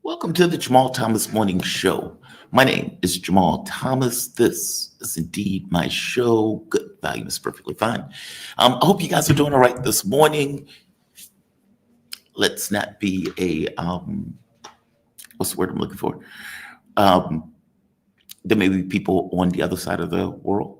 Welcome to the Jamal Thomas Morning Show. My name is Jamal Thomas. This is indeed my show. Good value is perfectly fine. I hope you guys are doing all right this morning. Let's not be what's the word I'm looking for? Um, there may be people on the other side of the world.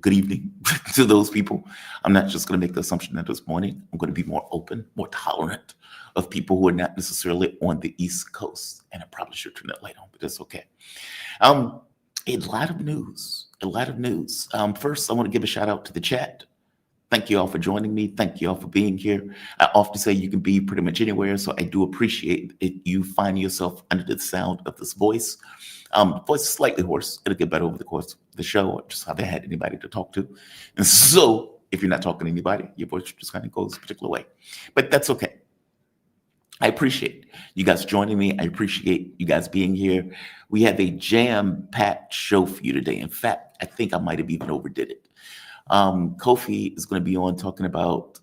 Good evening to those people. I'm not just going to make the assumption that this morning I'm going to be more open, more tolerant of people who are not necessarily on the East Coast. And I probably should turn that light on, but that's okay. A lot of news, First, I want to give a shout out to the chat. Thank you all for joining me. Thank you all for being here. I often say you can be pretty much anywhere, so I do appreciate it. You find yourself under the sound of this voice. Voice is slightly hoarse. It'll get better over the course of the show. I just haven't had anybody to talk to. And so if you're not talking to anybody, your voice just kind of goes a particular way. But that's okay. I appreciate you guys joining me. I appreciate you guys being here. We have a jam-packed show for you today. In fact, I think I might have even overdid it. Kofi is going to be on talking about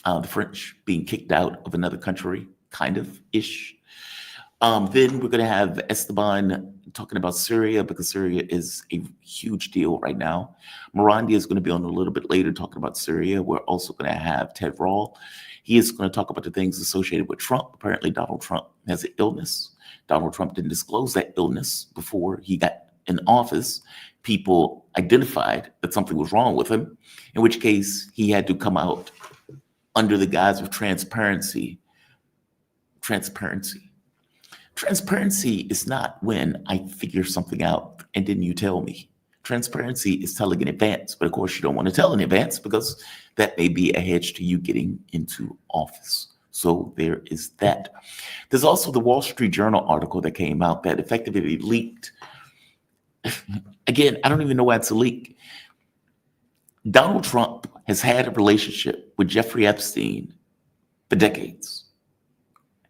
the French being kicked out of another country, kind of-ish. Then we're going to have Esteban talking about Syria, because Syria is a huge deal right now. Marandi is going to be on a little bit later talking about Syria. We're also going to have Ted Rall. He is going to talk about the things associated with Trump. Apparently, Donald Trump has an illness. Donald Trump didn't disclose that illness before he got in office. People identified that something was wrong with him, in which case he had to come out under the guise of transparency. Transparency is not when I figure something out and then you tell me. Transparency is telling in advance, but of course you don't want to tell in advance because that may be a hedge to you getting into office. So there is that. There's also the Wall Street Journal article that came out that effectively leaked. Again, I don't even know why it's a leak. Donald Trump has had a relationship with Jeffrey Epstein for decades.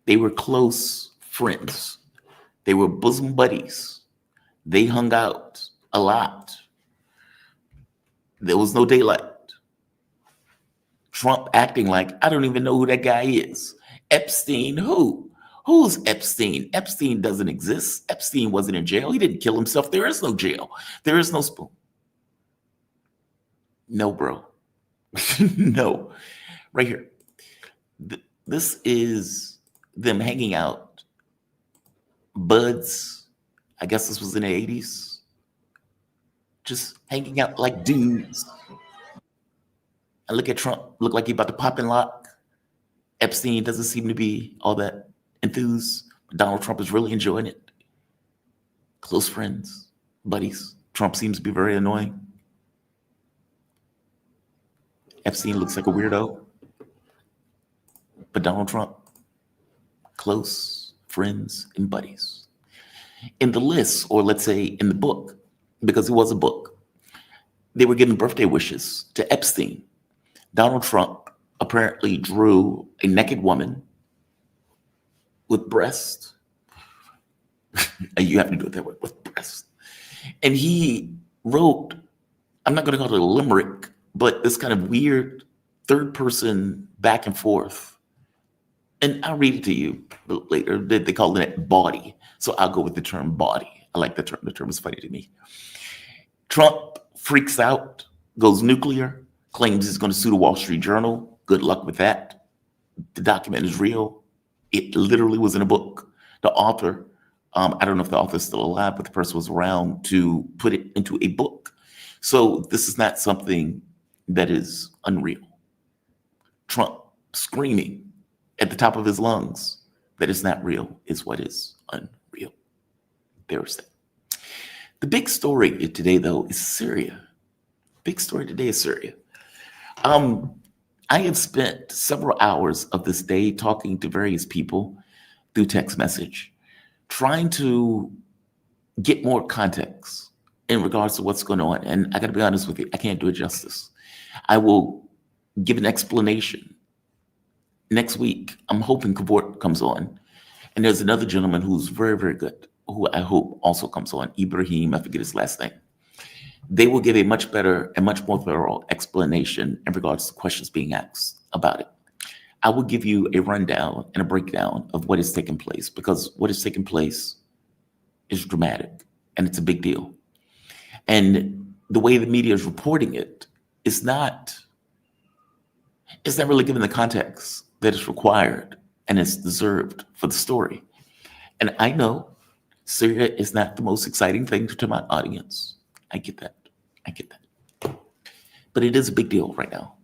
They were close friends. They were bosom buddies. They hung out a lot. There was no daylight. Trump acting like, I don't even know who that guy is. Epstein, who? Who's Epstein? Epstein doesn't exist. Epstein wasn't in jail. He didn't kill himself. There is no jail. There is no spoon. No, bro. No. Right here. This is them hanging out. Buds. I guess this was in the 80s. Just hanging out like dudes. I look at Trump, look like he about to pop and lock. Epstein doesn't seem to be all that enthused. Donald Trump is really enjoying it. Close friends, buddies. Trump seems to be very annoying. Epstein looks like a weirdo. But Donald Trump, close friends and buddies. In the list, or let's say in the book, because it was a book, they were giving birthday wishes to Epstein. Donald Trump apparently drew a naked woman with breasts. You have to do it that way, with breasts. And he wrote, I'm not going to call it a limerick, but this kind of weird third person back and forth. And I'll read it to you later. They call it Bawdy. So I'll go with the term Bawdy. I like the term. The term is funny to me. Trump freaks out, goes nuclear, claims he's going to sue the Wall Street Journal. Good luck with that. The document is real. It literally was in a book. The author, I don't know if the author is still alive, but the person was around to put it into a book. So this is not something that is unreal. Trump screaming at the top of his lungs that it's not real is what is unreal. There's that. The big story today, though, is Syria. Big story today is Syria. I have spent several hours of this day talking to various people through text message, trying to get more context in regards to what's going on. And I got to be honest with you, I can't do it justice. I will give an explanation. Next week, I'm hoping Kavort comes on. And there's another gentleman who's very, very good, who I hope also comes on, Ibrahim, I forget his last name. They will give a much better and much more thorough explanation in regards to questions being asked about it. I will give you a rundown and a breakdown of what has taken place, because what has taken place is dramatic and it's a big deal. And the way the media is reporting it is not really given the context that is required and is deserved for the story. And I know Syria is not the most exciting thing to my audience. I get that. But it is a big deal right now.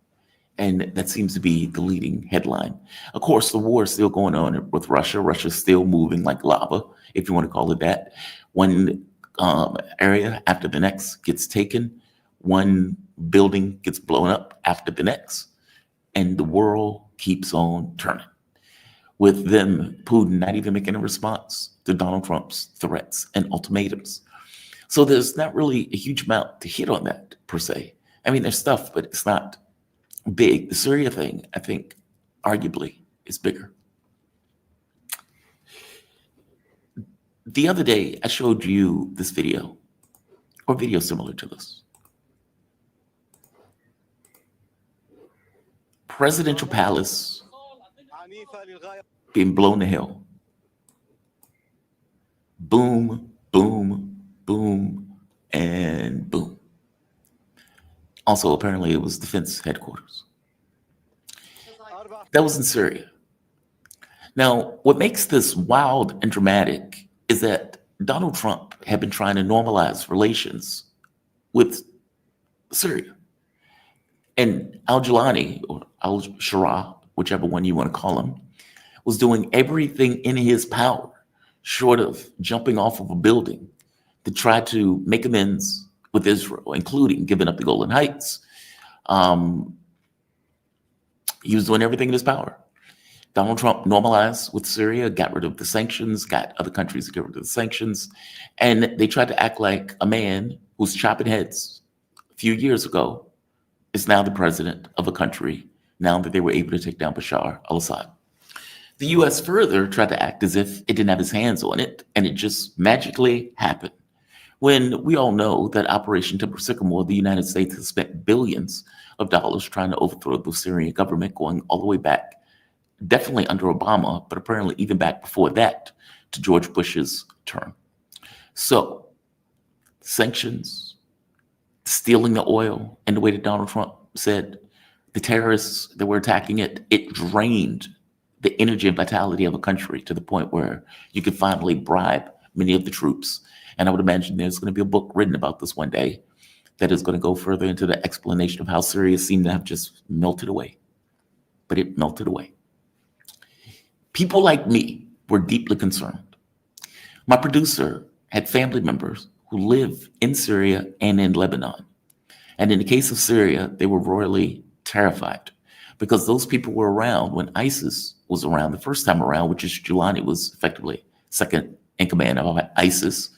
And that seems to be the leading headline. Of course, the war is still going on with Russia. Russia's still moving like lava, if you want to call it that. One area after the next gets taken. One building gets blown up after the next. And the world keeps on turning, with them, Putin, not even making a response to Donald Trump's threats and ultimatums. So there's not really a huge amount to hit on that, per se. I mean, there's stuff, but it's not big. The Syria thing, I think, arguably, is bigger. The other day, I showed you this video, or video similar to this. Presidential palace being blown to hell. Boom, boom, boom, and boom. Also, apparently, it was defense headquarters. That was in Syria. Now, what makes this wild and dramatic is that Donald Trump had been trying to normalize relations with Syria. And al-Jilani, or al-Shara, whichever one you want to call him, was doing everything in his power, short of jumping off of a building, to try to make amends with Israel, including giving up the Golan Heights. He was doing everything in his power. Donald Trump normalized with Syria, got rid of the sanctions, got other countries to get rid of the sanctions, and they tried to act like a man who's chopping heads a few years ago is now the president of a country, now that they were able to take down Bashar al-Assad. The U.S. further tried to act as if it didn't have its hands on it, and it just magically happened. When we all know that Operation Timber Sycamore, the United States has spent billions of dollars trying to overthrow the Syrian government, going all the way back, definitely under Obama, but apparently even back before that, to George Bush's term. So, sanctions, stealing the oil, and the way that Donald Trump said the terrorists that were attacking it, it drained the energy and vitality of a country to the point where you could finally bribe many of the troops. And I would imagine there's going to be a book written about this one day that is going to go further into the explanation of how Syria seemed to have just melted away. But it melted away. People like me were deeply concerned. My producer had family members who live in Syria and in Lebanon. And in the case of Syria, they were royally terrified because those people were around when ISIS was around the first time around, which is Giuliani was effectively second in command of ISIS,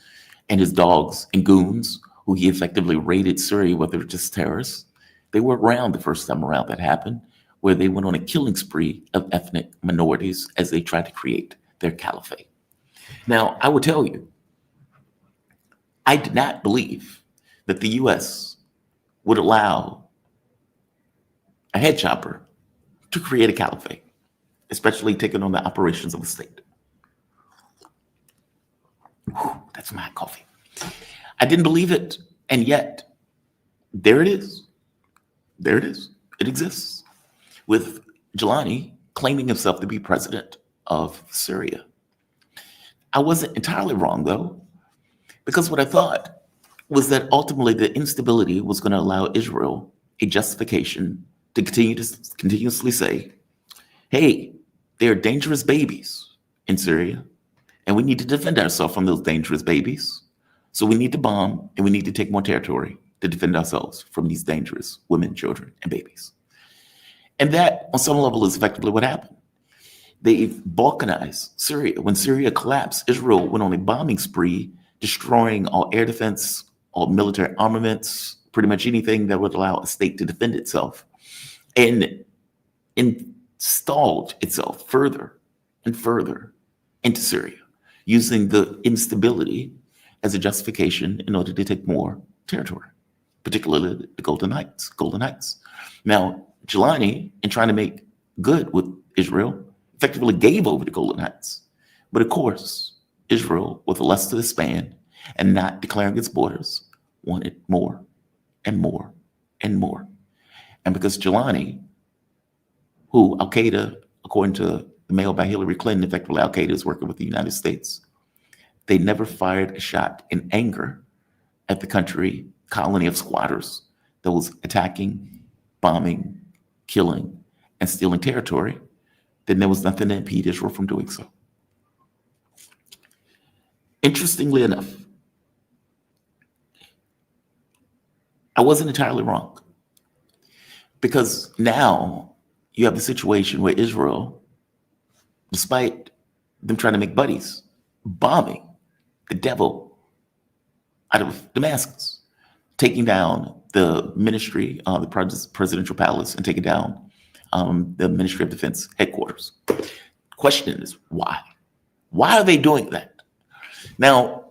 and his dogs and goons, who he effectively raided Syria, whether it's just terrorists. They were around the first time around that happened, where they went on a killing spree of ethnic minorities as they tried to create their caliphate. Now, I will tell you, I did not believe that the U.S. would allow a head chopper to create a caliphate, especially taking on the operations of a state. Whew, that's my coffee. I didn't believe it, and yet, there it is. There it is. It exists, with Giuliani claiming himself to be president of Syria. I wasn't entirely wrong, though, because what I thought was that ultimately the instability was going to allow Israel a justification to continuously say, hey, there are dangerous babies in Syria, and we need to defend ourselves from those dangerous babies. So we need to bomb, and we need to take more territory to defend ourselves from these dangerous women, children, and babies. And that, on some level, is effectively what happened. They've balkanized Syria. When Syria collapsed, Israel went on a bombing spree, destroying all air defense, all military armaments, pretty much anything that would allow a state to defend itself, and installed itself further and further into Syria, using the instability as a justification in order to take more territory, particularly the Golden Heights. Now, Giuliani, in trying to make good with Israel, effectively gave over the Golan Heights. But of course, Israel, with a lust to expand and not declaring its borders, wanted more and more and more. And because Jelani, who Al-Qaeda, according to the mail by Hillary Clinton, effectively Al-Qaeda is working with the United States, they never fired a shot in anger at the country colony of squatters that was attacking, bombing, killing, and stealing territory. Then there was nothing to impede Israel from doing so. Interestingly enough, I wasn't entirely wrong, because now you have a situation where Israel, despite them trying to make buddies, bombing the devil out of Damascus, taking down the ministry, the presidential palace, and taking down the Ministry of Defense headquarters. Question is, why? Why are they doing that? Now,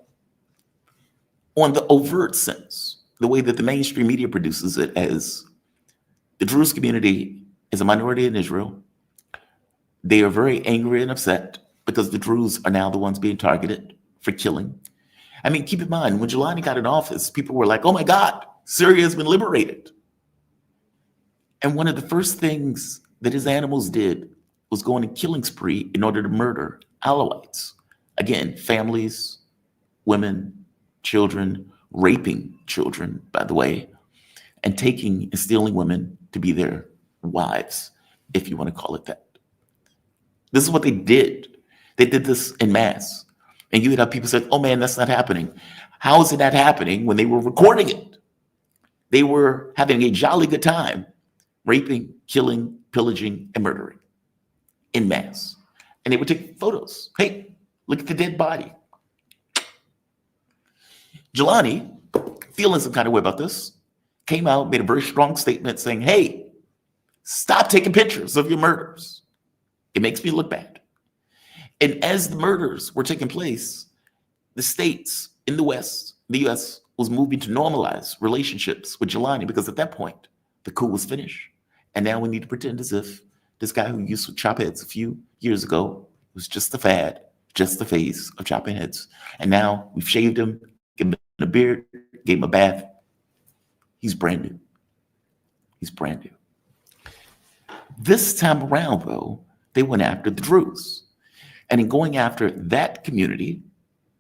on the overt sense, the way that the mainstream media produces it as the Druze community is a minority in Israel, they are very angry and upset because the Druze are now the ones being targeted for killing. I mean, keep in mind, when Jelani got in office, people were like, oh my God, Syria has been liberated. And one of the first things that his animals did was go on a killing spree in order to murder Alawites. Again, families, women, children, raping children, by the way, and taking and stealing women to be their wives, if you want to call it that. This is what they did. They did this en masse. And you would have people say, oh man, that's not happening. How is it not happening when they were recording it? They were having a jolly good time, raping, killing, pillaging, and murdering en masse. And they would take photos. Hey, look at the dead body. Jelani, feeling some kind of way about this, came out, made a very strong statement saying, hey, stop taking pictures of your murders. It makes me look bad. And as the murders were taking place, the states in the West, the US, was moving to normalize relationships with Jelani, because at that point, the coup was finished. And now we need to pretend as if this guy who used to chop heads a few years ago was just a fad, just the phase of chopping heads. And now we've shaved him, given him a beard, gave him a bath. He's brand new. He's brand new. This time around, though, they went after the Druze. And in going after that community,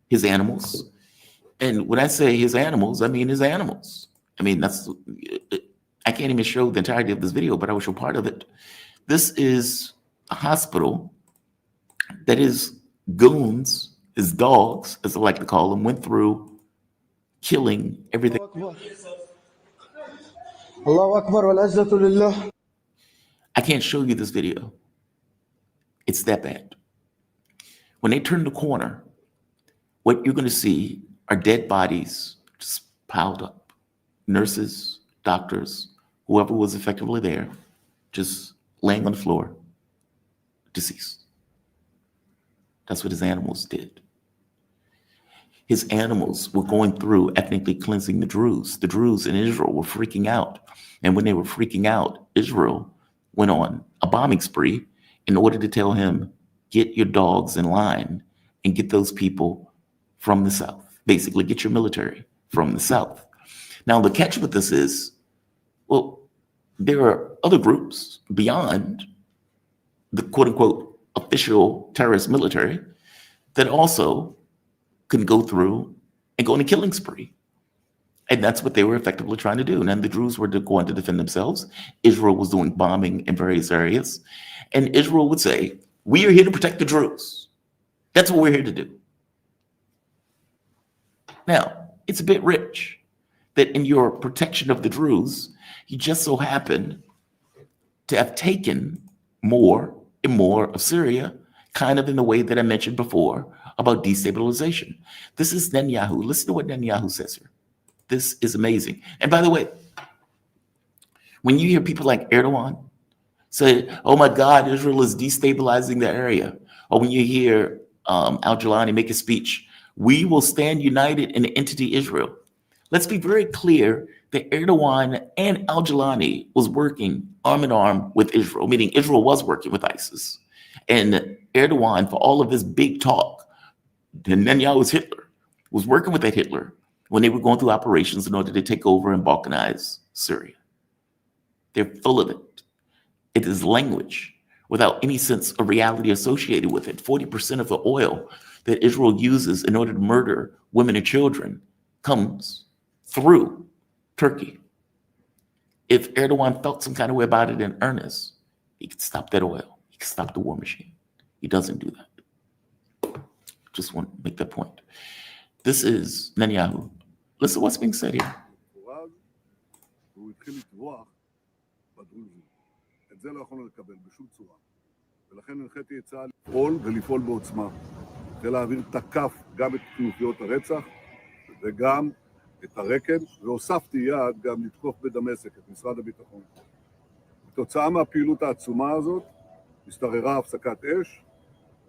his animals, and when I say his animals, I mean his animals. I mean, I can't even show the entirety of this video, but I will show part of it. This is a hospital that his goons, his dogs, as I like to call them, went through killing everything. Allahu Akbar wal izzatu lillah. I can't show you this video. It's that bad. When they turn the corner, what you're going to see are dead bodies just piled up. Nurses, doctors, whoever was effectively there, just laying on the floor, deceased. That's what his animals did. His animals were going through ethnically cleansing the Druze. The Druze in Israel were freaking out. And when they were freaking out, Israel went on a bombing spree in order to tell him, get your dogs in line and get those people from the South. Basically, get your military from the South. Now, the catch with this is, well, there are other groups beyond the quote unquote official terrorist military that also can go through and go on a killing spree. And that's what they were effectively trying to do. And then the Druze were going to defend themselves. Israel was doing bombing in various areas. And Israel would say, we are here to protect the Druze. That's what we're here to do. Now, it's a bit rich that in your protection of the Druze, you just so happen to have taken more and more of Syria, kind of in the way that I mentioned before about destabilization. This is Netanyahu. Listen to what Netanyahu says here. This is amazing. And by the way, when you hear people like Erdogan say, oh my God, Israel is destabilizing the area, or when you hear al-Jilani make a speech, we will stand united in the entity Israel. Let's be very clear that Erdogan and Al-Jilani was working arm in arm with Israel, meaning Israel was working with ISIS. And Erdogan, for all of this big talk, Netanyahu's Hitler, was working with that Hitler when they were going through operations in order to take over and balkanize Syria. They're full of it. It is language without any sense of reality associated with it. 40% of the oil that Israel uses in order to murder women and children comes through Turkey. If Erdogan felt some kind of way about it in earnest, he could stop that oil. He could stop the war machine. He doesn't do that. Just want to make that point. This is Netanyahu. Listen to what's being said here. את זה לא יכולנו לקבל בשום צורה. ולכן הנחיתי את צה"ל לפעול ולפעול בעוצמה. חיל האוויר תקף גם את כנופיות הרצח וגם את הרק"ל, והוספתי יד גם לתקוף בדמשק את משרד הביטחון. בתוצאה מהפעילות העצומה הזאת, השתררה הפסקת אש,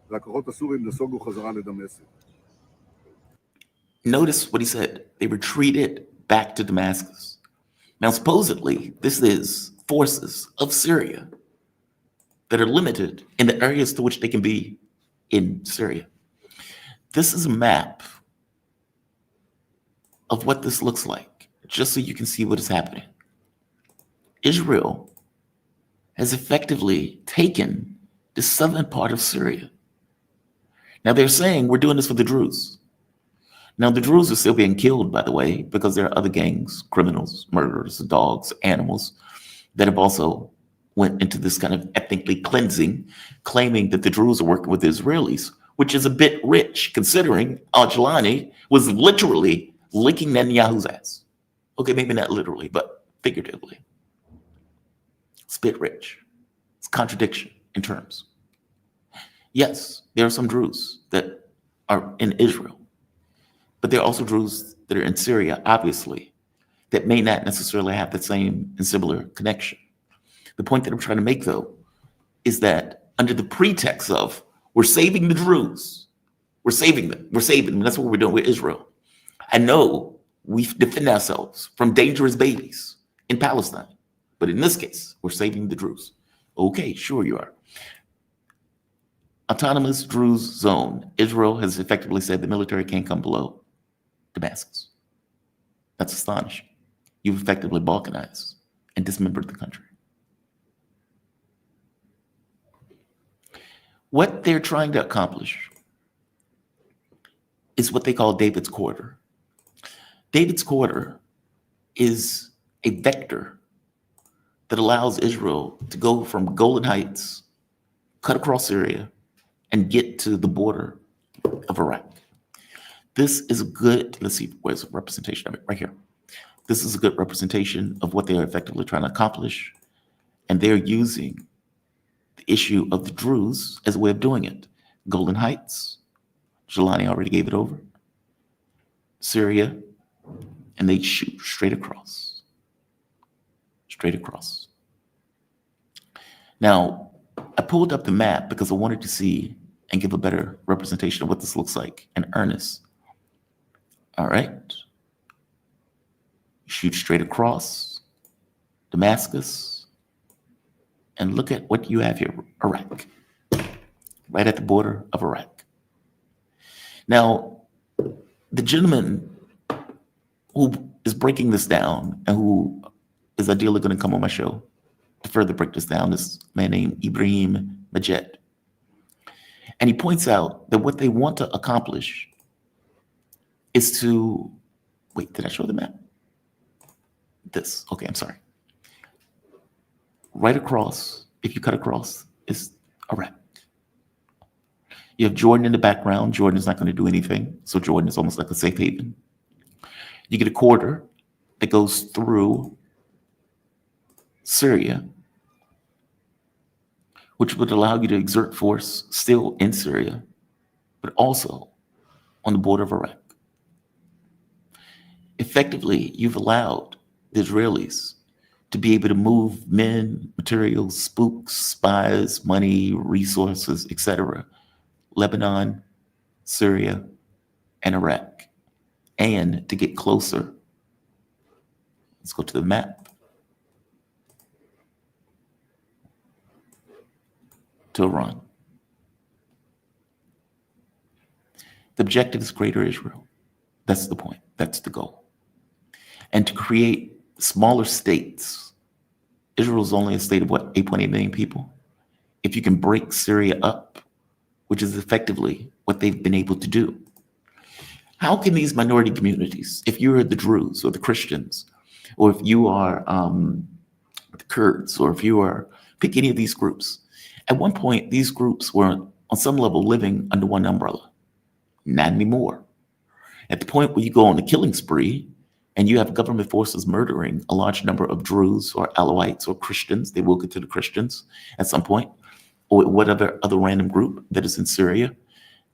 והכוחות הסורים נסוגו חזרה לדמשק. Notice what he said. They retreated back to Damascus. Now, supposedly, this is forces of Syria that are limited in the areas to which they can be in Syria. This is a map of what this looks like, just so you can see what is happening. Israel has effectively taken the southern part of Syria. Now, they're saying we're doing this for the Druze. Now, the Druze are still being killed, by the way, because there are other gangs, criminals, murderers, dogs, animals that have also went into this kind of ethnically cleansing, claiming that the Druze are working with the Israelis, which is a bit rich, considering Al-Jilani was literally licking Netanyahu's ass. Okay, maybe not literally, but figuratively. It's a bit rich. It's contradiction in terms. Yes, there are some Druze that are in Israel, but there are also Druze that are in Syria, obviously, that may not necessarily have the same and similar connection. The point that I'm trying to make, though, is that under the pretext of we're saving the Druze, we're saving them. That's what we're doing with Israel. I know we defend ourselves from dangerous babies in Palestine, but in this case, we're saving the Druze. Okay, sure you are. Autonomous Druze zone. Israel has effectively said the military can't come below Damascus. That's astonishing. You've effectively balkanized and dismembered the country. What they're trying to accomplish is what they call David's Quarter. David's Quarter is a vector that allows Israel to go from Golan Heights, cut across Syria, and get to the border of Iraq. This is a good, let's see, where's the representation of it? Right here. This is a good representation of what they're effectively trying to accomplish. And they're using the issue of the Druze as a way of doing it. Golan Heights, Jelani already gave it over. Syria, and they shoot straight across. Straight across. Now, I pulled up the map because I wanted to see and give a better representation of what this looks like in earnest. All right. Shoot straight across Damascus. And look at what you have here, Iraq. Right at the border of Iraq. Now, the gentleman who is breaking this down and who is ideally going to come on my show to further break this down is a man named Ibrahim Majed. And he points out that what they want to accomplish is to, wait, did I show the map? This, okay, I'm sorry. Right across, if you cut across, is Iraq. You have Jordan in the background. Jordan is not going to do anything. So Jordan is almost like a safe haven. You get a corridor that goes through Syria, which would allow you to exert force still in Syria, but also on the border of Iraq. Effectively, you've allowed the Israelis to be able to move men, materials, spooks, spies, money, resources, etc., Lebanon, Syria, and Iraq, and to get closer Let's go to the map. To Iran. The objective is greater Israel. That's the point. That's the goal. And to create smaller states. Israel is only a state of what, 8.8 million people? If you can break Syria up, which is effectively what they've been able to do. How can these minority communities, if you're the Druze or the Christians, or if you are the Kurds, or if you are, pick any of these groups. At one point, these groups were on some level living under one umbrella. Not anymore. At the point where you go on a killing spree and you have government forces murdering a large number of Druze or Alawites or Christians, they will get to the Christians at some point, or whatever other random group that is in Syria,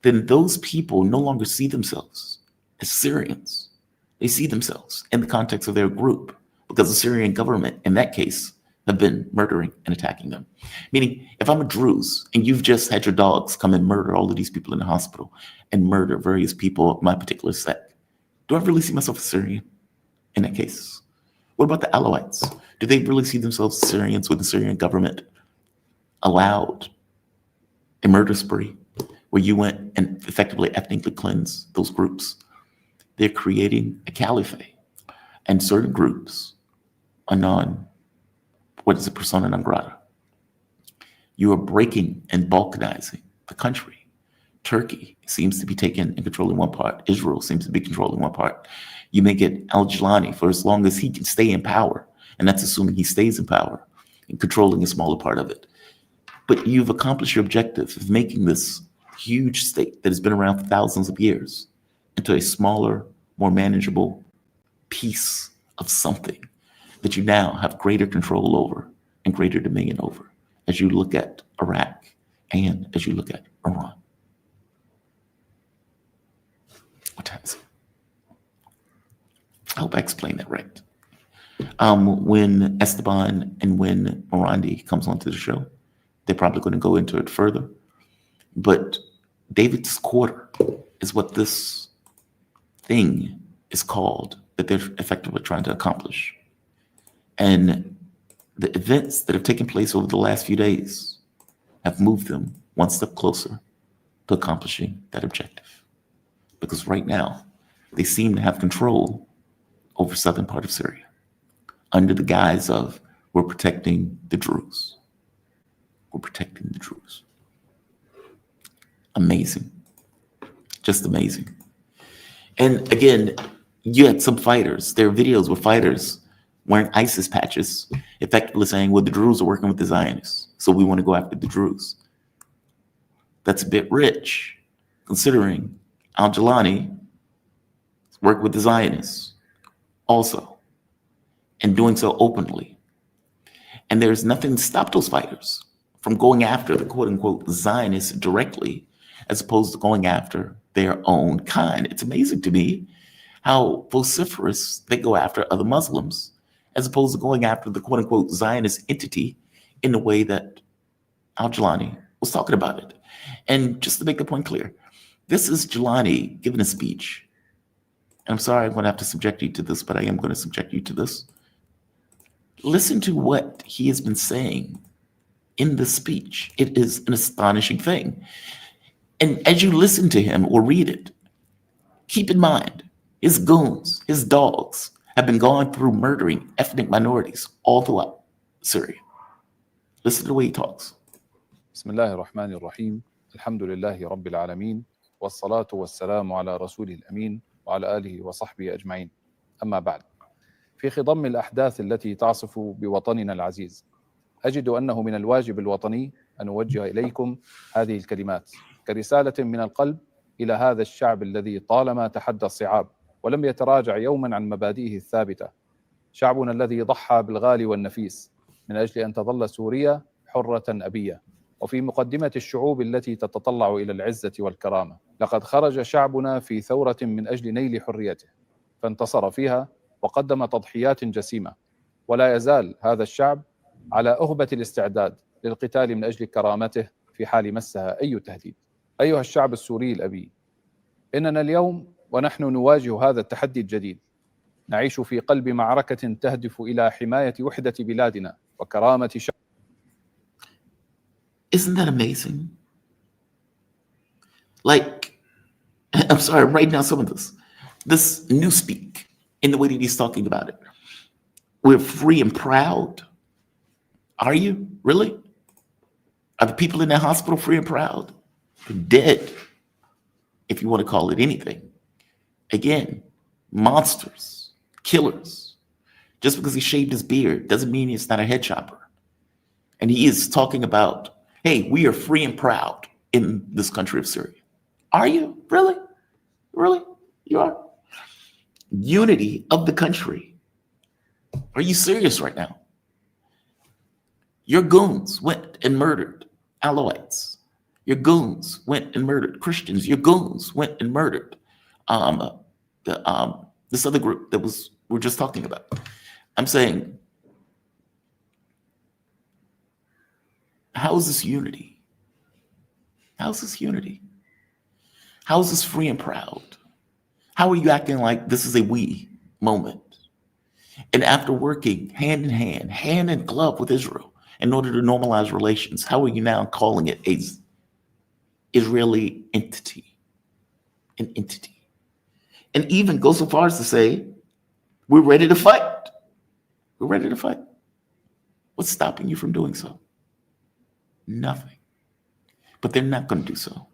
then those people no longer see themselves as Syrians. They see themselves in the context of their group because the Syrian government, in that case, have been murdering and attacking them. Meaning, if I'm a Druze and you've just had your dogs come and murder all of these people in the hospital and murder various people of my particular sect, do I really see myself as Syrian in that case? What about the Alawites? Do they really see themselves as Syrians when the Syrian government allowed a murder spree where you went and effectively ethnically cleansed those groups? They're creating a caliphate, and certain groups are what is a persona non grata. You are breaking and balkanizing the country. Turkey seems to be taking and controlling one part. Israel seems to be controlling one part. You may get al-Jilani for as long as he can stay in power, and that's assuming he stays in power and controlling a smaller part of it. But you've accomplished your objective of making this huge state that has been around for thousands of years into a smaller, more manageable piece of something that you now have greater control over and greater dominion over as you look at Iraq and as you look at Iran. What time is it? I hope I explained that right. When Esteban and when Marandi comes onto the show, they're probably going to go into it further. But David's quarter is what this thing is called that they're effectively trying to accomplish. And the events that have taken place over the last few days have moved them one step closer to accomplishing that objective. Because right now, they seem to have control over southern part of Syria under the guise of, we're protecting the Druze. We're protecting the Druze. Amazing. Just amazing. And again, you had some fighters. There are videos with fighters wearing ISIS patches, effectively saying, well, the Druze are working with the Zionists, so we want to go after the Druze. That's a bit rich, considering al-Jilani worked with the Zionists also, and doing so openly. And there's nothing to stop those fighters from going after the quote-unquote Zionists directly, as opposed to going after their own kind. It's amazing to me how vociferous they go after other Muslims, as opposed to going after the quote-unquote Zionist entity in the way that al-Jilani was talking about it. And just to make the point clear, this is Jilani giving a speech. And I'm sorry I'm going to have to subject you to this, but I am going to subject you to this. Listen to what he has been saying in the speech. It is an astonishing thing. And as you listen to him or read it, keep in mind, his goons, his dogs, have been going through murdering ethnic minorities all throughout Syria. Listen to the way he talks. بسم الله الرحمن الرحيم الحمد لله رب العالمين والصلاة والسلام على رسول الأمين وعلى آله وصحبه أجمعين. أما بعد، في خضم الأحداث التي تعصف بوطننا العزيز، أجد أنه من الواجب الوطني أن أوجه إليكم هذه الكلمات كرسالة من القلب إلى هذا الشعب الذي طالما تحدى الصعاب ولم يتراجع يوما عن مبادئه الثابتة. شعبنا الذي ضحى بالغالي والنفيس من أجل أن تظل سوريا حرة أبية، وفي مقدمة الشعوب التي تتطلع إلى العزة والكرامة. لقد خرج شعبنا في ثورة من أجل نيل حريته، فانتصر فيها وقدم تضحيات جسيمة، ولا يزال هذا الشعب على أهبة الاستعداد للقتال من أجل كرامته في حال مسها أي تهديد. أيها الشعب السوري الأبي، إننا اليوم ونحن نواجه هذا التحدي الجديد نعيش في قلب معركة تهدف إلى حماية وحدة بلادنا وكرامة شعب. Isn't that amazing? Like, I'm sorry, right now, some of this newspeak in the way that he's talking about it. We're free and proud. Are you? Really? Are the people in that hospital free and proud? They're dead, if you want to call it anything. Again, monsters, killers. Just because he shaved his beard doesn't mean he's not a head chopper. And he is talking about, hey, we are free and proud in this country of Syria. Are you? Really? Really? You are? Unity of the country. Are you serious right now? Your goons went and murdered Alawites. Your goons went and murdered Christians. Your goons went and murdered this other group that we're just talking about. I'm saying, how is this unity? How is this unity? How is this free and proud? How are you acting like this is a we moment? And after working hand in hand, hand in glove with Israel in order to normalize relations, how are you now calling it a Israeli entity? An entity. And even go so far as to say, we're ready to fight. We're ready to fight. What's stopping you from doing so? Nothing. But they're not going to do so.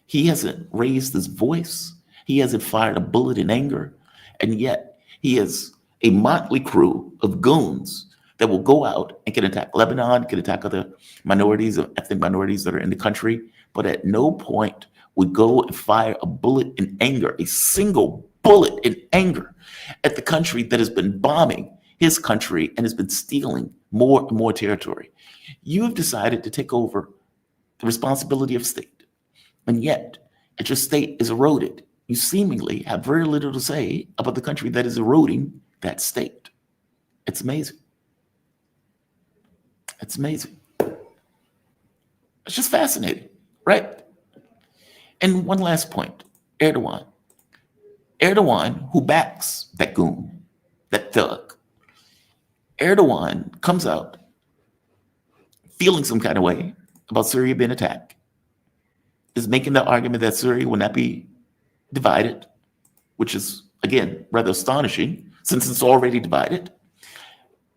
He hasn't raised his voice. He hasn't fired a bullet in anger. And yet he has a motley crew of goons that will go out and can attack Lebanon, can attack other minorities, ethnic minorities that are in the country, but at no point would go and fire a bullet in anger, a single bullet in anger at the country that has been bombing his country and has been stealing more and more territory. You have decided to take over the responsibility of state, and yet as your state is eroded, you seemingly have very little to say about the country that is eroding that state. It's amazing. It's amazing. It's just fascinating, right? And one last point, Erdogan. Erdogan, who backs that goon, that thug, Erdogan comes out feeling some kind of way about Syria being attacked, is making the argument that Syria will not be divided, which is, again, rather astonishing since it's already divided,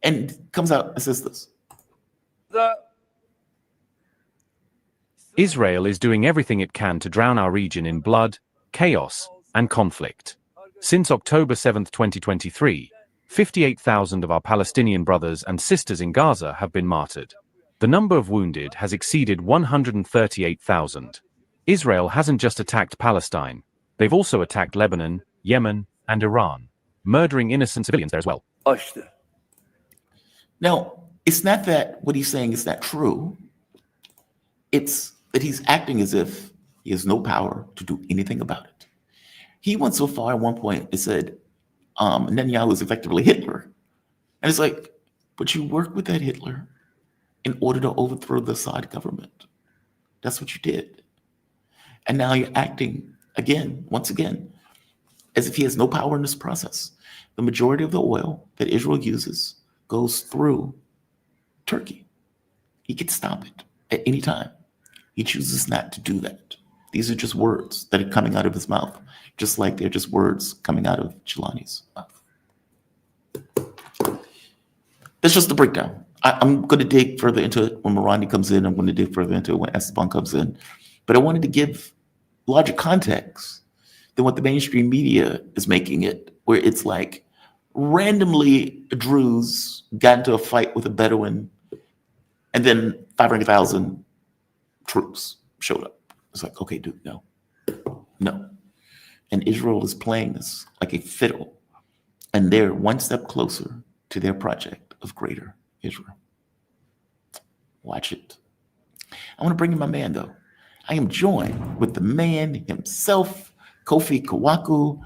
and comes out and says this. Israel is doing everything it can to drown our region in blood, chaos, and conflict. Since October 7, 2023, 58,000 of our Palestinian brothers and sisters in Gaza have been martyred. The number of wounded has exceeded 138,000. Israel hasn't just attacked Palestine, they've also attacked Lebanon, Yemen, and Iran, murdering innocent civilians there as well. Now, it's not that what he's saying is not true. It's that he's acting as if he has no power to do anything about it. He went so far at one point and said, Netanyahu is effectively Hitler. And it's like, but you worked with that Hitler in order to overthrow the Assad government. That's what you did. And now you're acting again, once again, as if he has no power in this process. The majority of the oil that Israel uses goes through Turkey. He can stop it at any time. He chooses not to do that. These are just words that are coming out of his mouth, just like they're just words coming out of Jelani's mouth. That's just the breakdown. I'm going to dig further into it when Marandi comes in. I'm going to dig further into it when Esteban comes in. But I wanted to give larger context than what the mainstream media is making it, where it's like randomly Druze got into a fight with a Bedouin and then 500,000 troops showed up. It's like, okay, dude, no. And Israel is playing this like a fiddle, and they're one step closer to their project of greater Israel. Watch it. I want to bring in my man, though. I am joined with the man himself, Koffi Kouakou.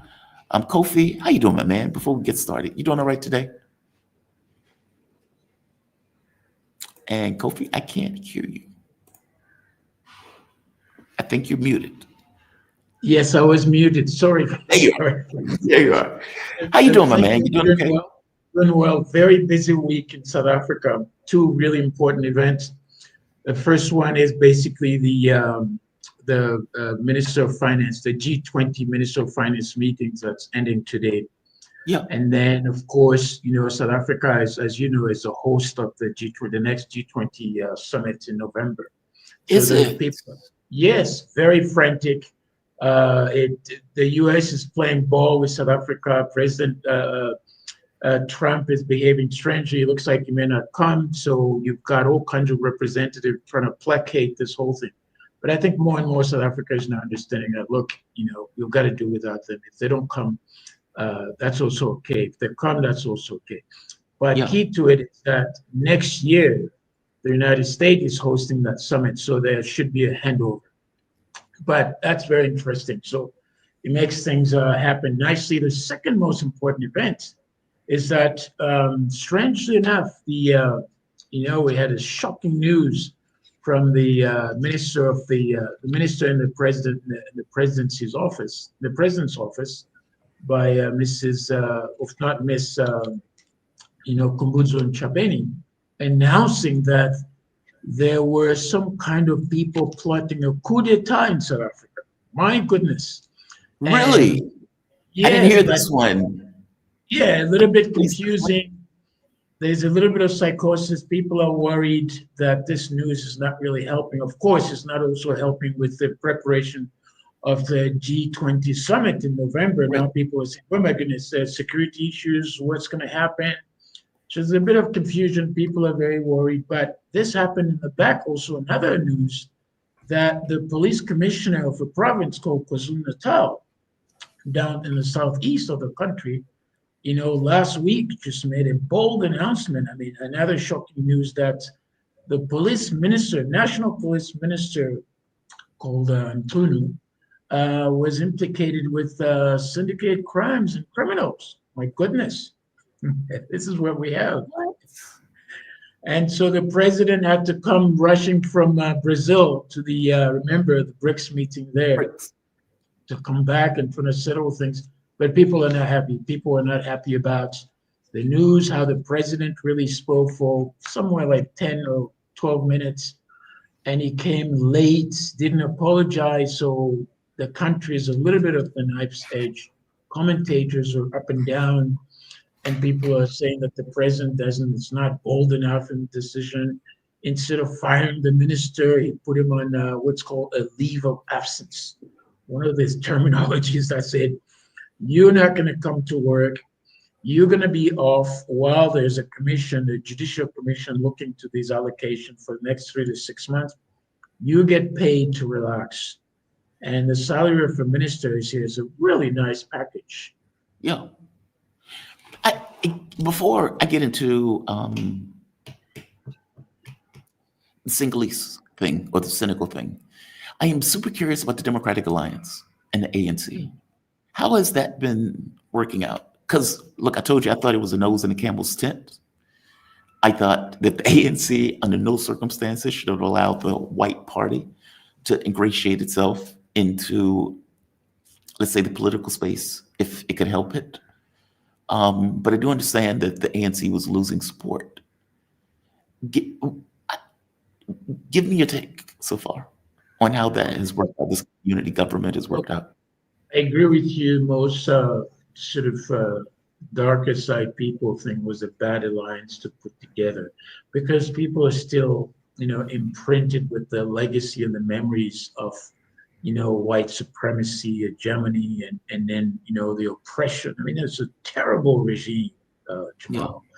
Kofi, how you doing, my man? Before we get started, you doing all right today? And Kofi, I can't hear you. I think you're muted. Yes, I was muted. Sorry. There you are. There you are. How you doing, my man? You doing okay? Well, doing well. Very busy week in South Africa. Two really important events. The first one is basically the Minister of Finance, the G20 Minister of Finance meetings that's ending today. Yeah. And then, of course, South Africa, as you know, is a host of the G20, the next G20 summit in November. Is it? People, yes, very frantic. The U.S. is playing ball with South Africa. President Trump is behaving strangely. It looks like he may not come. So you've got all kinds of representatives trying to placate this whole thing. But I think more and more South Africa is now understanding that, look, we've got to do without them. If they don't come, that's also okay. If they come, that's also okay. But key to it is that next year, the United States is hosting that summit. So there should be a handover. But that's very interesting. So it makes things happen nicely. The second most important event is that, strangely enough, we had a shocking news from the minister in the president's office by Mrs. if not Miss, Kumbuzo Ntshabeni, announcing that there were some kind of people plotting a coup d'etat in South Africa. My goodness. Really? Yes, I didn't hear this one. Yeah, a little bit confusing. There's a little bit of psychosis. People are worried that this news is not really helping. Of course, it's not also helping with the preparation of the G20 summit in November. Right. Now people are saying, oh my goodness, security issues, what's going to happen? So there's a bit of confusion. People are very worried. But this happened in the back. Also, another news that the police commissioner of a province called KwaZulu-Natal, down in the southeast of the country, last week just made a bold announcement. I mean, another shocking news that the police minister, national police minister called Ntunu, was implicated with syndicate crimes and criminals. My goodness. This is what we have. And so the president had to come rushing from Brazil to the, remember, the BRICS meeting there, to come back and try to settle things. But people are not happy. People are not happy about the news, how the president really spoke for somewhere like 10 or 12 minutes. And he came late, didn't apologize. So the country is a little bit of the knife's edge. Commentators are up and down. And people are saying that the president is not bold enough in the decision. Instead of firing the minister, he put him on what's called a leave of absence. One of these terminologies that said, you're not going to come to work. You're going to be off while there's a commission, a judicial commission looking to these allocations for the next 3 to 6 months. You get paid to relax. And the salary of a minister is here is a really nice package. Yeah. Before I get into the Sinhalese thing or the cynical thing, I am super curious about the Democratic Alliance and the ANC. How has that been working out? Because, look, I told you I thought it was a nose in a camel's tent. I thought that the ANC, under no circumstances, should have allowed the white party to ingratiate itself into, let's say, the political space, if it could help it. But I do understand that the ANC was losing support. Give me your take so far on how that has worked out, this unity government has worked out. I agree with you. Most sort of darker side people think was a bad alliance to put together because people are still, imprinted with the legacy and the memories of, white supremacy, hegemony, and then, the oppression. I mean, it's a terrible regime, Jamal. Yeah.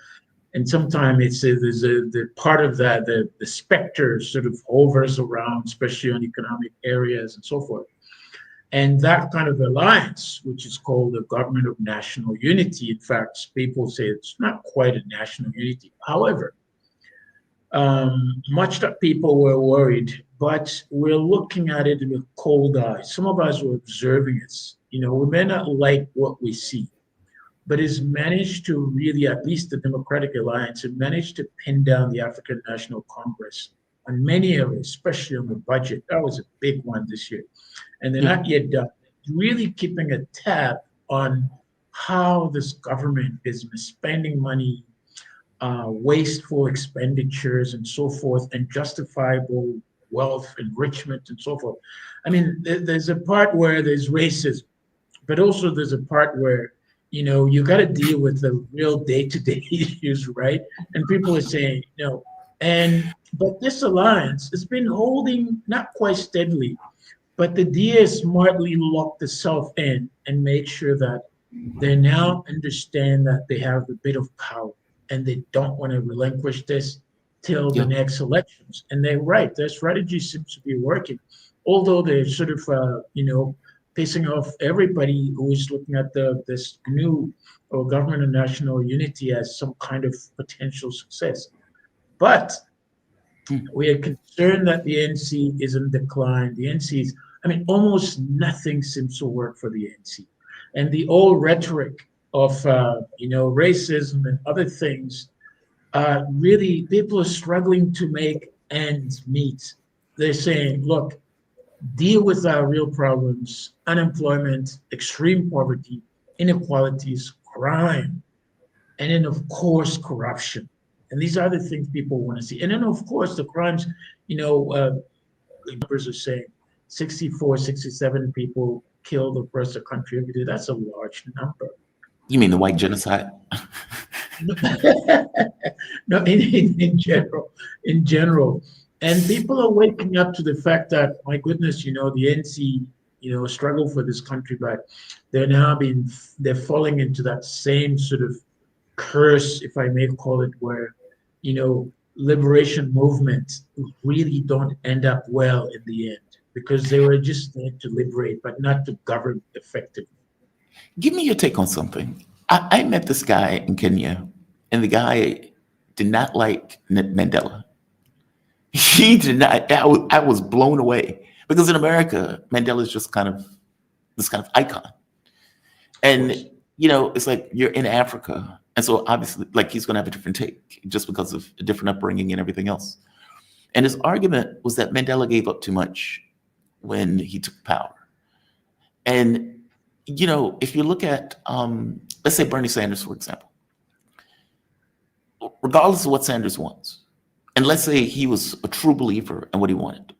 And sometimes there's the part of that, the specter sort of hovers around, especially on economic areas and so forth. And that kind of alliance, which is called the government of national unity, in fact, people say it's not quite a national unity. However, much that people were worried, but we're looking at it with cold eyes. Some of us were observing it. We may not like what we see, but it's managed to really, at least the Democratic Alliance, it managed to pin down the African National Congress on many areas, especially on the budget. That was a big one this year. And they're not yet done. really keeping a tab on how this government is spending money, wasteful expenditures and so forth, and justifiable wealth enrichment and so forth. I mean, there's a part where there's racism, but also there's a part where, you got to deal with the real day-to-day issues, right? And people are saying, but this alliance has been holding not quite steadily, but the DA smartly locked itself in and made sure that they now understand that they have a bit of power and they don't want to relinquish this till the next elections. And they're right, their strategy seems to be working, although they're sort of, pissing off everybody who is looking at this new government of national unity as some kind of potential success. But we are concerned that the NC is in decline. The NC is, almost nothing seems to work for the NC. And the old rhetoric of, racism and other things, really, people are struggling to make ends meet. They're saying, look, deal with our real problems: unemployment, extreme poverty, inequalities, crime, and then, of course, corruption. And these are the things people want to see. And then, of course, the crimes, numbers are saying 64, 67 people killed across the country every day. That's a large number. You mean the white genocide? No, in general. And people are waking up to the fact that, my goodness, the NC, struggle for this country, but they're falling into that same sort of curse, if I may call it, where, liberation movements really don't end up well in the end, because they were just there to liberate, but not to govern effectively. Give me your take on something. I met this guy in Kenya, and the guy did not like Mandela. He did not. I was blown away, because in America, Mandela is just kind of this kind of icon. And, it's like you're in Africa. And so obviously, like, he's going to have a different take just because of a different upbringing and everything else. And his argument was that Mandela gave up too much when he took power. And, if you look at, let's say Bernie Sanders, for example, regardless of what Sanders wants, and let's say he was a true believer in what he wanted,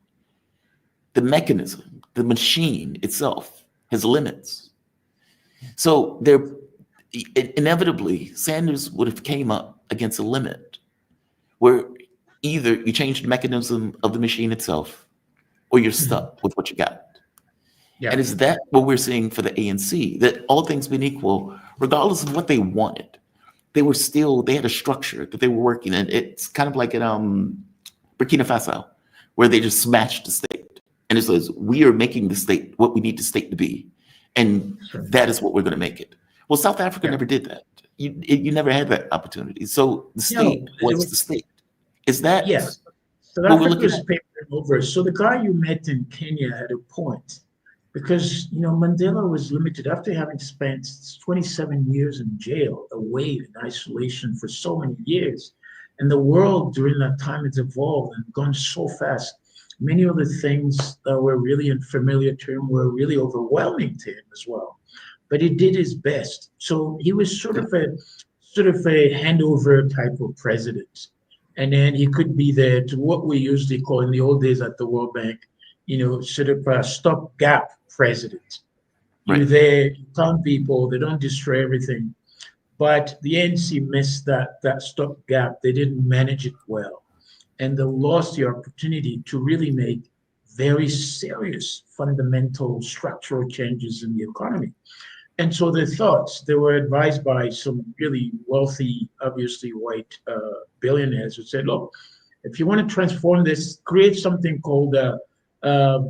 the mechanism, the machine itself has limits. So inevitably, Sanders would have came up against a limit where either you change the mechanism of the machine itself, or you're stuck with what you got. Yeah. And is that what we're seeing for the ANC? That all things being equal, regardless of what they wanted, they had a structure that they were working in. It's kind of like in Burkina Faso, where they just smashed the state. And it says, we are making the state what we need the state to be. And that is what we're going to make it. Well, South Africa never did that. You never had that opportunity. So the state was the state. Is that? Yes. South Africa was papering over. So the guy you met in Kenya had a point. Because, Mandela was limited after having spent 27 years in jail, away in isolation for so many years. And the world during that time has evolved and gone so fast. Many of the things that were really unfamiliar to him were really overwhelming to him as well. But he did his best. So he was sort of a handover type of president. And then he could be there to what we usually call in the old days at the World Bank, sort of a stopgap president. Right. You're there, you count people, they don't destroy everything. But the ANC missed that stopgap. They didn't manage it well. And they lost the opportunity to really make very serious fundamental structural changes in the economy. And so they were advised by some really wealthy, obviously white billionaires who said, look, if you want to transform this, create something called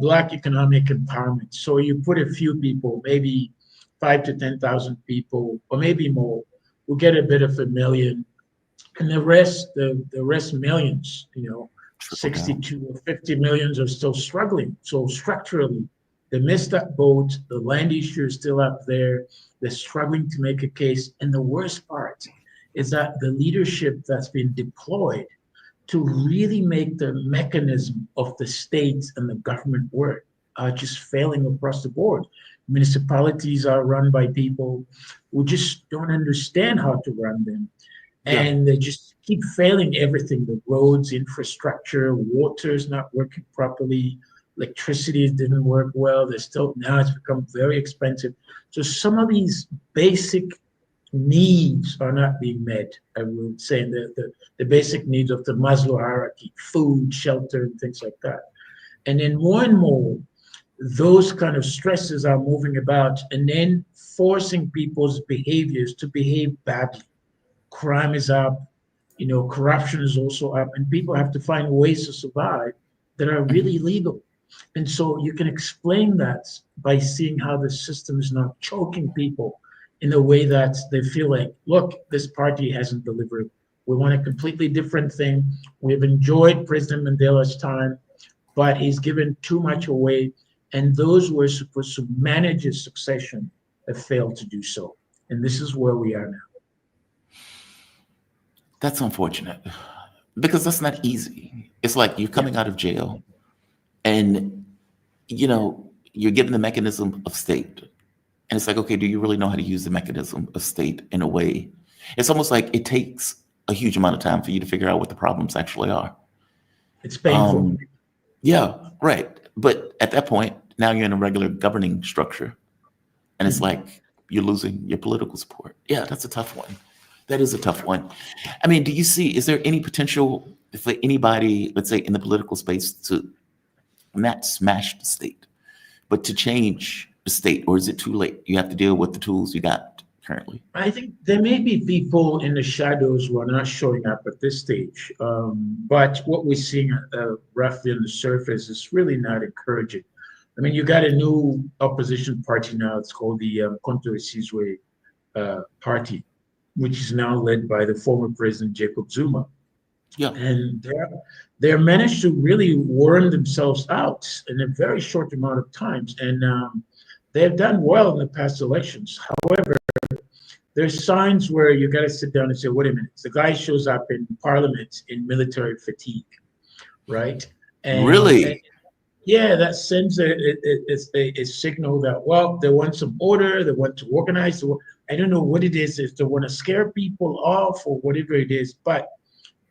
Black economic empowerment. So you put a few people, maybe 5,000 to 10,000 people, or maybe more, will get a bit of $1 million, and the rest millions, 62 or 50 millions are still struggling. So structurally, they missed that boat. The land issue is still up there. They're struggling to make a case. And the worst part is that the leadership that's been deployed to really make the mechanism of the state and the government work are just failing across the board. Municipalities are run by people who just don't understand how to run them. And they just keep failing everything. The roads, infrastructure, water is not working properly. Electricity didn't work well. Now it's become very expensive. So some of these basic needs are not being met, I would say, the basic needs of the Maslow hierarchy, food, shelter, and things like that. And then more and more, those kind of stresses are moving about and then forcing people's behaviors to behave badly. Crime is up, corruption is also up, and people have to find ways to survive that are really legal. And so you can explain that by seeing how the system is not choking people in a way that they feel like, look, this party hasn't delivered. We want a completely different thing. We've enjoyed President Mandela's time, but he's given too much away. And those who were supposed to manage his succession have failed to do so. And this is where we are now. That's unfortunate because that's not easy. It's like you're coming out of jail and, you're given the mechanism of state. And it's like, okay, do you really know how to use the mechanism of state in a way? It's almost like it takes a huge amount of time for you to figure out what the problems actually are. It's painful. Yeah, right. But at that point, now you're in a regular governing structure. And it's like you're losing your political support. Yeah, that's a tough one. That is a tough one. I mean, is there any potential for anybody, let's say in the political space, to not smash the state, but to change the state? Or is it too late? You have to deal with the tools you got currently. I think there may be people in the shadows who are not showing up at this stage. But what we're seeing roughly on the surface is really not encouraging. I mean, you got a new opposition party now. It's called the Conto Isizwe Party, which is now led by the former president, Jacob Zuma. Yeah. And they're managed to really worm themselves out in a very short amount of time. And they've done well in the past elections. However, there's signs where you got to sit down and say, wait a minute, the guy shows up in parliament in military fatigue, right? And, really? Yeah, that sends a signal that, well, they want some order, they want to organize. I don't know what it is, if they want to scare people off or whatever it is, but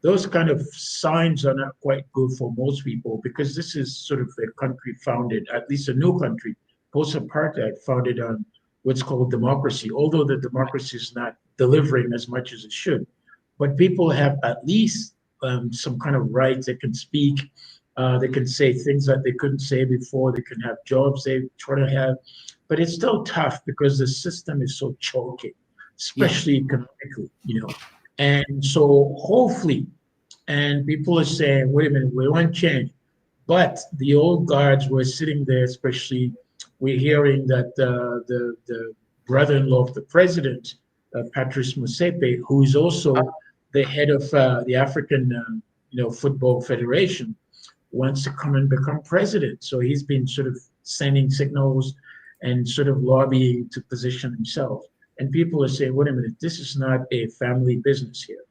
those kind of signs are not quite good for most people because this is sort of a country founded, at least a new country, post-apartheid, founded on what's called democracy, although the democracy is not delivering as much as it should. But people have at least some kind of rights. They can speak. They can say things that they couldn't say before. They can have jobs they try to have. But it's still tough because the system is so choking, especially economically, And so hopefully, and people are saying, wait a minute, we want change. But the old guards were sitting there, especially we're hearing that the brother-in-law of the president, Patrice Motsepe, who is also the head of the African Football Federation, wants to come and become president. So he's been sort of sending signals and sort of lobbying to position himself. And people are saying, wait a minute, this is not a family business here.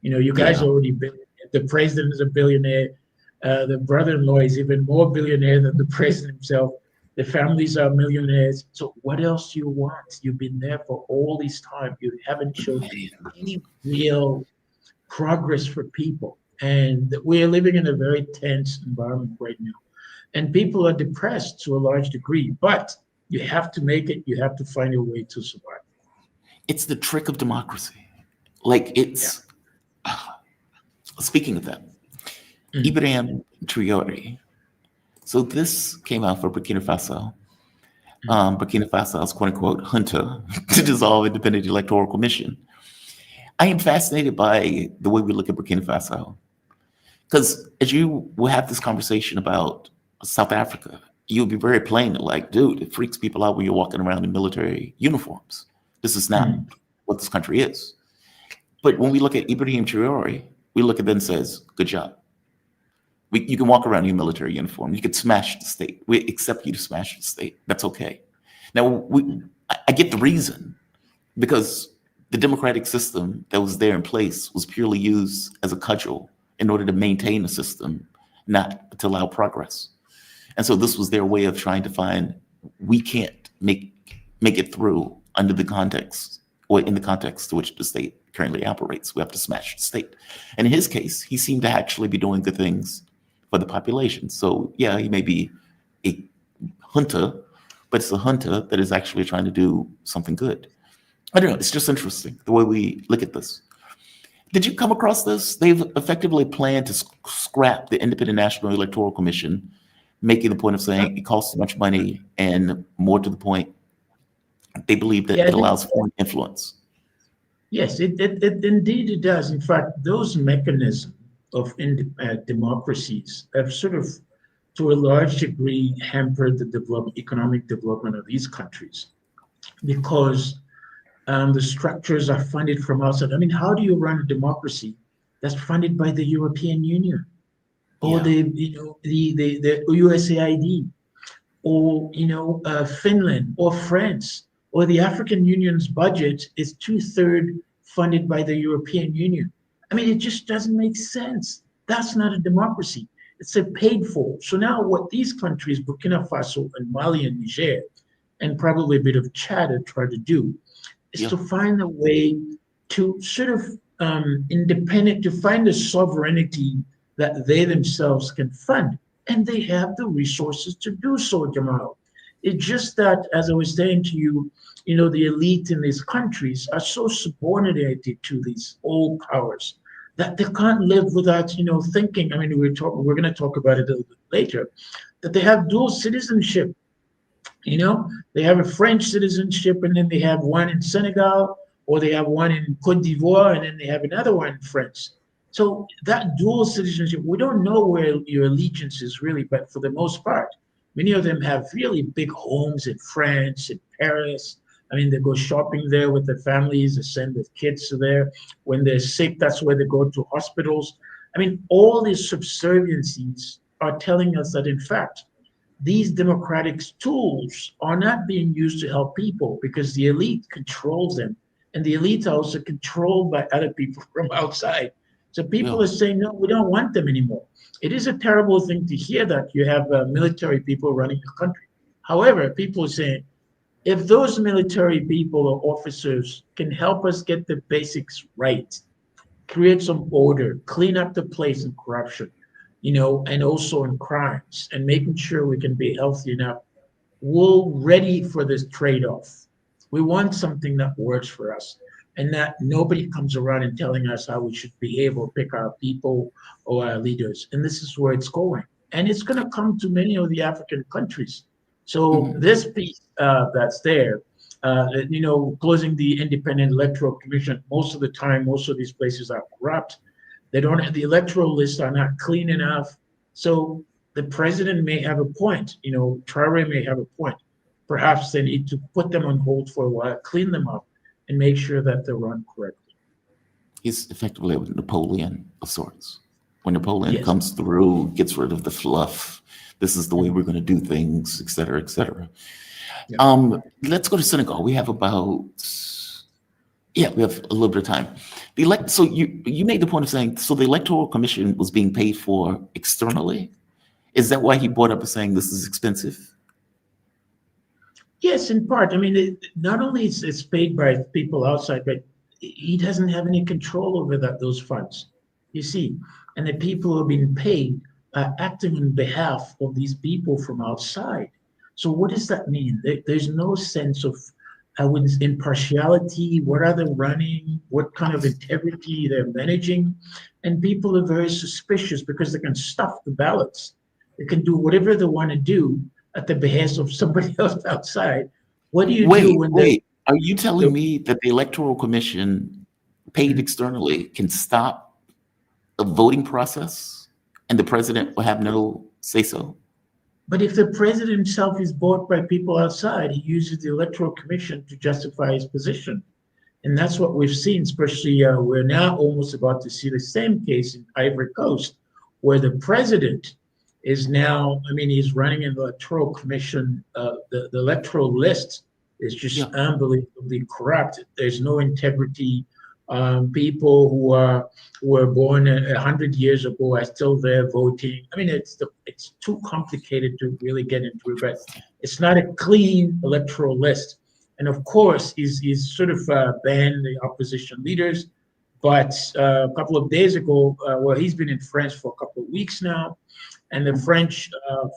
You guys already been, the president is a billionaire. The brother-in-law is even more billionaire than the president himself. The families are millionaires. So what else do you want? You've been there for all this time. You haven't shown any real progress for people. And we are living in a very tense environment right now. And people are depressed to a large degree, but you have to make it. You have to find a way to survive. It's the trick of democracy. Like it's, speaking of that, Ibrahim Traoré. So this came out for Burkina Faso. Burkina Faso's quote unquote junta to dissolve independent electoral commission. I am fascinated by the way we look at Burkina Faso. Because as you will have this conversation about South Africa, you'll be very plain, like, dude, it freaks people out when you're walking around in military uniforms. This is not what this country is. But when we look at Ibrahim Traoré, we look at them and says, good job. You can walk around in your military uniform. You can smash the state. We accept you to smash the state. That's okay. Now, I get the reason, because the democratic system that was there in place was purely used as a cudgel in order to maintain the system, not to allow progress. And so this was their way of trying to find, we can't make it through under the context or in the context to which the state currently operates. We have to smash the state. And in his case, he seemed to actually be doing good things for the population. So yeah, he may be a junta, but it's a junta that is actually trying to do something good. I don't know, it's just interesting the way we look at this. Did you come across this? They've effectively planned to scrap the Independent National Electoral Commission, making the point of saying it costs too much money, and more to the point, they believe that it allows foreign influence. Yes, it indeed it does. In fact, those mechanisms of democracies have sort of, to a large degree, hampered the economic development of these countries, because the structures are funded from outside. I mean, how do you run a democracy that's funded by the European Union, or the USAID, or Finland or France, or the African Union's budget is 2/3 funded by the European Union? I mean, it just doesn't make sense. That's not a democracy. It's a paid for. So now what these countries, Burkina Faso and Mali and Niger, and probably a bit of Chad, are trying to do is to find a way to sort of to find the sovereignty that they themselves can fund. And they have the resources to do so, Jamal. It's just that, as I was saying to you, the elite in these countries are so subordinated to these old powers that they can't live without, thinking. I mean, we're going to talk about it a little bit later, that they have dual citizenship. They have a French citizenship, and then they have one in Senegal, or they have one in Cote d'Ivoire, and then they have another one in France. So that dual citizenship, we don't know where your allegiance is really, but for the most part, many of them have really big homes in France, in Paris. I mean, they go shopping there with their families, they send their kids to there. When they're sick, that's where they go to hospitals. I mean, all these subserviencies are telling us that, in fact, these democratic tools are not being used to help people, because the elite controls them, and the elite are also controlled by other people from outside. So people are saying, no, we don't want them anymore. It is a terrible thing to hear that you have military people running the country. However, people are saying, if those military people or officers can help us get the basics right, create some order, clean up the place in corruption, and also in crimes, and making sure we can be healthy enough, we're ready for this trade-off. We want something that works for us, and that nobody comes around and telling us how we should behave or pick our people or our leaders. And this is where it's going. And it's going to come to many of the African countries. So this piece that's there, closing the Independent Electoral Commission, most of the time, most of these places are corrupt. They don't have, the electoral lists are not clean enough. So the president may have a point, Traore may have a point. Perhaps they need to put them on hold for a while, clean them up, and make sure that they're run correctly. He's effectively a Napoleon of sorts. When Napoleon comes through, gets rid of the fluff, this is the way we're going to do things, et cetera, et cetera. Let's go to Senegal. We have about, we have a little bit of time. So you made the point of saying, so the Electoral Commission was being paid for externally? Is that why he brought up saying this is expensive? Yes, in part. I mean, not only is it's paid by people outside, but he doesn't have any control over those funds, you see. And the people who are being paid are acting on behalf of these people from outside. So what does that mean? There's no sense of impartiality. What are they running? What kind of integrity they're managing? And people are very suspicious because they can stuff the ballots. They can do whatever they want to do at the behest of somebody else outside. What do you do when are you telling me that the Electoral Commission paid externally can stop a voting process and the president will have no say-so? But if the president himself is bought by people outside, he uses the Electoral Commission to justify his position. And that's what we've seen, especially we're now almost about to see the same case in Ivory Coast, where the president is now, he's running an Electoral Commission. The electoral list is just unbelievably corrupt. There's no integrity. People who were born 100 years ago are still there voting. I mean, it's too complicated to really get into it, but it's not a clean electoral list. And of course, he's sort of banned the opposition leaders. But a couple of days ago, well, he's been in France for a couple of weeks now, and the French,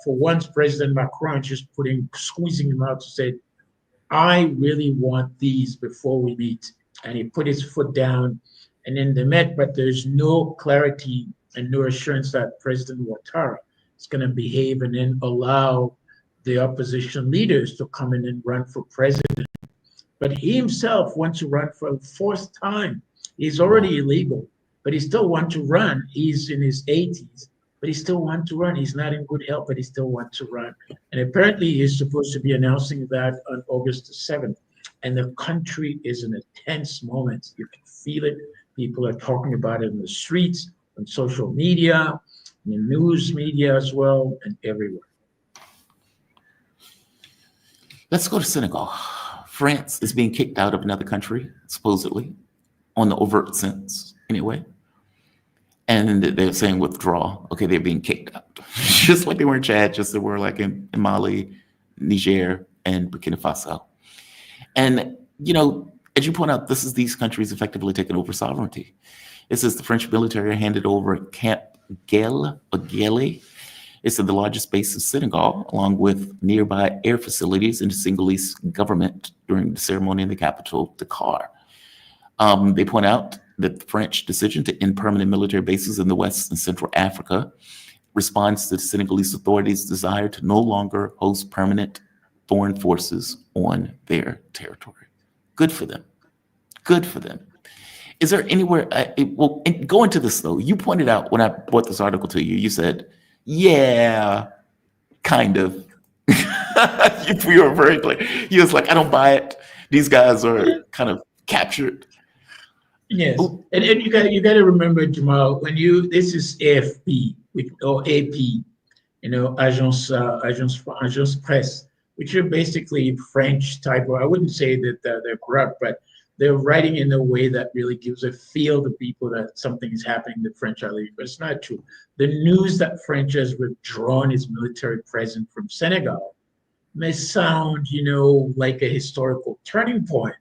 for once, President Macron just squeezing him out to say, I really want these before we meet. And he put his foot down, and then they met, but there's no clarity and no assurance that President Ouattara is going to behave and then allow the opposition leaders to come in and run for president. But he himself wants to run for the fourth time. He's already illegal, but he still wants to run. He's in his 80s, but he still wants to run. He's not in good health, but he still wants to run. And apparently he's supposed to be announcing that on August the 7th. And the country is in a tense moment. You can feel it. People are talking about it in the streets, on social media, in the news media as well, and everywhere. Let's go to Senegal. France is being kicked out of another country, supposedly, on the overt sense, anyway. And they're saying withdrawal. Okay, they're being kicked out. Just like they were in Chad, just they were like in Mali, Niger, and Burkina Faso. And, you know, as you point out, these countries effectively taking over sovereignty. It says the French military handed over Camp Gel, or Gele. It's the largest base of Senegal, along with nearby air facilities and a Senegalese government during the ceremony in the capital, Dakar. They point out that the French decision to end permanent military bases in the West and Central Africa responds to the Senegalese authorities' desire to no longer host permanent foreign forces on their territory. Good for them. Good for them. Is there anywhere, well, go into this though. You pointed out when I brought this article to you, you said, yeah, kind of. You were very clear. You was like, I don't buy it. These guys are kind of captured. Yes, and you got to remember, Jamal, this is AFP or AP, you know, Agence Presse, which are basically French type, or I wouldn't say that they're corrupt, but they're writing in a way that really gives a feel to people that something is happening, the French are leaving, but it's not true. The news that French has withdrawn its military presence from Senegal may sound, you know, like a historical turning point.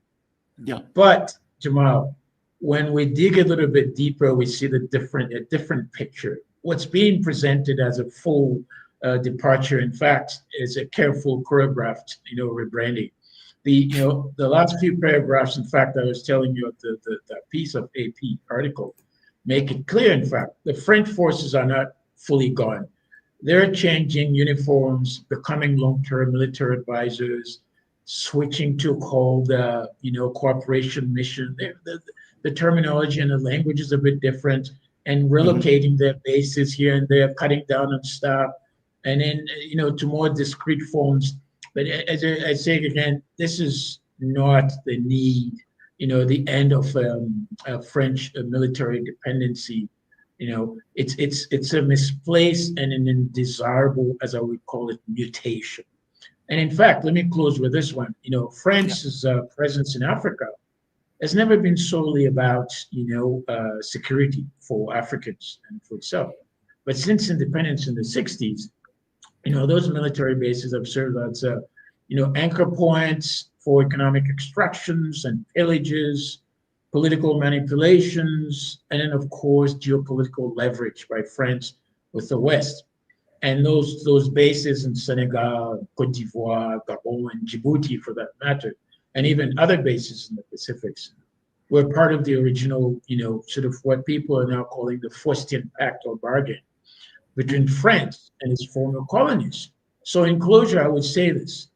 Yeah. But, Jamal, when we dig a little bit deeper, we see a different picture. What's being presented as a full departure, in fact, is a careful choreographed, you know, rebranding. The last few paragraphs, in fact, I was telling you of that piece of AP article, make it clear, in fact, the French forces are not fully gone. They're changing uniforms, becoming long-term military advisors, switching to called, cooperation mission. The terminology and the language is a bit different, and relocating their bases here and there, cutting down on staff, and then, you know, to more discrete forms. But as I say again, this is not the need, you know, the end of French military dependency. You know, it's a misplaced and an undesirable, as I would call it, mutation. And in fact, let me close with this one. You know, France's presence in Africa has never been solely about, security for Africans and for itself. But since independence in the 60s, you know, those military bases have served as, anchor points for economic extractions and pillages, political manipulations, and then, of course, geopolitical leverage by France with the West. And those bases in Senegal, Cote d'Ivoire, Gabon, and Djibouti, for that matter, and even other bases in the Pacifics, were part of the original, sort of what people are now calling the Faustian Pact or bargain between France and its former colonies. So in closure, I would say this,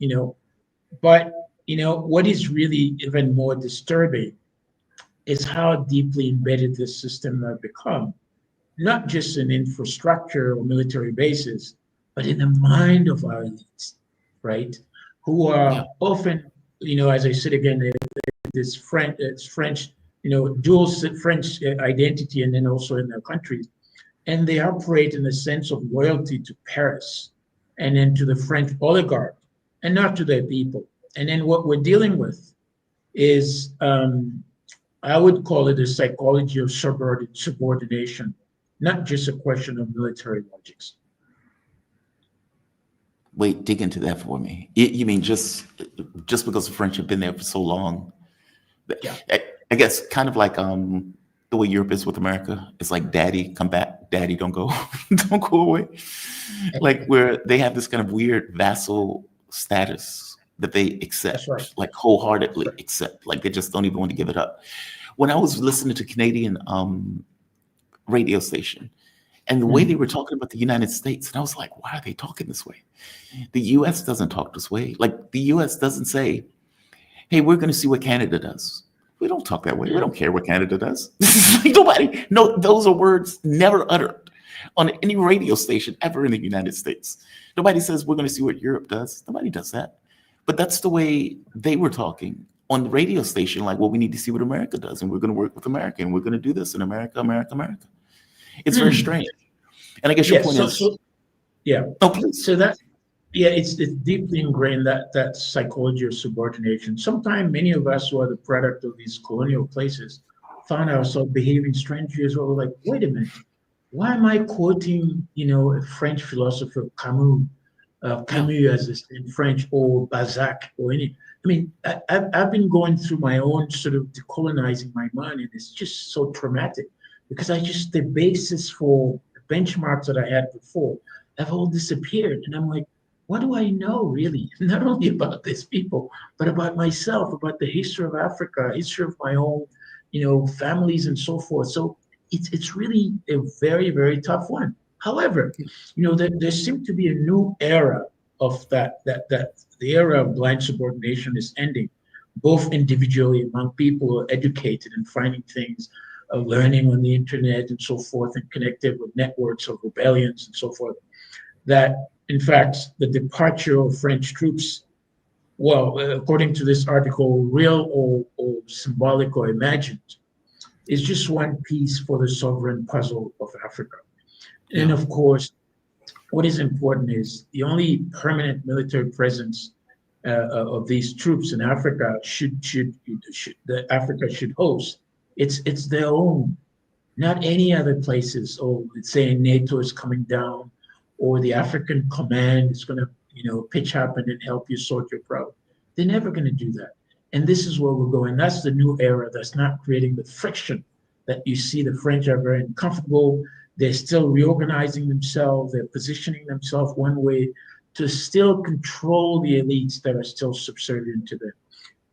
but what is really even more disturbing is how deeply embedded this system has become, not just in infrastructure or military bases, but in the mind of our elites, right? Who are often, as I said again, this French, dual French identity, and then also in their countries. And they operate in a sense of loyalty to Paris and then to the French oligarch and not to their people. And then what we're dealing with is I would call it a psychology of subordination, not just a question of military logics. Wait, dig into that for me. You mean just because the French have been there for so long? Yeah. I guess kind of like the way Europe is with America. It's like daddy, come back, daddy, don't go, don't go away. Like where they have this kind of weird vassal status that they accept, That's right. like wholeheartedly accept, like they just don't even want to give it up. When I was listening to Canadian radio station, and the way they were talking about the United States, and I was like, why are they talking this way? The US doesn't talk this way. Like the US doesn't say, hey, we're going to see what Canada does. We don't talk that way. We don't care what Canada does. Nobody, no, those are words never uttered on any radio station ever in the United States. Nobody says we're going to see what Europe does. Nobody does that. But that's the way they were talking on the radio station. Like, well, we need to see what America does, and we're going to work with America, and we're going to do this in America, America, America. It's very strange. And I guess your point is, yeah. Oh, please. So that, yeah, it's deeply ingrained, that psychology of subordination. Sometimes many of us who are the product of these colonial places found ourselves behaving strangely as well. Like, wait a minute, why am I quoting, a French philosopher, Camus as this in French, or Balzac, or any? I mean, I've been going through my own sort of decolonizing my mind, and it's just so traumatic because the basis for the benchmarks that I had before have all disappeared, and I'm like, what do I know really? Not only about these people, but about myself, about the history of Africa, history of my own, families and so forth. So it's really a very, very tough one. However, there seemed to be a new era of that the era of blind subordination is ending, both individually among people who are educated and finding things, learning on the internet and so forth, and connected with networks of rebellions and so forth. That, in fact, the departure of French troops, well, according to this article, real or symbolic or imagined, is just one piece for the sovereign puzzle of Africa. And of course, what is important is the only permanent military presence of these troops in Africa that Africa should host. It's their own, not any other places. Or let's say NATO is coming down, or the African command is going to, pitch up and then help you sort your problem. They're never going to do that. And this is where we're going. That's the new era that's not creating the friction that you see. The French are very uncomfortable. They're still reorganizing themselves. They're positioning themselves one way to still control the elites that are still subservient to them.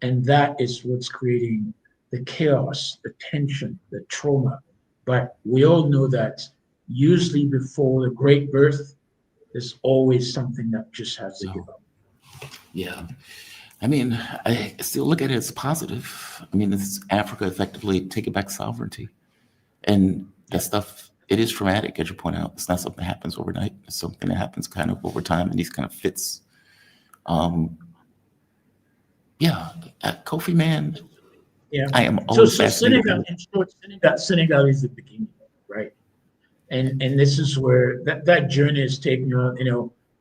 And that is what's creating the chaos, the tension, the trauma. But we all know that usually before the great birth, there's always something that just has to give up. Yeah. I mean, I still look at it as positive. I mean, it's Africa effectively taking back sovereignty. And that stuff, it is traumatic, as you point out. It's not something that happens overnight. It's something that happens kind of over time in these kind of fits. Kofi, man, I am always fascinated. Senegal is the beginning, right? And this is where that journey is taking on,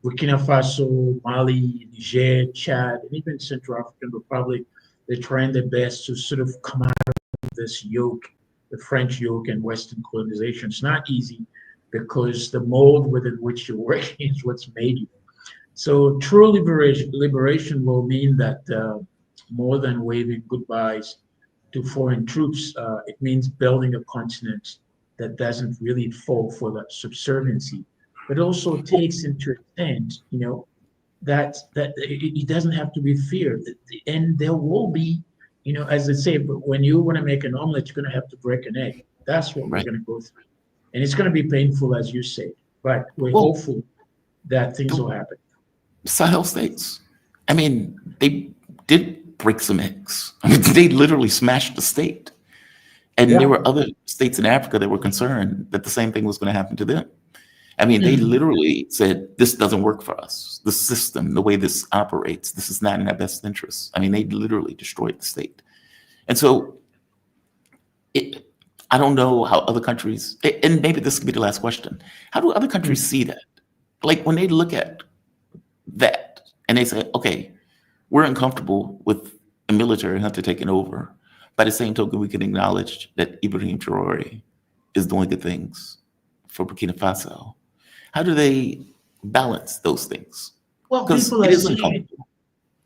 Burkina Faso, Mali, Niger, Chad, and even Central African Republic. They're trying their best to sort of come out of this yoke, the French yoke and Western colonization. It's not easy because the mold within which you're working is what's made you. So true liberation will mean that more than waving goodbyes to foreign troops, it means building a continent that doesn't really fall for that subserviency, but also takes into account, that it doesn't have to be feared. And there will be, as they say, but when you want to make an omelet, you're going to have to break an egg. That's what we're going to go through. And it's going to be painful, as you say, but we're hopeful that things will happen. Sahel states, I mean, they did break some eggs. I mean, they literally smashed the state. And there were other states in Africa that were concerned that the same thing was going to happen to them. I mean, they literally said, this doesn't work for us. The system, the way this operates, this is not in our best interest. I mean, they literally destroyed the state. And so I don't know how other countries, and maybe this could be the last question. How do other countries see that? Like when they look at that and they say, okay, we're uncomfortable with a military hunter taking over, By the same token, we can acknowledge that Ibrahim Traore is doing good things for Burkina Faso. How do they balance those things? Well, Because people it are is seeing it. uncomfortable.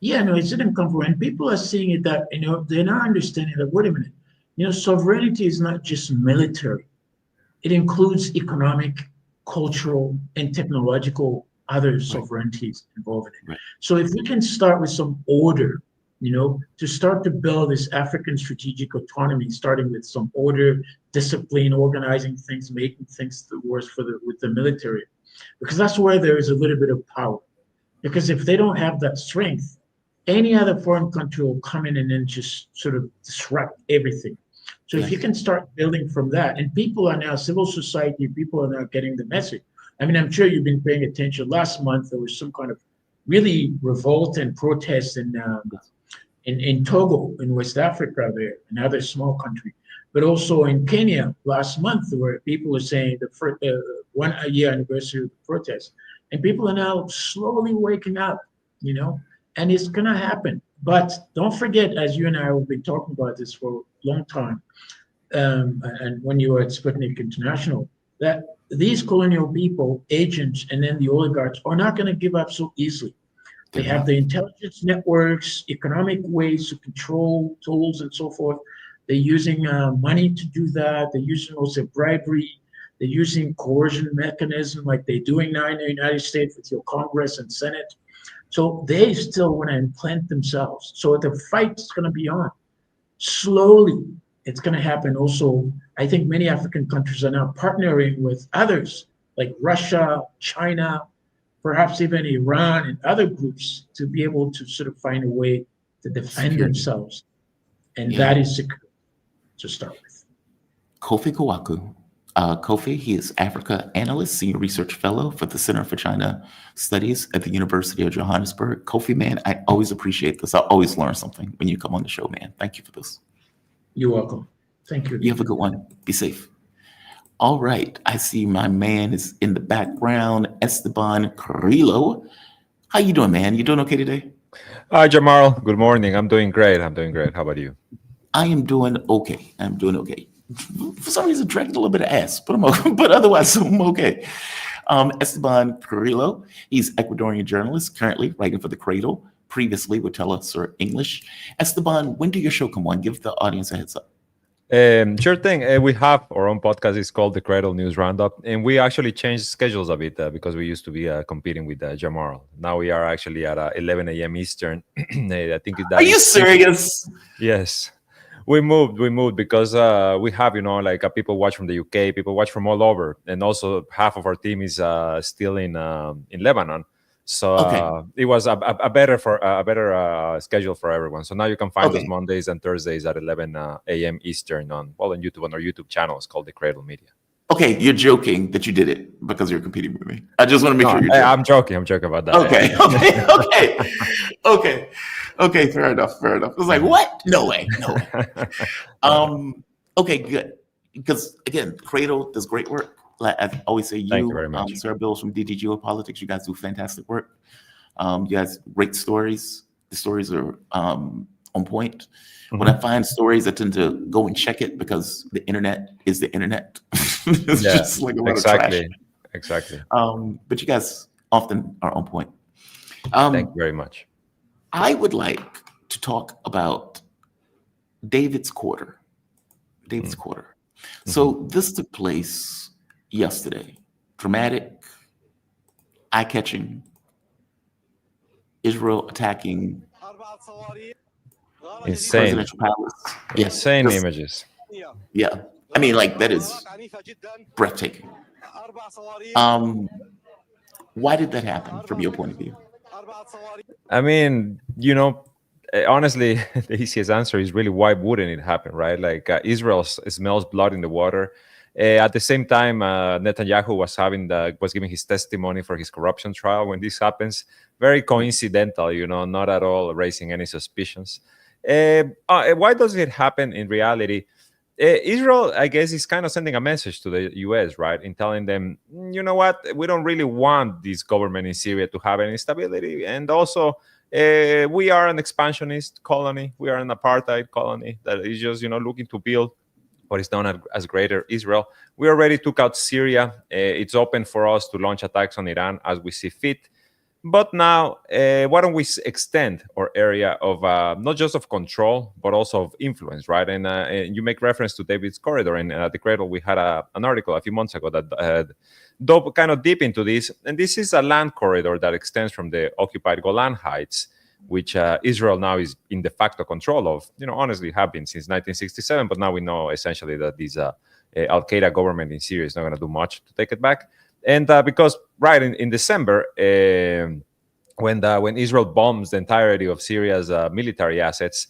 Yeah, no, it's uncomfortable. And people are seeing it that, they're not understanding that, wait a minute, sovereignty is not just military. It includes economic, cultural, and technological other sovereignties involved in it. Right. So if we can start with some order, to start to build this African strategic autonomy, starting with some order, discipline, organizing things, making things worse with the military, because that's where there is a little bit of power. Because if they don't have that strength, any other foreign country will come in and then just sort of disrupt everything. So if you can start building from that, and people are now, civil society, people are now getting the message. I mean, I'm sure you've been paying attention. Last month, there was some kind of really revolt and protest in Togo, in West Africa there, another small country. But also in Kenya last month, where people were saying the 1 year anniversary of the protest. And people are now slowly waking up, and it's going to happen. But don't forget, as you and I have been talking about this for a long time, and when you were at Sputnik International, that these colonial people, agents, and then the oligarchs are not going to give up so easily. They have the intelligence networks, economic ways to control tools and so forth. They're using money to do that. They're using also bribery. They're using coercion mechanism like they're doing now in the United States with your Congress and Senate. So they still want to implant themselves. So the fight is going to be on. Slowly, it's going to happen. Also, I think many African countries are now partnering with others like Russia, China, perhaps even Iran and other groups to be able to sort of find a way to defend themselves. And that is security to start with. Kofi Kawaku. Kofi, he is Africa Analyst, Senior Research Fellow for the Center for China Studies at the University of Johannesburg. Kofi, man, I always appreciate this. I always learn something when you come on the show, man. Thank you for this. You're welcome. Thank you. You have a good one. Be safe. All right. I see my man is in the background, Esteban Carrillo. How you doing, man? You doing okay today? Hi, Jamal. Good morning. I'm doing great. How about you? I am doing okay. For some reason, dragged a little bit of ass, but but otherwise, I'm okay. Esteban Curillo, he's Ecuadorian journalist, currently writing for The Cradle, previously with Tell Us Sir English. Esteban, when do your show come on? Give the audience a heads up. Sure thing. We have our own podcast. It's called The Cradle News Roundup, and we actually changed schedules a bit because we used to be competing with Jamal. Now we are actually at 11 a.m. Eastern. I think that. Are you serious? Yes. We moved because we have, people watch from the UK, people watch from all over, and also half of our team is still in Lebanon. So it was a better schedule for everyone. So now you can find us Mondays and Thursdays at 11 a.m. Eastern on YouTube on our YouTube channel. It's called The Cradle Media. Okay, you're joking that you did it because you're competing with me. I just want to make sure you're joking. I'm joking. I'm joking about that. Okay. Fair enough. I was like, what? No way. Okay, good. Because again, Cradle does great work. Like I always say, Thank you very much. Sarah Bills from DD Geopolitics, you guys do fantastic work. You guys great stories. The stories are on point. Mm-hmm. When I find stories, I tend to go and check it because the internet is the internet. It's just like a lot of trash. Exactly. But you guys often are on point. Thank you very much. I would like to talk about David's Quarter. So this took place yesterday. Dramatic, eye-catching, Israel attacking insane presidential palace. Insane images. Yeah. I mean, like, that is breathtaking. Why did that happen from your point of view? I mean, honestly, the easiest answer is really why wouldn't it happen, right? Like Israel smells blood in the water. At the same time, Netanyahu was giving his testimony for his corruption trial when this happens. Very coincidental, not at all raising any suspicions. Why does it happen in reality? Israel, I guess, is kind of sending a message to the U.S., right, in telling them, you know what, we don't really want this government in Syria to have any stability. And also, we are an expansionist colony. We are an apartheid colony that is just, looking to build what is known as Greater Israel. We already took out Syria. It's open for us to launch attacks on Iran as we see fit. But now, why don't we extend our area of not just of control, but also of influence, right? And you make reference to David's corridor. And at the Cradle, we had an article a few months ago that dove kind of deep into this. And this is a land corridor that extends from the occupied Golan Heights, which Israel now is in de facto control of. Honestly, have been since 1967. But now we know essentially that this Al-Qaeda government in Syria is not going to do much to take it back. And because in December, when Israel bombs the entirety of Syria's military assets,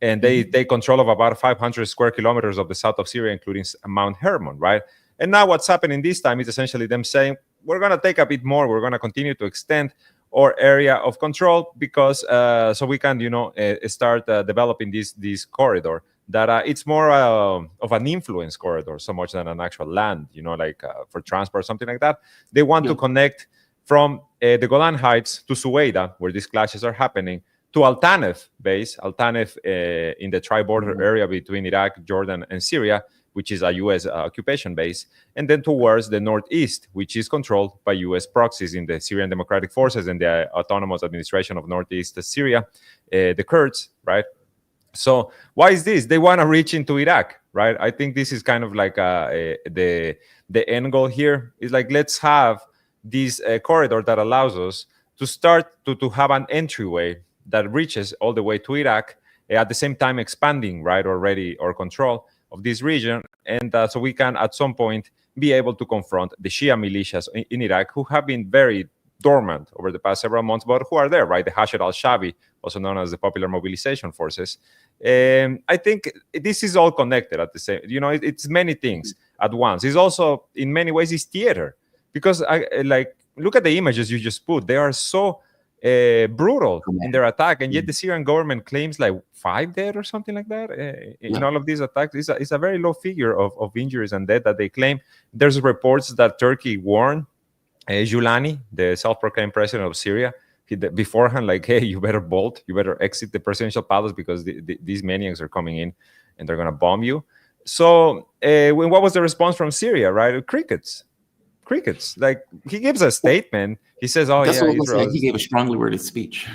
and they take control of about 500 square kilometers of the south of Syria, including Mount Hermon, right? And now what's happening this time is essentially them saying, we're going to take a bit more, we're going to continue to extend our area of control because so we can, start developing this corridor that it's more of an influence corridor so much than an actual land, like for transport or something like that. They want to connect from the Golan Heights to Suwaida, where these clashes are happening, to Al Tanef base, in the tri-border area between Iraq, Jordan, and Syria, which is a U.S. occupation base, and then towards the northeast, which is controlled by U.S. proxies in the Syrian Democratic Forces and the Autonomous Administration of Northeast Syria, the Kurds, right? So why is this? They want to reach into Iraq, right? I think this is kind of like the end goal here. Is like, let's have this corridor that allows us to start to have an entryway that reaches all the way to Iraq, at the same time expanding, right, already our control of this region. And so we can, at some point, be able to confront the Shia militias in Iraq, who have been very dormant over the past several months, but who are there, right? The Hashd al-Shabi, also known as the Popular Mobilization Forces. I think this is all connected at the same, it's many things at once. It's also, in many ways, it's theater. Because, look at the images you just put. They are so brutal in their attack, and yet the Syrian government claims like 5 dead or something like that in all of these attacks. It's a very low figure of injuries and death that they claim. There's reports that Turkey warned Julani, the self-proclaimed president of Syria, beforehand, like, hey, you better bolt, you better exit the presidential palace because these maniacs are coming in and they're going to bomb you. So what was the response from Syria, right? Crickets. Like, he gives a statement. He says, That's what Israel. He gave a strongly worded speech.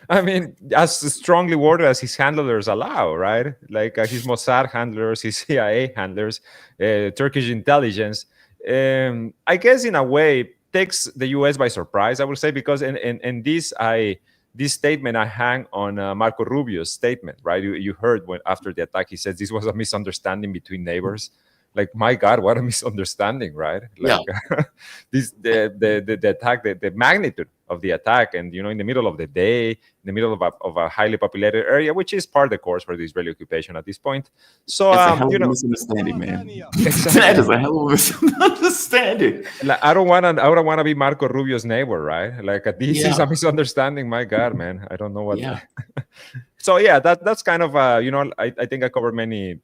I mean, as strongly worded as his handlers allow, right? Like his Mossad handlers, his CIA handlers, Turkish intelligence. I guess in a way takes the U.S. by surprise, I would say, because in this statement I hang on Marco Rubio's statement, right? You heard when after the attack he says this was a misunderstanding between neighbors. Like, my God, what a misunderstanding, right? Like, the attack, the magnitude of the attack, and in the middle of the day, in the middle of a highly populated area, which is part of the course for the Israeli occupation at this point. So, that's a hell of a misunderstanding, man. Exactly. That is a hell of a misunderstanding. Like, I don't want to be Marco Rubio's neighbor, right? Like, this is a misunderstanding. My God, man, I don't know what. Yeah. So that's kind of I think I covered many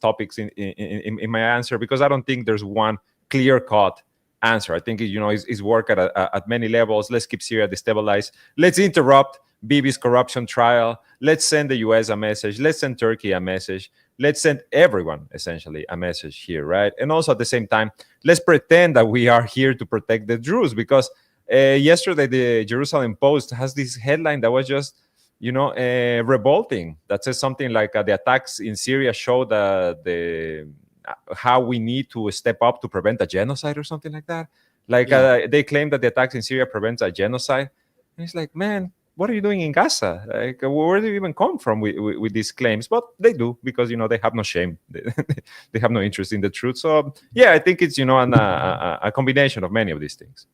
topics in my answer, because I don't think there's one clear-cut answer. I think it's work at many levels. Let's keep Syria destabilized. Let's interrupt Bibi's corruption trial. Let's send the US a message. Let's send Turkey a message. Let's send everyone essentially a message here, right? And also at the same time, let's pretend that we are here to protect the Druze, because yesterday the Jerusalem Post has this headline that was just revolting, that says something like the attacks in Syria show how we need to step up to prevent a genocide or something like that. Like they claim that the attacks in Syria prevents a genocide. And it's like, man, what are you doing in Gaza? Like, where do you even come from with these claims? But they do, because they have no shame. They have no interest in the truth. So yeah, I think it's a combination of many of these things.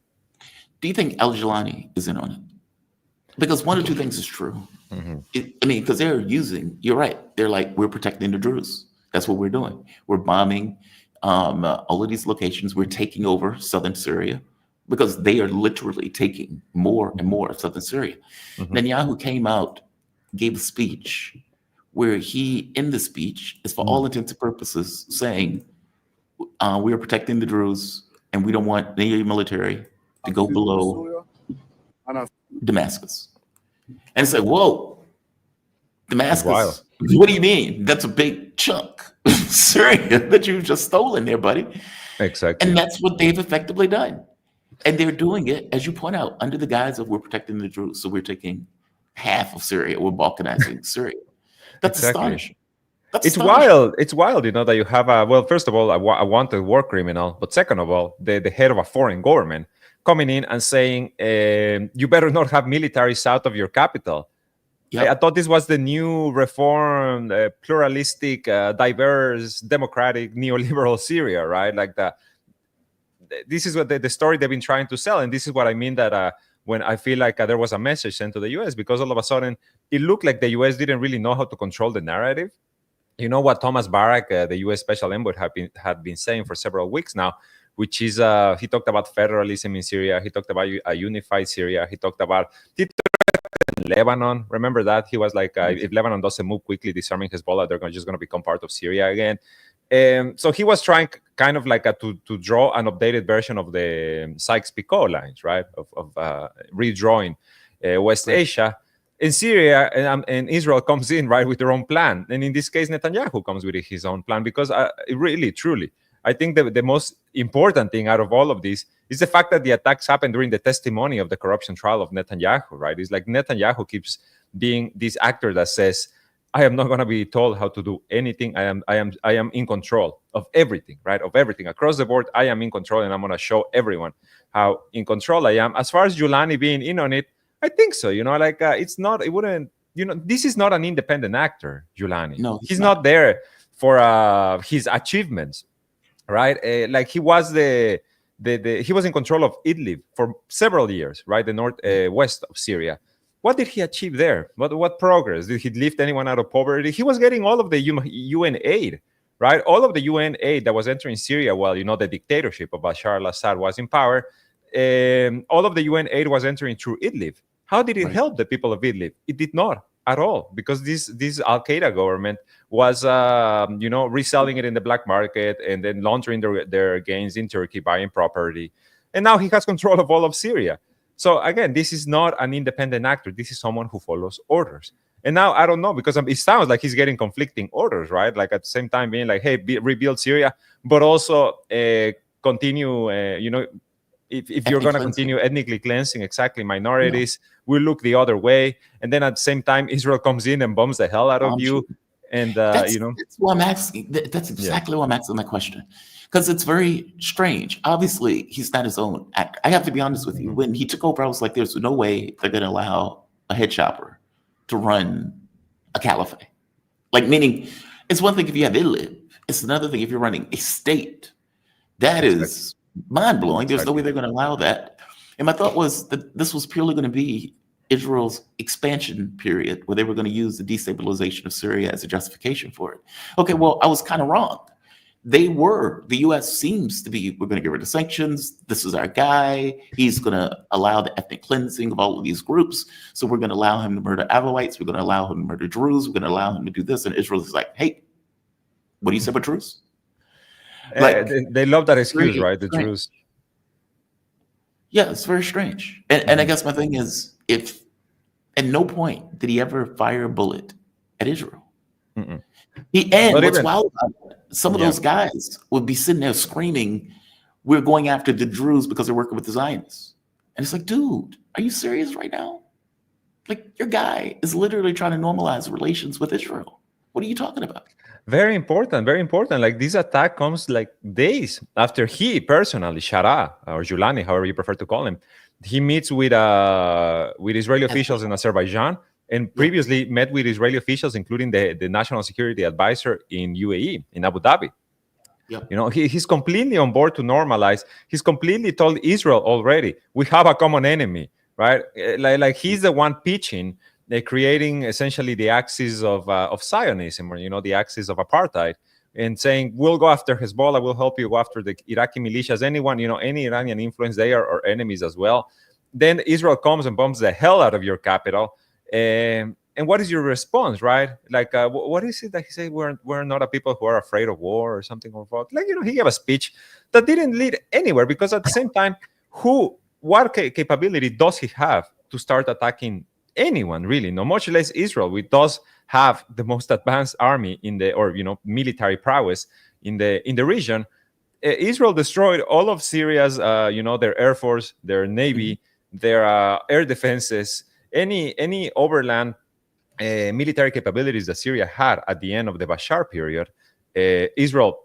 Do you think Al Jilani is in on it? Because one or two things is true. Mm-hmm. Because they're you're right. They're like, we're protecting the Druze. That's what we're doing. We're bombing all of these locations. We're taking over southern Syria, because they are literally taking more and more of southern Syria. Mm-hmm. Netanyahu came out, gave a speech where in the speech is for all intents and purposes saying, we are protecting the Druze and we don't want any military to go below Damascus. and say, whoa, It's wild. Damascus, what do you mean? That's a big chunk of Syria that you've just stolen there, buddy. Exactly. And that's what they've effectively done. And they're doing it, as you point out, under the guise of we're protecting the Druze. So we're taking half of Syria, we're balkanizing Syria. That's astonishing. It's wild. It's wild, you know, that you have a, well, first of all, a wanted war criminal, but second of all, the head of a foreign government coming in and saying, you better not have military south of your capital. Yep. I thought this was the new reformed, pluralistic, diverse, democratic, neoliberal Syria, right? Like this is what the story they've been trying to sell. And this is what I mean that when I feel like there was a message sent to the US, because all of a sudden it looked like the US didn't really know how to control the narrative. You know what Thomas Barrack, the US Special Envoy, had been saying for several weeks now, which is he talked about federalism in Syria. He talked about a unified Syria. He talked about Lebanon. Remember that? He was like, if Lebanon doesn't move quickly disarming Hezbollah, they're just going to become part of Syria again. So he was trying kind of like to draw an updated version of the Sykes-Picot lines, right? Of redrawing West Asia. In Syria, and Israel comes in, right, with their own plan. And in this case, Netanyahu comes with his own plan, because really, truly, I think the most important thing out of all of this is the fact that the attacks happened during the testimony of the corruption trial of Netanyahu, right? It's like Netanyahu keeps being this actor that says, I am not going to be told how to do anything. I am in control of everything, right? Of everything across the board. I am in control, and I'm going to show everyone how in control I am. As far as Giuliani being in on it, I think so. You know, like it's not. It wouldn't. You know, this is not an independent actor, Giuliani. No, he's not there for his achievements, right? Like he was he was in control of Idlib for several years, right? The north west of Syria. What did he achieve there? What progress? Did he lift anyone out of poverty? He was getting all of the UN aid, right? All of the UN aid that was entering Syria while, you know, the dictatorship of Bashar al-Assad was in power. All of the UN aid was entering through Idlib. How did it help the people of Idlib? It did not at all, because this Al-Qaeda government was, you know, reselling it in the black market and then laundering their gains in Turkey, buying property. And now he has control of all of Syria. So again, this is not an independent actor. This is someone who follows orders. And now I don't know, because it sounds like he's getting conflicting orders, right? Like at the same time being like, hey, rebuild Syria, but also continue, you know, if you're going to continue ethnically cleansing, exactly, minorities, we look the other way. And then at the same time, Israel comes in and bombs the hell out of you. And, you know. That's what I'm asking. That's exactly what I'm asking my question. Because it's very strange. Obviously, he's not his own actor. I have to be honest with you. When he took over, I was like, there's no way they're going to allow a head chopper to run a caliphate. Like, meaning, it's one thing if you have Idlib. It's another thing if you're running a state. That is mind-blowing. There's no way they're going to allow that. And my thought was that this was purely going to be Israel's expansion period, where they were going to use the destabilization of Syria as a justification for it. Okay, well, I was kind of wrong. The US seems to be, we're going to get rid of sanctions. This is our guy. He's going to allow the ethnic cleansing of all of these groups. So we're going to allow him to murder Alawites. We're going to allow him to murder Druze. We're going to allow him to do this. And Israel is like, hey, what do you say about Druze? Like, they love that excuse, right? The Druze. Yeah, it's very strange. And I guess my thing is, if at no point did he ever fire a bullet at Israel. And what's wild about it, some of those guys would be sitting there screaming, we're going after the Druze because they're working with the Zionists. And it's like, dude, are you serious right now? Like, your guy is literally trying to normalize relations with Israel. What are you talking about? Very important, very important. Like, this attack comes like days after he personally, Shara, or Giuliani, however you prefer to call him, he meets with Israeli officials in Azerbaijan, and previously met with Israeli officials, including the national security advisor in UAE, in Abu Dhabi. You know, he's completely on board to normalize. He's completely told Israel already, we have a common enemy, right? Like he's the one pitching, creating essentially the axis of Zionism, or, you know, the axis of apartheid, and saying, we'll go after Hezbollah, we'll help you go after the Iraqi militias, anyone, you know, any Iranian influence, they are our enemies as well. Then Israel comes and bombs the hell out of your capital. And what is your response, right? Like, what is it that he said? We're not a people who are afraid of war or something or what? Like, you know, he gave a speech that didn't lead anywhere, because at the same time, what capability does he have to start attacking anyone really, no, much less Israel, which does have the most advanced army in the, or military prowess in the region. Israel destroyed all of Syria's, their air force, their navy, their air defenses, any overland military capabilities that Syria had at the end of the Bashar period. Israel,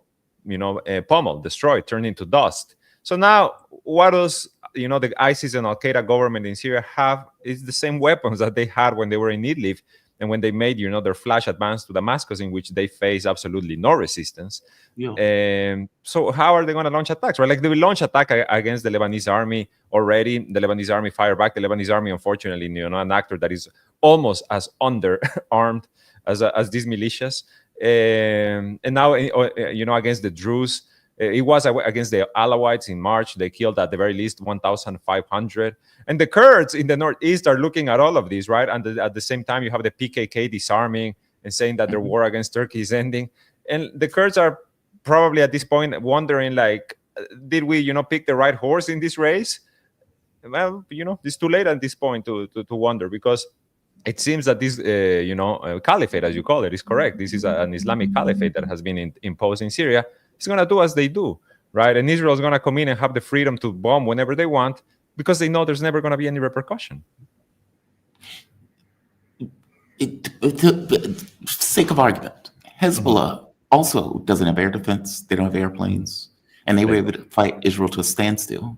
pummeled, destroyed, turned into dust. So now, what does the ISIS and Al Qaeda government in Syria have? Is the same weapons that they had when they were in Idlib and when they made their flash advance to Damascus, in which they face absolutely no resistance. Yeah. So how are they going to launch attacks? Right, like they will launch attack against the Lebanese army already. The Lebanese army fire back. The Lebanese army, unfortunately, an actor that is almost as underarmed as these militias. And now, against the Druze, it was against the Alawites in March. They killed at the very least 1,500. And the Kurds in the northeast are looking at all of these, right? And at the same time, you have the PKK disarming and saying that their war against Turkey is ending. And the Kurds are probably at this point wondering, like, did we, pick the right horse in this race? Well, it's too late at this point to wonder, because it seems that this, caliphate, as you call it, is correct. This is an Islamic caliphate that has been imposed in Syria. It's going to do as they do, right? And Israel is going to come in and have the freedom to bomb whenever they want, because they know there's never going to be any repercussion. Sake of argument, Hezbollah also doesn't have air defense. They don't have airplanes, and they were able to fight Israel to a standstill.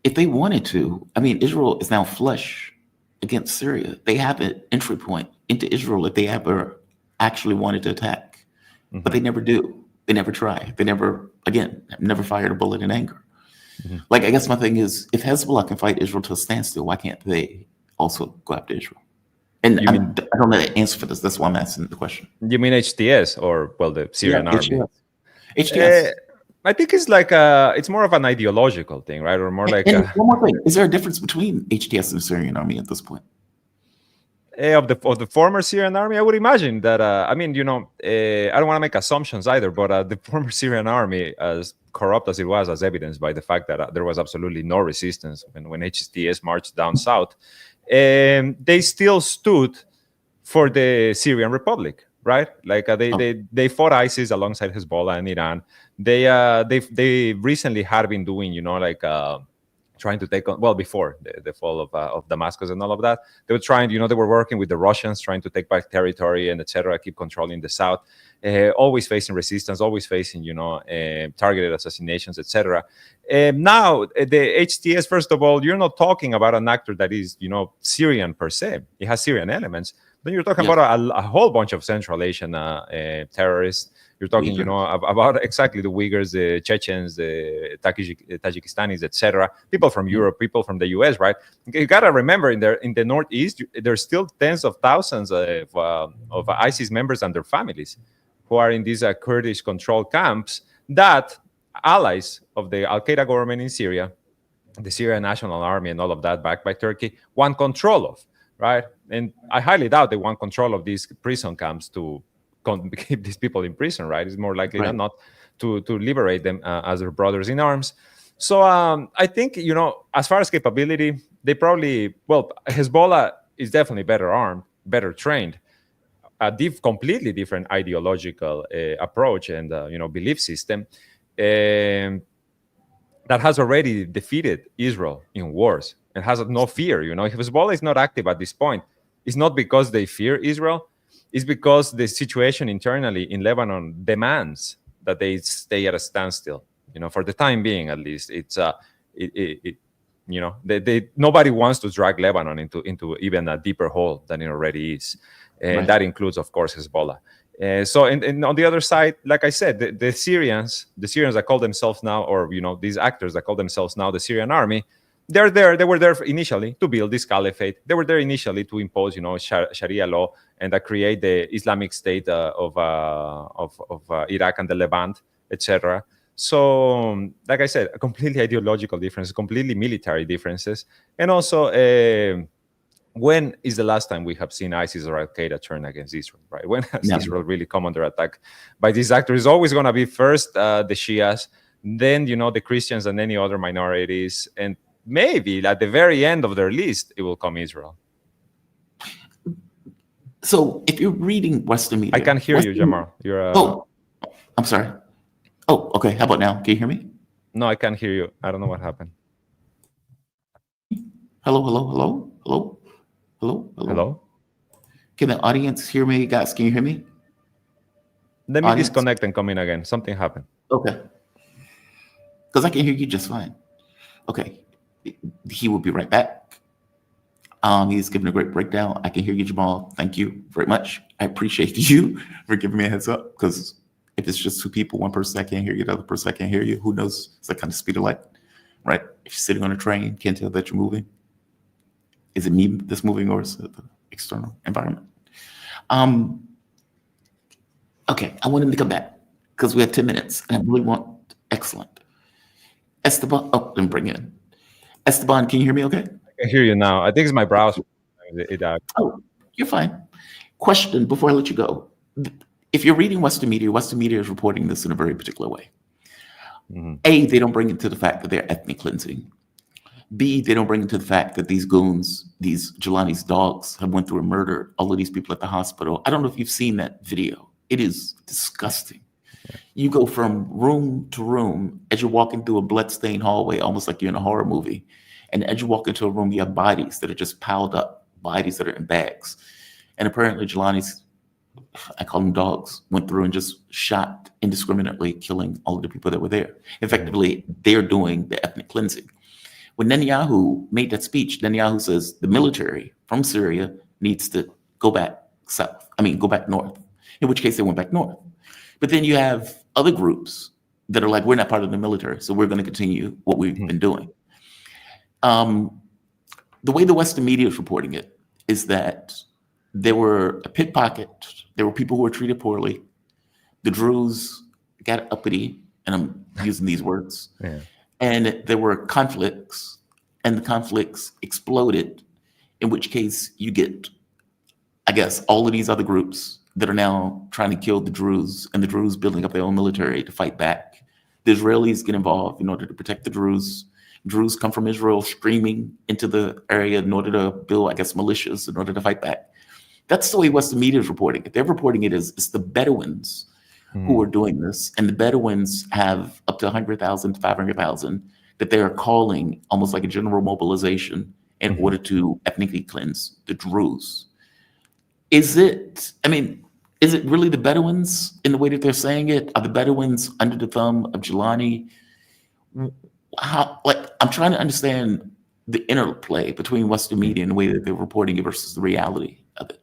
If they wanted to, Israel is now flush against Syria. They have an entry point into Israel if they ever actually wanted to attack, but they never do. They never try. They never fired a bullet in anger. Like, I guess my thing is, if Hezbollah can fight Israel to a standstill, why can't they also go after Israel? And I don't know the answer for this. That's why I'm asking the question. You mean HTS, or, well, the Syrian army? HTS. I think it's like it's more of an ideological thing, right? Or more like. And one more thing: is there a difference between HTS and the Syrian army at this point? Of the former Syrian army, I would imagine that. I don't want to make assumptions either, but the former Syrian army, as corrupt as it was, as evidenced by the fact that there was absolutely no resistance when HTS marched down south, they still stood for the Syrian Republic, right? Like they fought ISIS alongside Hezbollah and Iran. They recently had been doing, trying to take on, well, before the fall of Damascus and all of that, they were trying, they were working with the Russians, trying to take back territory and etc., keep controlling the south, always facing resistance, always facing, targeted assassinations, etc. Now, the HTS, first of all, you're not talking about an actor that is, Syrian per se. It has Syrian elements. Then you're talking about a whole bunch of Central Asian terrorists. You're talking, about exactly the Uyghurs, the Chechens, the Tajikistanis, etc. People from Europe, people from the US, right? You gotta remember, in the Northeast, there's still tens of thousands of ISIS members and their families who are in these Kurdish-controlled camps that allies of the Al Qaeda government in Syria, the Syrian National Army, and all of that, backed by Turkey, want control of, right? And I highly doubt they want control of these prison camps to keep these people in prison, right? It's more likely than not to liberate them as their brothers in arms. So I think, as far as capability, they probably, Hezbollah is definitely better armed, better trained, a completely different ideological approach and, belief system that has already defeated Israel in wars and has no fear. If Hezbollah is not active at this point, it's not because they fear Israel. It's because the situation internally in Lebanon demands that they stay at a standstill. For the time being, at least, it's nobody wants to drag Lebanon into even a deeper hole than it already is, and that includes, of course, Hezbollah. So, and on the other side, like I said, the Syrians that call themselves now, or these actors that call themselves now the Syrian army, they're there. They were there initially to build this caliphate. They were there initially to impose, Sharia law and create the Islamic State of Iraq and the Levant, etc. So, like I said, a completely ideological difference, completely military differences, and also, when is the last time we have seen ISIS or Al Qaeda turn against Israel? Right? When has Israel really come under attack by these actors? It's always going to be first the Shias, then the Christians and any other minorities, and maybe at the very end of their list, it will come Israel. So if you're reading Western media, I can hear you, Jamal. You're. Oh, I'm sorry. Oh, okay. How about now? Can you hear me? No, I can't hear you. I don't know what happened. Hello, hello, hello, hello, hello, hello. Hello? Can the audience hear me, guys? Can you hear me? Let me Audience? disconnect and come in again. Something happened. Okay. Because I can hear you just fine. Okay. He will be right back. He's giving a great breakdown. I can hear you, Jamal. Thank you very much. I appreciate you for giving me a heads up, because if it's just two people, one person I can't hear you, the other person I can't hear you, who knows? It's like kind of speed of light, right? If you're sitting on a train, can't tell that you're moving. Is it me that's moving, or is it the external environment? Okay, I want him to come back because we have 10 minutes and I really want, excellent. Esteban, oh, let me bring you in. Esteban, can you hear me okay? I can hear you now. I think it's my browser. Oh, you're fine. Question before I let you go. If you're reading Western media is reporting this in a very particular way. Mm-hmm. A, they don't bring it to the fact that they're ethnic cleansing. B, they don't bring it to the fact that these goons, these Jelani's dogs, have went through and murdered all of these people at the hospital. I don't know if you've seen that video. It is disgusting. You go from room to room as you're walking through a bloodstained hallway, almost like you're in a horror movie. And as you walk into a room, you have bodies that are just piled up, bodies that are in bags. And apparently Jelani's, I call them dogs, went through and just shot indiscriminately, killing all of the people that were there. Effectively, they're doing the ethnic cleansing. When Netanyahu made that speech, Netanyahu says the military from Syria needs to go back south. Go back north, in which case they went back north. But then you have other groups that are like, we're not part of the military, so we're going to continue what we've been doing. The way the Western media is reporting it is that there were a pickpocket, there were people who were treated poorly, the Druze got uppity, and I'm using these words, and there were conflicts, and the conflicts exploded, in which case you get, I guess, all of these other groups that are now trying to kill the Druze, and the Druze building up their own military to fight back. The Israelis get involved in order to protect the Druze. Druze come from Israel streaming into the area in order to build, I guess, militias in order to fight back. That's the way Western media is reporting it. They're reporting it as it's the Bedouins who are doing this, and the Bedouins have up to 100,000 to 500,000 that they are calling almost like a general mobilization in order to ethnically cleanse the Druze. Is it really the Bedouins in the way that they're saying it? Are the Bedouins under the thumb of Jelani? I'm trying to understand the interplay between Western media and the way that they're reporting it versus the reality of it.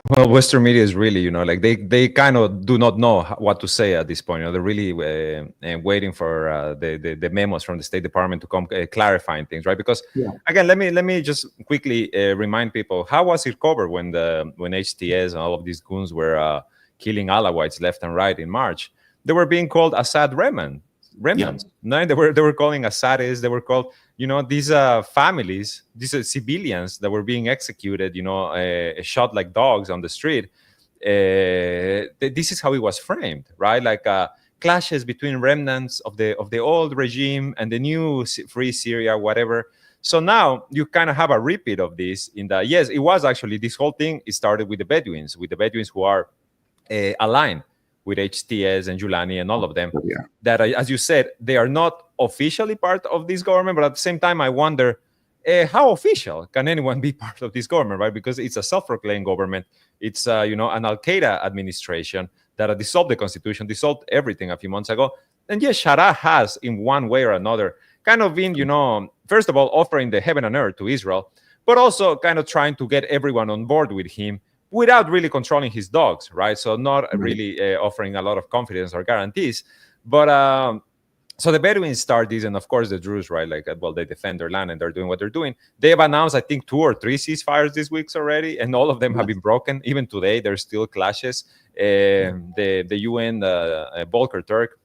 Well, Western media is really, like they kind of do not know what to say at this point. They're really waiting for the memos from the State Department to come clarifying things, right? Because again, let me just quickly remind people, how was it covered when HTS and all of these goons were killing Alawites left and right in March? They were being called Assad remnants. No, they were calling Assadis. They were called, these families, these civilians that were being executed, shot like dogs on the street. This is how it was framed, right? Like clashes between remnants of the old regime and the new free Syria, whatever. So now you kind of have a repeat of this in that, yes, it was actually, this whole thing, it started with the Bedouins who are aligned with HTS and Julani and all of them, that, as you said, they are not officially part of this government, but at the same time, I wonder, how official can anyone be part of this government, right? Because it's a self-proclaimed government. It's, an Al-Qaeda administration that dissolved the constitution, dissolved everything a few months ago. And yes, Shara has, in one way or another, kind of been, first of all, offering the heaven and earth to Israel, but also kind of trying to get everyone on board with him, without really controlling his dogs, right? So not really offering a lot of confidence or guarantees. But so the Bedouins start this, and of course the Druze, right? Like, well, they defend their land and they're doing what they're doing. They have announced, I think, 2 or 3 ceasefires this week already, and all of them have been broken. Even today, there's still clashes. The UN, Volker Turk,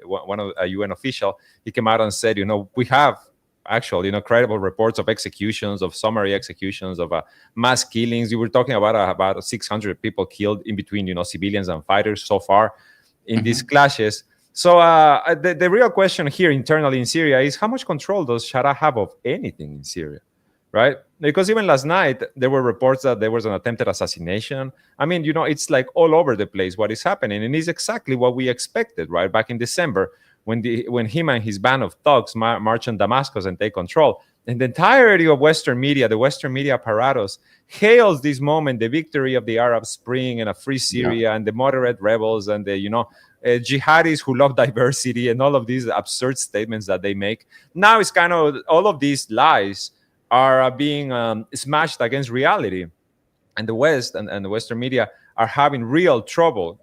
one of a UN official, he came out and said, we have actual, credible reports of executions, of summary executions, of mass killings. You were talking about 600 people killed in between, civilians and fighters so far in these clashes. So the real question here internally in Syria is, how much control does Shara have of anything in Syria? right? Because even last night, there were reports that there was an attempted assassination. I mean, it's like all over the place what is happening. And it's exactly what we expected, right? Back in December, when him and his band of thugs march on Damascus and take control. And the entirety of Western media, the Western media apparatus, hails this moment, the victory of the Arab Spring and a free Syria and the moderate rebels and the, jihadis who love diversity and all of these absurd statements that they make. Now it's kind of all of these lies are being smashed against reality. And the West and the Western media are having real trouble,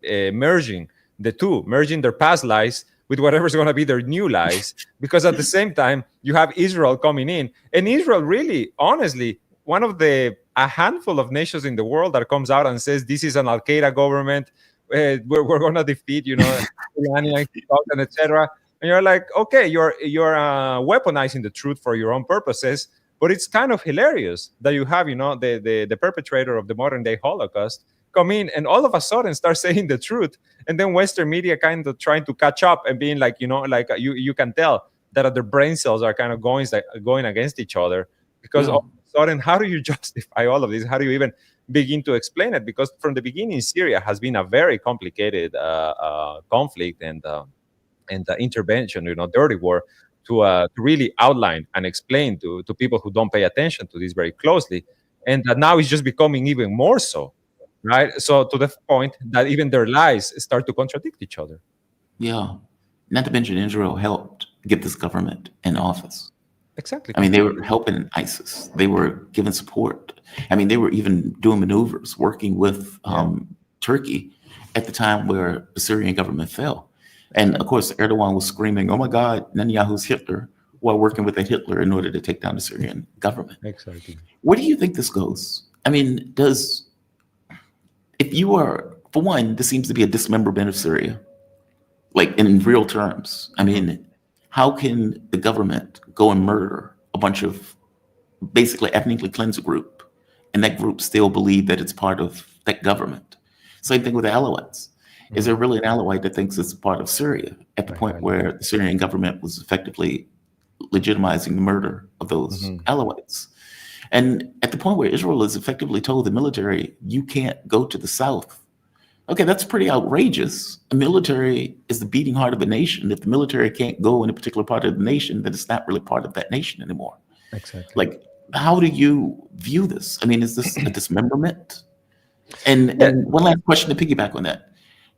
merging the two, merging their past lies with whatever's going to be their new lies. Because at the same time, you have Israel coming in. And Israel really, honestly, one of a handful of nations in the world that comes out and says, this is an Al-Qaeda government. We're going to defeat, Iranian, etc. And you're like, okay, you're weaponizing the truth for your own purposes. But it's kind of hilarious that you have, the perpetrator of the modern day Holocaust come in and all of a sudden start saying the truth. And then Western media kind of trying to catch up and being like, you can tell that their brain cells are kind of going against each other. Because all of a sudden, how do you justify all of this? How do you even begin to explain it? Because from the beginning, Syria has been a very complicated conflict and intervention, dirty war, to really outline and explain to people who don't pay attention to this very closely. And that now is just becoming even more so, right? So to the point that even their lies start to contradict each other. Yeah. Not to mention Israel helped get this government in office. Exactly. I mean, they were helping ISIS. They were giving support. I mean, they were even doing maneuvers, working with Turkey at the time where the Syrian government fell. And of course, Erdogan was screaming, "Oh my God, Netanyahu's Hitler," while working with a Hitler in order to take down the Syrian government. Exactly. Where do you think this goes? I mean, if you are, for one, this seems to be a dismemberment of Syria, like in real terms. I mean, how can the government go and murder a bunch of basically ethnically cleansed group, and that group still believe that it's part of that government? Same thing with the Alawites. Is there really an Alawite that thinks it's part of Syria at the point where the Syrian government was effectively legitimizing the murder of those Alawites? And at the point where Israel is effectively told the military, you can't go to the south. Okay, that's pretty outrageous. A military is the beating heart of a nation. If the military can't go in a particular part of the nation, then it's not really part of that nation anymore. Exactly. Like, how do you view this? I mean, is this a dismemberment? And one last question to piggyback on that.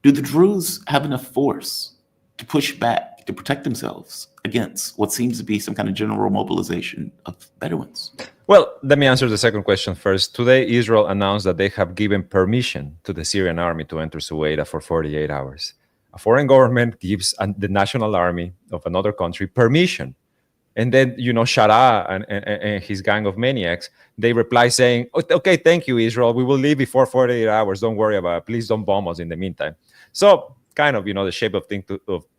Do the Druze have enough force to push back, to protect themselves against what seems to be some kind of general mobilization of Bedouins? Well, let me answer the second question first. Today, Israel announced that they have given permission to the Syrian army to enter Suwaida for 48 hours. A foreign government gives the national army of another country permission. And then, Shara and his gang of maniacs, they reply saying, okay, thank you, Israel. We will leave before 48 hours. Don't worry about it. Please don't bomb us in the meantime. So kind of, the shape of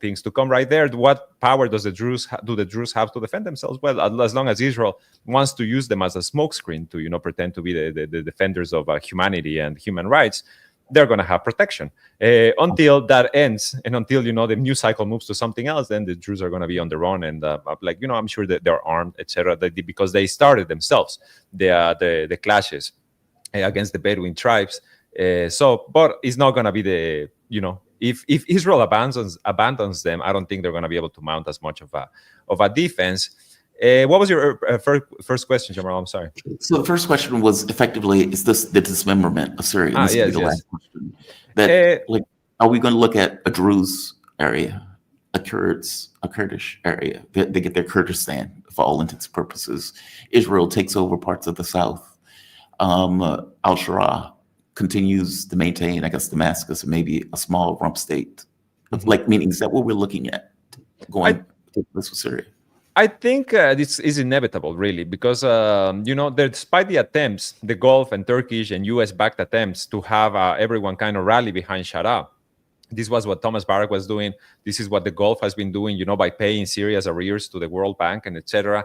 things to come right there. What power do the Druze have to defend themselves? Well, as long as Israel wants to use them as a smokescreen to, pretend to be the defenders of humanity and human rights, they're going to have protection until that ends, and until the news cycle moves to something else. Then the Druze are going to be on their own, and I'm sure that they're armed, etc. Because they started themselves the clashes against the Bedouin tribes. But it's not going to be if Israel abandons them, I don't think they're going to be able to mount as much of a defense. What was your first question, Jamal? I'm sorry. So the first question was effectively, is this the dismemberment of Syria? This Yes, will be the last question. Are we going to look at a Druze area, a Kurdish area? They get their Kurdistan for all intents and purposes. Israel takes over parts of the south. Al-Shara continues to maintain, I guess, Damascus and maybe a small rump state. Meaning, is that what we're looking at going to this with Syria? I think this is inevitable, really, because, despite the attempts, the Gulf and Turkish and US-backed attempts to have everyone kind of rally behind Shara, this was what Thomas Barak was doing. This is what the Gulf has been doing, by paying Syria's arrears to the World Bank and etc.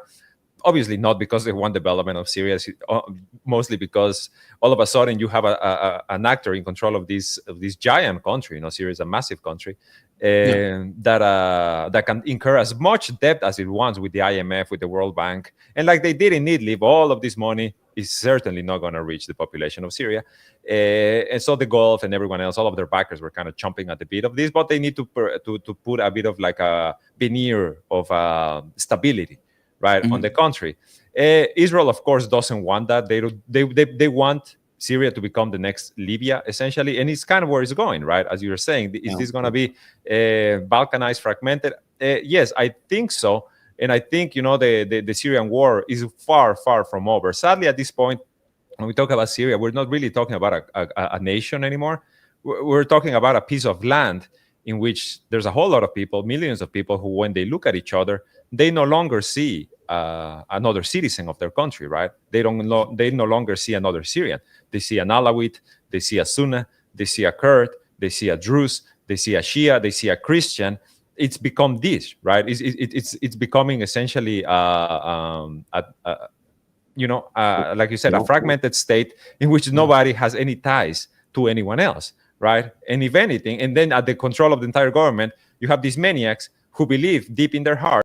Obviously not because they want development of Syria, mostly because all of a sudden you have an actor in control of this giant country. Syria is a massive country. that can incur as much debt as it wants with the IMF, with the World Bank, and like they did in Idlib, all of this money is certainly not going to reach the population of Syria. And so the Gulf and everyone else, all of their backers were kind of chomping at the bit of this, but they need to put a bit of like a veneer of stability, right, on the country. Israel, of course, doesn't want that. They want Syria to become the next Libya, essentially, and it's kind of where it's going, right? As you were saying, is this going to be balkanized, fragmented? Yes, I think so. And I think, the Syrian war is far, far from over. Sadly, at this point, when we talk about Syria, we're not really talking about a nation anymore. We're talking about a piece of land in which there's a whole lot of people, millions of people, who, when they look at each other, they no longer see another citizen of their country, right? They no longer see another Syrian. They see an Alawite, they see a Sunni, they see a Kurd, they see a Druze, they see a Shia, they see a Christian. It's become this, right? It's becoming essentially, like you said, a fragmented state in which nobody has any ties to anyone else, right? And if anything, and then at the control of the entire government, you have these maniacs who believe deep in their heart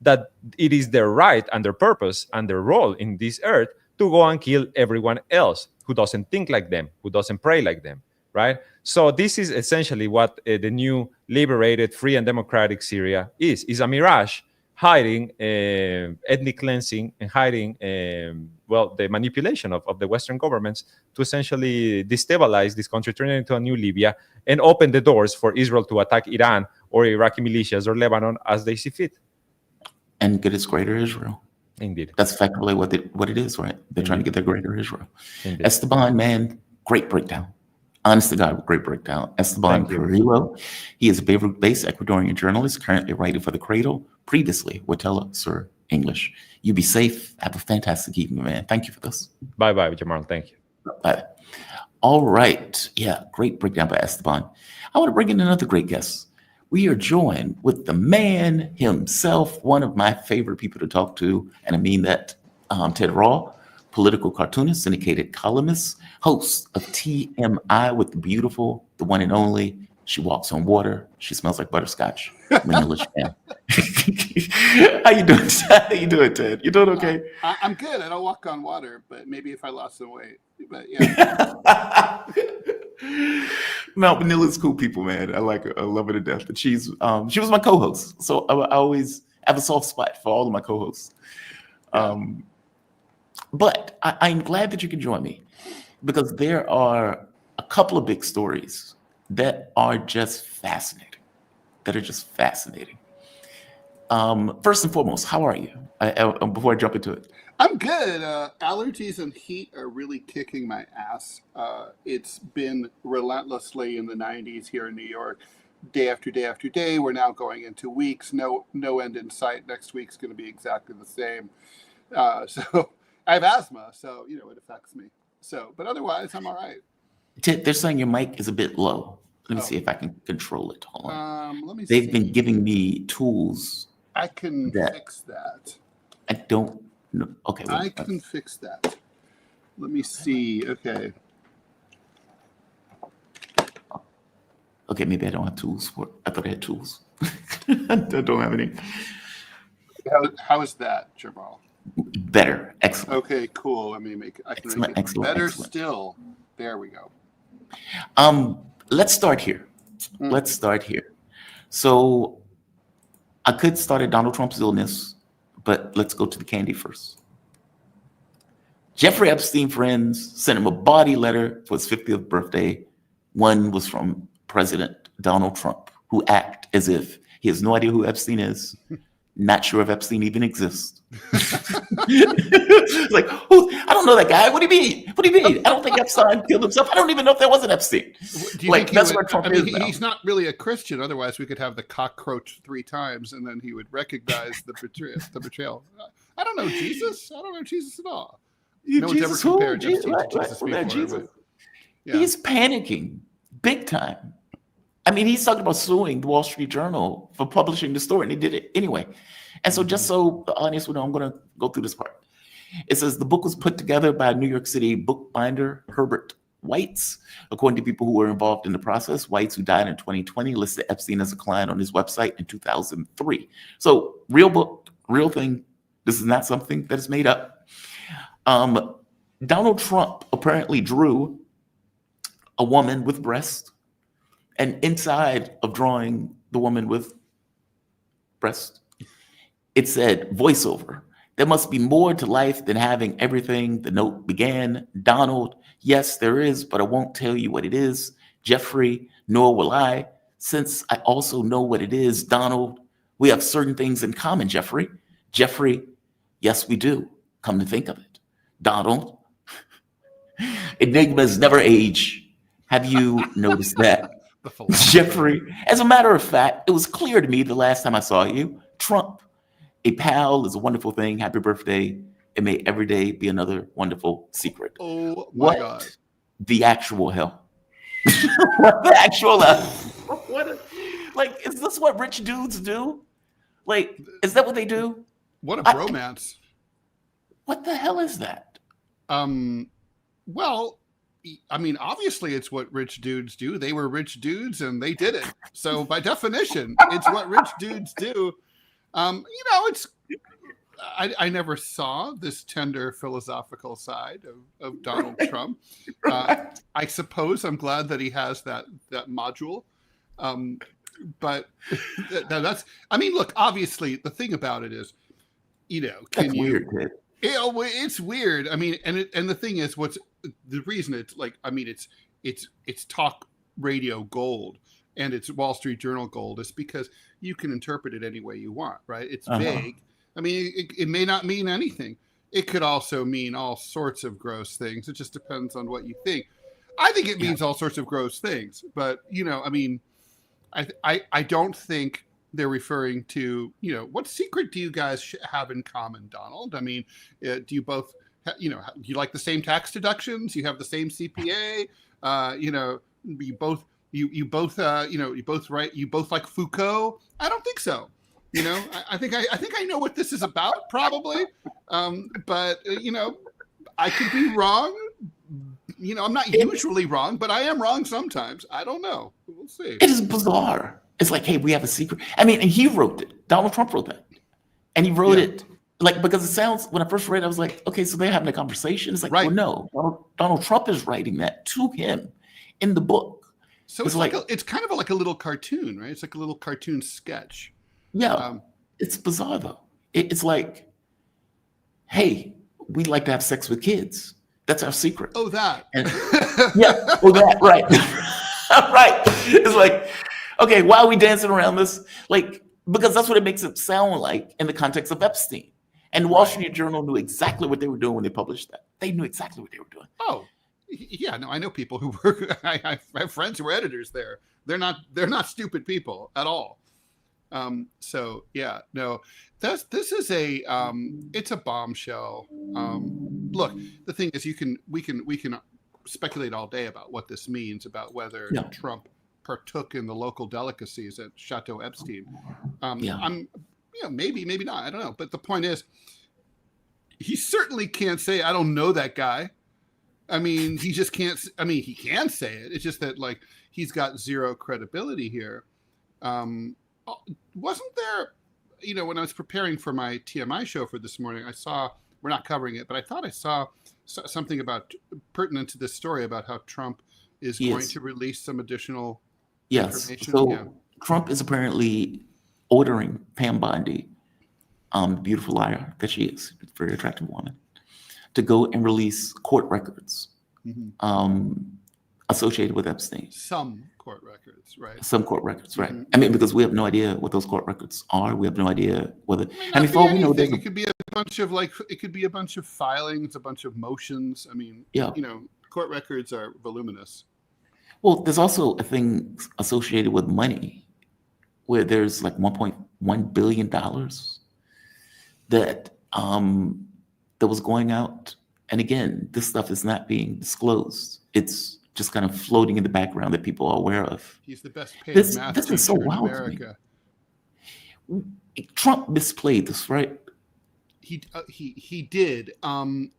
that it is their right and their purpose and their role in this earth to go and kill everyone else who doesn't think like them, who doesn't pray like them, right? So this is essentially what the new liberated, free and democratic Syria is a mirage hiding ethnic cleansing and hiding, the manipulation of the Western governments to essentially destabilize this country, turn it into a new Libya, and open the doors for Israel to attack Iran or Iraqi militias or Lebanon as they see fit. And get its greater Israel. Indeed. That's effectively what it is, right? They're trying to get their greater Israel. Indeed. Esteban, man, great breakdown. Honest to God, great breakdown. Esteban Carrillo, he is a Beirut-based Ecuadorian journalist currently writing for The Cradle, previously with Sir English. You be safe. Have a fantastic evening, man. Thank you for this. Bye-bye, Jamal. Thank you. Bye. All right. Yeah, great breakdown by Esteban. I want to bring in another great guest. We are joined with the man himself, one of my favorite people to talk to, and I mean that, Ted Rall, political cartoonist, syndicated columnist, host of TMI with the beautiful, the one and only. She walks on water. She smells like butterscotch. Manila Chan. How you doing? How you doing, Ted? You doing okay? I'm good. I don't walk on water, but maybe if I lost some weight. But yeah. Mount Manila's cool people, man. I like her. I love her to death. And she was my co-host, so I always have a soft spot for all of my co-hosts. But I'm glad that you can join me because there are a couple of big stories that are just fascinating. First and foremost, how are you? Before I jump into it. I'm good. Allergies and heat are really kicking my ass. It's been relentlessly in the 90s here in New York, day after day after day. We're now going into weeks, no end in sight. Next week's going to be exactly the same. So I have asthma, so it affects me. So, but otherwise, I'm all right. They're saying your mic is a bit low. Let me see if I can control it. Hold on. Let me see. They've been giving me tools. I can fix that. I don't know. Okay. I can fix that. Let me see. Okay. Okay, maybe I don't have tools for it. I thought I had tools. I don't have any. How is that, Jamal? Better. Excellent. Okay, cool. Let me make it. I can Excellent, make it excellent, better excellent. still. There we go. Let's start here. Let's start here. So I could start at Donald Trump's illness, but let's go to the candy first. Jeffrey Epstein friends sent him a Bawdy letter for his 50th birthday. One was from President Donald Trump, who act as if he has no idea who Epstein is, not sure if Epstein even exists. Like, I don't know that guy. What do you mean? What do you mean? I don't think Epstein killed himself. I don't even know if there was an Epstein. Do you think that's what Trump is now? He's not really a Christian. Otherwise, we could have the cockroach 3 times, and then he would recognize the betrayal. I don't know Jesus. I don't know Jesus at all. No one's ever compared Jesus before. Yeah. He's panicking big time. I mean, he's talking about suing the Wall Street Journal for publishing the story, and he did it anyway. And so just so the audience will know, I'm going to go through this part. It says the book was put together by a New York City bookbinder, Herbert whites. According to people who were involved in the process, whites who died in 2020 listed Epstein as a client on his website in 2003. So real book, real thing. This is not something that is made up. Donald Trump apparently drew a woman with breasts, and inside of drawing the woman with breasts, it said voiceover. There must be more to life than having everything. The note began. Donald, yes, there is, but I won't tell you what it is. Jeffrey, nor will I, since I also know what it is. Donald, we have certain things in common, Jeffrey. Jeffrey, yes, we do. Come to think of it. Donald, enigmas never age. Have you noticed that? Jeffrey, as a matter of fact, it was clear to me the last time I saw you. Trump, a pal is a wonderful thing. Happy birthday. And may every day be another wonderful secret. Oh my God. The actual hell? What the actual hell? Like, is this what rich dudes do? Like, is that what they do? What a bromance. What the hell is that? Well, I mean, obviously it's what rich dudes do. They were rich dudes and they did it. So by definition, it's what rich dudes do. It's I never saw this tender philosophical side of Donald Trump. I suppose I'm glad that he has that module. But that's, I mean, look, obviously the thing about it is, That's weird, Ted. It's weird. I mean, and the thing is, what's the reason it's like, I mean, it's talk radio gold and it's Wall Street Journal gold is because you can interpret it any way you want, right? It's vague. I mean, it may not mean anything. It could also mean all sorts of gross things. It just depends on what you think. I think it means all sorts of gross things, but I mean, I don't think they're referring to, what secret do you guys have in common, Donald? I mean, do you both, do you like the same tax deductions? You have the same CPA? You both like Foucault? I don't think so. I think I know what this is about, probably. But I could be wrong. I'm not usually wrong, but I am wrong sometimes. I don't know. We'll see. It is bizarre. It's like, hey, we have a secret. I mean, and he wrote it. Donald Trump wrote that. And he wrote it because it sounds, when I first read it, I was like, okay, so they're having a conversation. It's like, well, no, Donald Trump is writing that to him in the book. So it's like it's kind of like a little cartoon, right? It's like a little cartoon sketch. Yeah. It's bizarre though. It's like, hey, we like to have sex with kids. That's our secret. Oh, that. That, right. Right. It's like, okay, why are we dancing around this? Like, because that's what it makes it sound like in the context of Epstein. And the Wall Street Journal knew exactly what they were doing when they published that. They knew exactly what they were doing. Oh, yeah. No, I know people who work. I have friends who are editors there. They're not stupid people at all. So yeah, no, this is it's a bombshell. Look, the thing is, we can speculate all day about what this means, about whether Trump partook in the local delicacies at Chateau Epstein. I'm, maybe not. I don't know. But the point is, he certainly can't say, I don't know that guy. I mean, he just can't. I mean, he can say it. It's just that, like, he's got zero credibility here. Wasn't there, when I was preparing for my TMI show for this morning, I saw, we're not covering it, but I thought I saw something about pertinent to this story about how Trump is going to release some additional information. So Trump is apparently ordering Pam Bondi, beautiful liar that she is, a very attractive woman, to go and release court records associated with Epstein. Some court records, right? Some court records, right? I mean, because we have no idea what those court records are. We have no idea whether. For all we know, it could be a bunch of filings, a bunch of motions. I mean, court records are voluminous. Well, there's also a thing associated with money, where there's like $1.1 billion that was going out. And again, this stuff is not being disclosed. It's just kind of floating in the background that people are aware of. He's the best paid math teacher is so wild in America. To me. Trump misplayed this, right? He did. And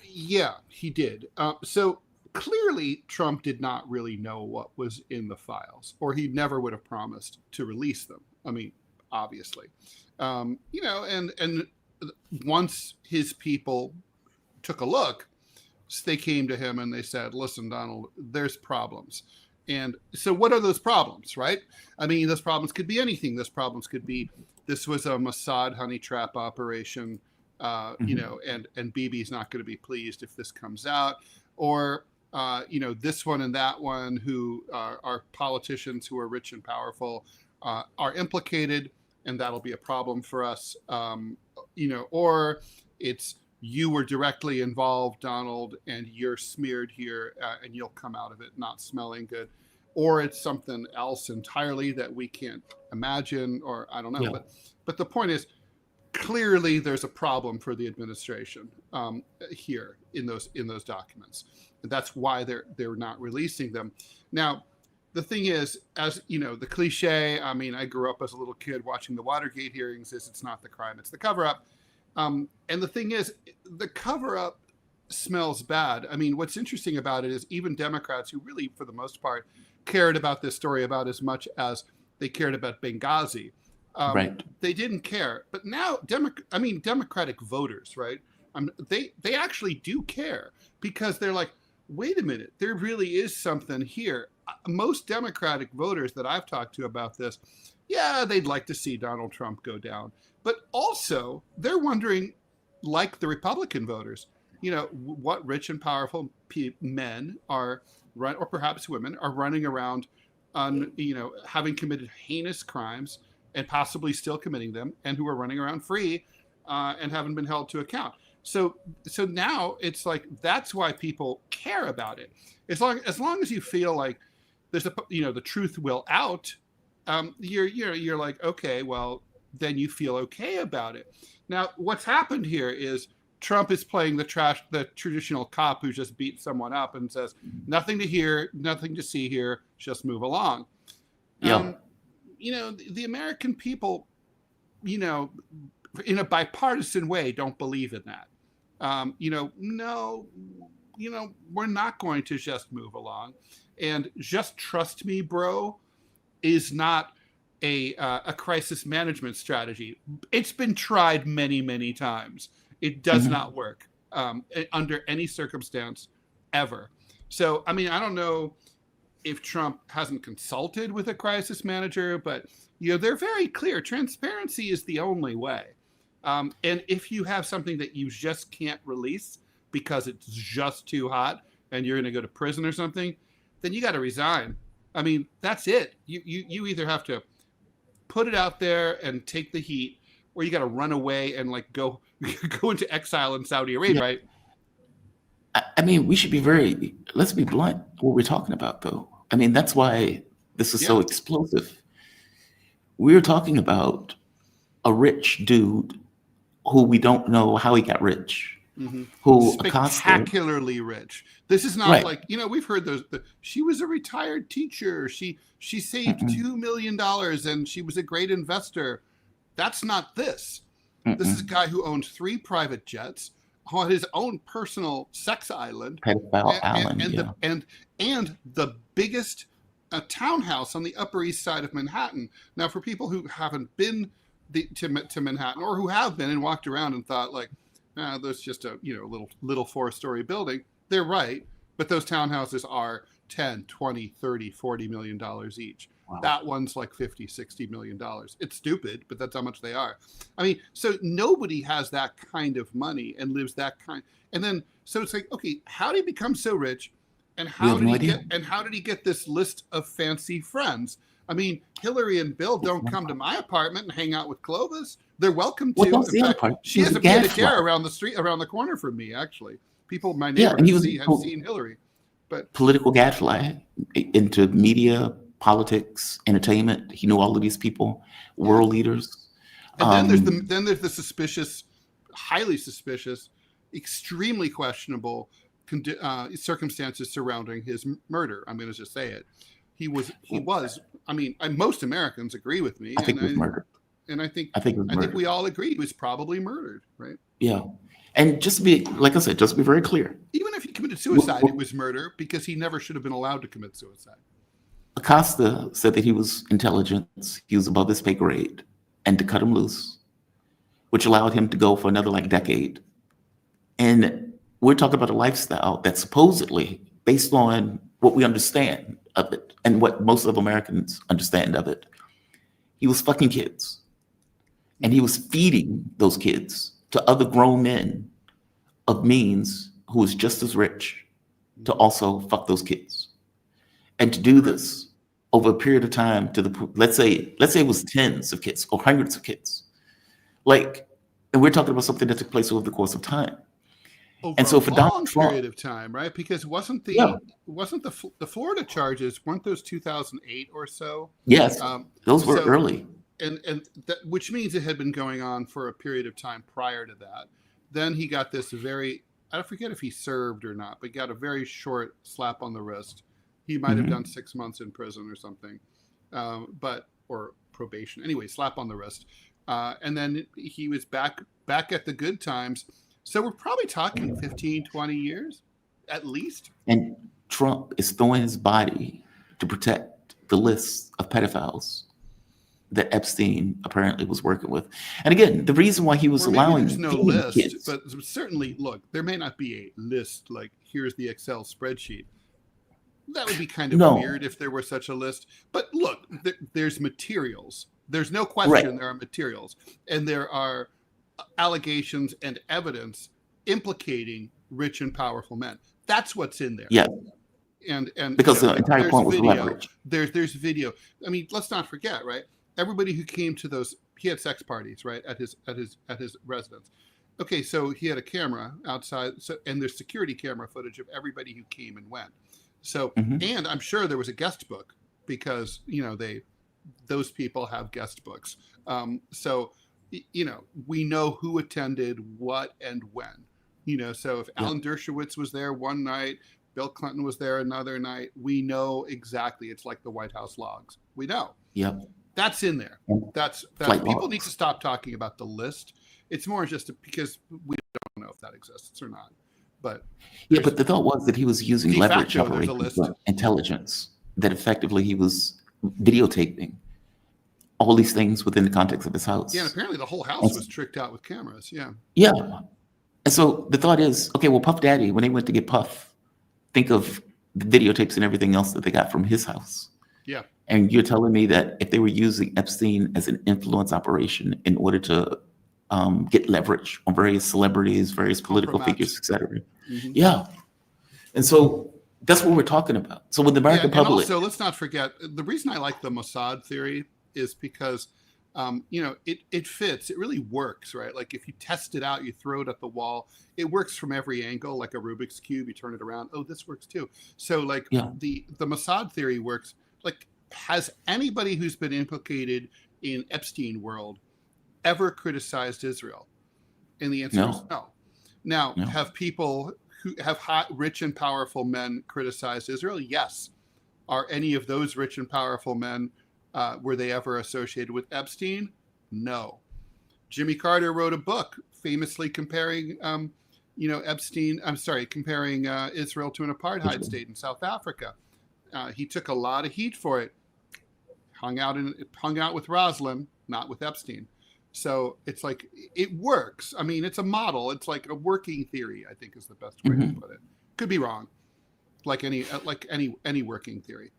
yeah, he did. So clearly Trump did not really know what was in the files, or he never would have promised to release them. I mean, obviously, you know, and once his people took a look, they came to him and they said, listen, Donald, there's problems. And so what are those problems, right? I mean, those problems could be anything. Those problems could be, this was a Mossad honey trap operation, you know, and Bibi's not going to be pleased if this comes out. Or, you know, this one and that one who are politicians who are rich and powerful are implicated, and that'll be a problem for us. You know, or it's, you were directly involved, Donald, and you're smeared here, and you'll come out of it not smelling good. Or it's something else entirely that we can't imagine, or I don't know. Yeah. But the point is, clearly there's a problem for the administration here in those documents. And that's why they're not releasing them. Now, the thing is, as you know, the cliche, I mean, I grew up as a little kid watching the Watergate hearings, is it's not the crime, it's the cover-up. And the thing is, the cover-up smells bad. I mean, what's interesting about it is even Democrats who really, for the most part, cared about this story about as much as they cared about Benghazi. Right. They didn't care. But now, Democratic voters, right? They actually do care, because they're like, wait a minute, there really is something here. Most Democratic voters that I've talked to about this, yeah, they'd like to see Donald Trump go down. But also, they're wondering, like the Republican voters, you know, what rich and powerful men are, or perhaps women, are running around on, you know, having committed heinous crimes and possibly still committing them, and who are running around free and haven't been held to account. So now it's like, that's why people care about it. As long as you feel like there's the truth will out, you're like, okay, well, then you feel okay about it. Now, what's happened here is Trump is playing the traditional cop who just beats someone up and says, nothing to hear, nothing to see here, just move along. Yeah. You know, the American people, you know, in a bipartisan way, don't believe in that. You know, no, you know, we're not going to just move along. And just trust me, bro, is not a crisis management strategy. It's been tried many, many times. It does not work under any circumstance ever. So, I mean, I don't know if Trump hasn't consulted with a crisis manager, but, you know, they're very clear. Transparency is the only way. And if you have something that you just can't release because it's just too hot and you're going to go to prison or something, then you got to resign. I mean, that's it. You either have to put it out there and take the heat, or you got to run away and like go into exile in Saudi Arabia, right? I mean, we should be let's be blunt what we're talking about, though. I mean, that's why this is so explosive. We're talking about a rich dude who we don't know how he got rich, who spectacularly rich. This is not like, you know, we've heard those. She was a retired teacher. She saved $2 million and she was a great investor. That's not this. This is a guy who owns 3 private jets, on his own personal sex island, and the biggest townhouse on the Upper East Side of Manhattan. Now, for people who haven't been to Manhattan, or who have been and walked around and thought like, there's just a little 4-story building, they're right, but those townhouses are 10, 20, 30, 40 million dollars each. Wow. That one's like 50, 60 million dollars. It's stupid, but that's how much they are. I mean, so nobody has that kind of money and lives that kind. And then, so it's like, okay, how did he become so rich? And how did he get this list of fancy friends? I mean, Hillary and Bill don't come to my apartment and hang out with Clovis. They're welcome to. In fact, she has a pied a terre around the street, around the corner from me, actually. People, my neighbors have seen Hillary. But political gadfly into media, politics, entertainment. He knew all of these people, world leaders. And then there's the suspicious, highly suspicious, extremely questionable circumstances surrounding his murder. I'm going to just say it. He was. I mean, most Americans agree with me. I think he was murdered. And I think it was murdered. we all agree he was probably murdered, right? Yeah. And just to be, like I said, just to be very clear. Even if he committed suicide, it was murder because he never should have been allowed to commit suicide. Acosta said that he was intelligence, he was above his pay grade, and to cut him loose, which allowed him to go for another like decade. And we're talking about a lifestyle that's supposedly based on what we understand of it and what most of Americans understand of it. He was fucking kids. And he was feeding those kids to other grown men of means who was just as rich to also fuck those kids. And to do this over a period of time to the, let's say it was tens of kids or hundreds of kids. Like, and we're talking about something that took place over the course of time. Over and so for a long Donald Trump, period of time, right? Because wasn't the Florida charges, weren't those 2008 or so? Yes, those were so- early. And that, which means it had been going on for a period of time prior to that. Then he got this I forget if he served or not, but got a very short slap on the wrist. He might have done 6 months in prison or something, or probation. Anyway, slap on the wrist. And then he was back at the good times. So we're probably talking 15, 20 years at least. And Trump is throwing his body to protect the list of pedophiles that Epstein apparently was working with. And again, the reason why he was allowing there's no list, kids, but certainly, look, there may not be a list like here's the Excel spreadsheet. That would be kind of weird if there were such a list. But look, there's materials. There's no question there are materials. And there are allegations and evidence implicating rich and powerful men. That's what's in there. Yeah. And because the entire point was leverage. There's video. I mean, let's not forget, right? Everybody who came to those, he had sex parties, right, at his residence. Okay, so he had a camera outside, and there's security camera footage of everybody who came and went. So, and I'm sure there was a guest book because those people have guest books. So, we know who attended what and when. So if Alan Dershowitz was there one night, Bill Clinton was there another night, we know exactly. It's like the White House logs. We know. Yep. That's in there. That's people need to stop talking about the list. It's more just because we don't know if that exists or not. But but the thought was that he was using leverage operations for intelligence, that effectively he was videotaping all these things within the context of his house. Yeah, and apparently the whole house was tricked out with cameras. Yeah. Yeah. And so the thought is, okay, well, Puff Daddy, when they went to get Puff, think of the videotapes and everything else that they got from his house. Yeah. And you're telling me that if they were using Epstein as an influence operation in order to get leverage on various celebrities, various political figures, et cetera. Yeah. And so that's what we're talking about. So with the American public. And also, let's not forget, the reason I like the Mossad theory is because, it fits. It really works, right? Like if you test it out, you throw it at the wall, it works from every angle, like a Rubik's Cube, you turn it around. Oh, this works too. So like the Mossad theory works. Like, has anybody who's been implicated in Epstein world ever criticized Israel? And the answer is no. Now, have people who have rich and powerful men criticized Israel? Yes. Are any of those rich and powerful men, were they ever associated with Epstein? No. Jimmy Carter wrote a book famously comparing, comparing Israel to an apartheid state in South Africa. He took a lot of heat for it. Hung out with Roslin, not with Epstein. So it's like it works. I mean, it's a model. It's like a working theory, I think is the best way to put it. Could be wrong, like any working theory.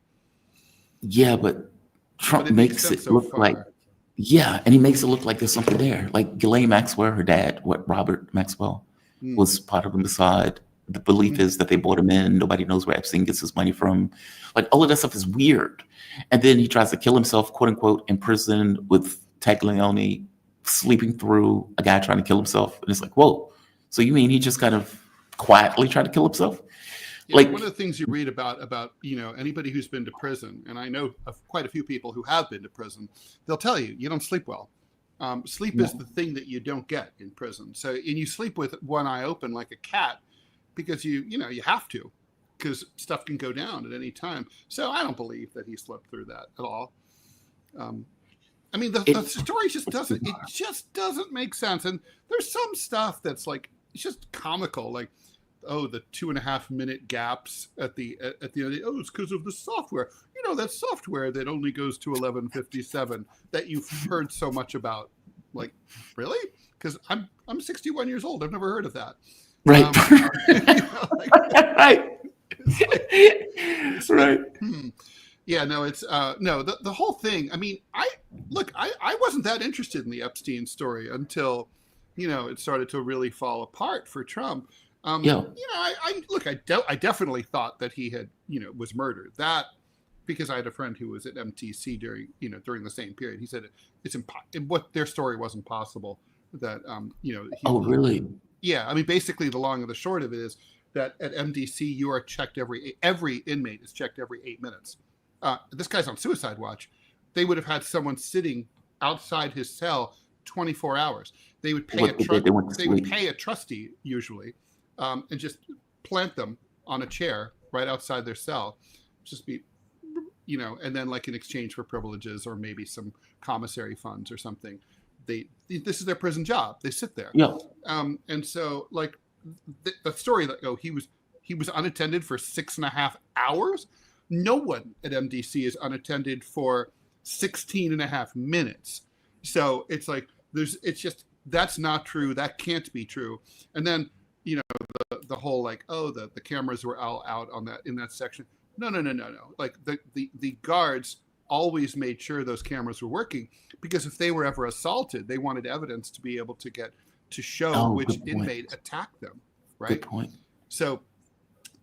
Yeah, but Trump makes it look like, and he makes it look like there's something there. Like Ghislaine Maxwell, her dad, Robert Maxwell, was part of the Mossad. The belief is that they brought him in. Nobody knows where Epstein gets his money from. Like all of that stuff is weird. And then he tries to kill himself, quote unquote, in prison with Taglioni sleeping through a guy trying to kill himself. And it's like, whoa. So you mean he just kind of quietly tried to kill himself? Yeah, like one of the things you read about anybody who's been to prison, and I know of quite a few people who have been to prison, they'll tell you don't sleep well. Sleep is the thing that you don't get in prison. So, and you sleep with one eye open like a cat because you have to, because stuff can go down at any time. So I don't believe that he slept through that at all. I mean, the story just doesn't make sense. And there's some stuff that's like, it's just comical. Like, oh, the 2.5 minute gaps at the end. Oh, it's because of the software. You know, that software that only goes to 1157 that you've heard so much about. Like, really? Because I'm 61 years old. I've never heard of that. Right. Right. Yeah, no, it's no, the whole thing. I mean, I wasn't that interested in the Epstein story until, you know, it started to really fall apart for Trump. Yeah. You know, I definitely thought that he had, you know, was murdered. That, because I had a friend who was at MTC during the same period. He said it's what their story wasn't possible. That you know. Oh, really? Yeah, I mean, basically, the long and the short of it is that at MDC you are checked every inmate is checked every 8 minutes. This guy's on suicide watch. They would have had someone sitting outside his cell 24 hours. They would pay a trustee usually, and just plant them on a chair right outside their cell. Just be, you know, and then like in exchange for privileges or maybe some commissary funds or something, this is their prison job. They sit there. Yeah. And so like the story that he was unattended for 6.5 hours. No one at MDC is unattended for 16.5 minutes. So it's like it's just, that's not true. That can't be true. And then, you know, the whole like, oh, the cameras were all out in that section. No. Like the guards always made sure those cameras were working, because if they were ever assaulted, they wanted evidence to be able to show which inmate attacked them. Right. Good point. So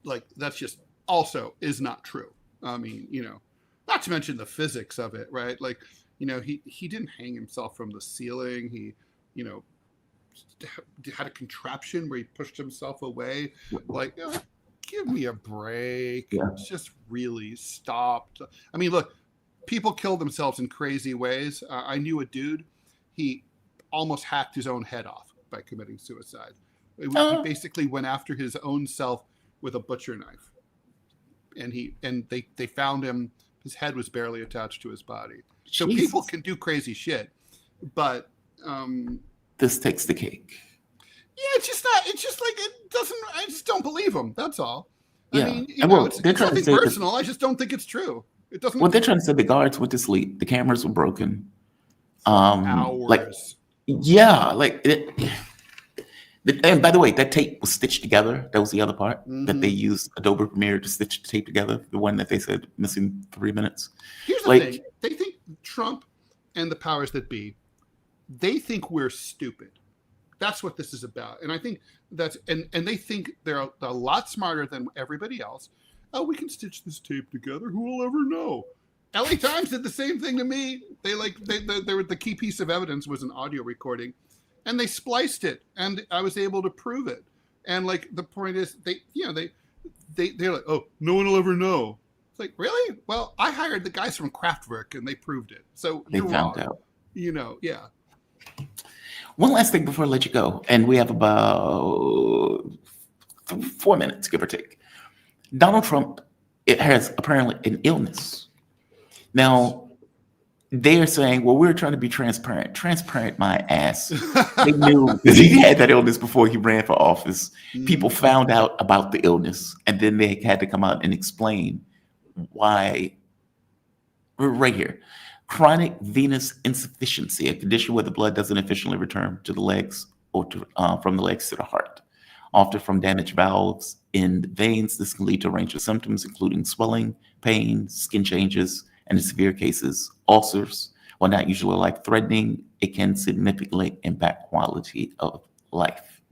like, that's just also is not true. I mean, you know, not to mention the physics of it, right? Like, you know, he didn't hang himself from the ceiling. He, you know, had a contraption where he pushed himself away. Like, you know, give me a break. Yeah. It's just really stopped. I mean, look, people kill themselves in crazy ways. I knew a dude, he almost hacked his own head off by committing suicide. He basically went after his own self with a butcher knife. And they found him, his head was barely attached to his body. So Jesus. People can do crazy shit, but this takes the cake. Yeah, it's just like, it doesn't, I just don't believe him. That's all. Yeah. I mean, you And know, well, it's they're trying to nothing say personal. I just don't think it's true. It doesn't. Well, they're trying to say the guards went to sleep. The cameras were broken. Hours. Like, yeah, like and by the way, that tape was stitched together. That was the other part that they used Adobe Premiere to stitch the tape together. The one that they said missing 3 minutes. Here's the thing. They think Trump and the powers that be, they think we're stupid. That's what this is about. And I think that's, and they think they're a lot smarter than everybody else. Oh, we can stitch this tape together. Who will ever know? LA Times did the same thing to me. The key piece of evidence was an audio recording, and they spliced it, and I was able to prove it. And like, the point is, they're like, oh, no one will ever know. It's like, really? Well, I hired the guys from Kraftwerk, and they proved it. So They you're found wrong. out. You know, yeah. One last thing before I let you go, and we have about 4 minutes, give or take. Donald Trump, it has apparently an illness. Now, they're saying, well, we're trying to be transparent. Transparent my ass. They knew that he had that illness before he ran for office. People found out about the illness, and then they had to come out and explain why. Right here. Chronic venous insufficiency, a condition where the blood doesn't efficiently return to the legs or from the legs to the heart. Often from damaged valves in the veins, this can lead to a range of symptoms, including swelling, pain, skin changes, and in severe cases, ulcers. While not usually life-threatening, it can significantly impact quality of life.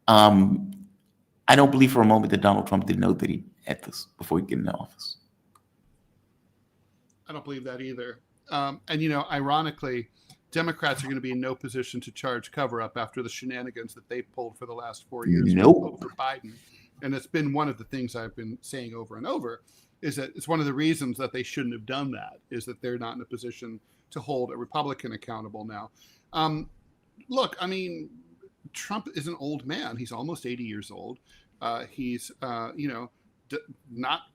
I don't believe for a moment that Donald Trump didn't know that he had this before he got into office. I don't believe that either. And, you know, ironically, Democrats are going to be in no position to charge cover-up after the shenanigans that they pulled for the last 4 years over Biden. And it's been one of the things I've been saying over and over, is that it's one of the reasons that they shouldn't have done that, is that they're not in a position to hold a Republican accountable now. Look, I mean, Trump is an old man. He's almost 80 years old. He's, you know,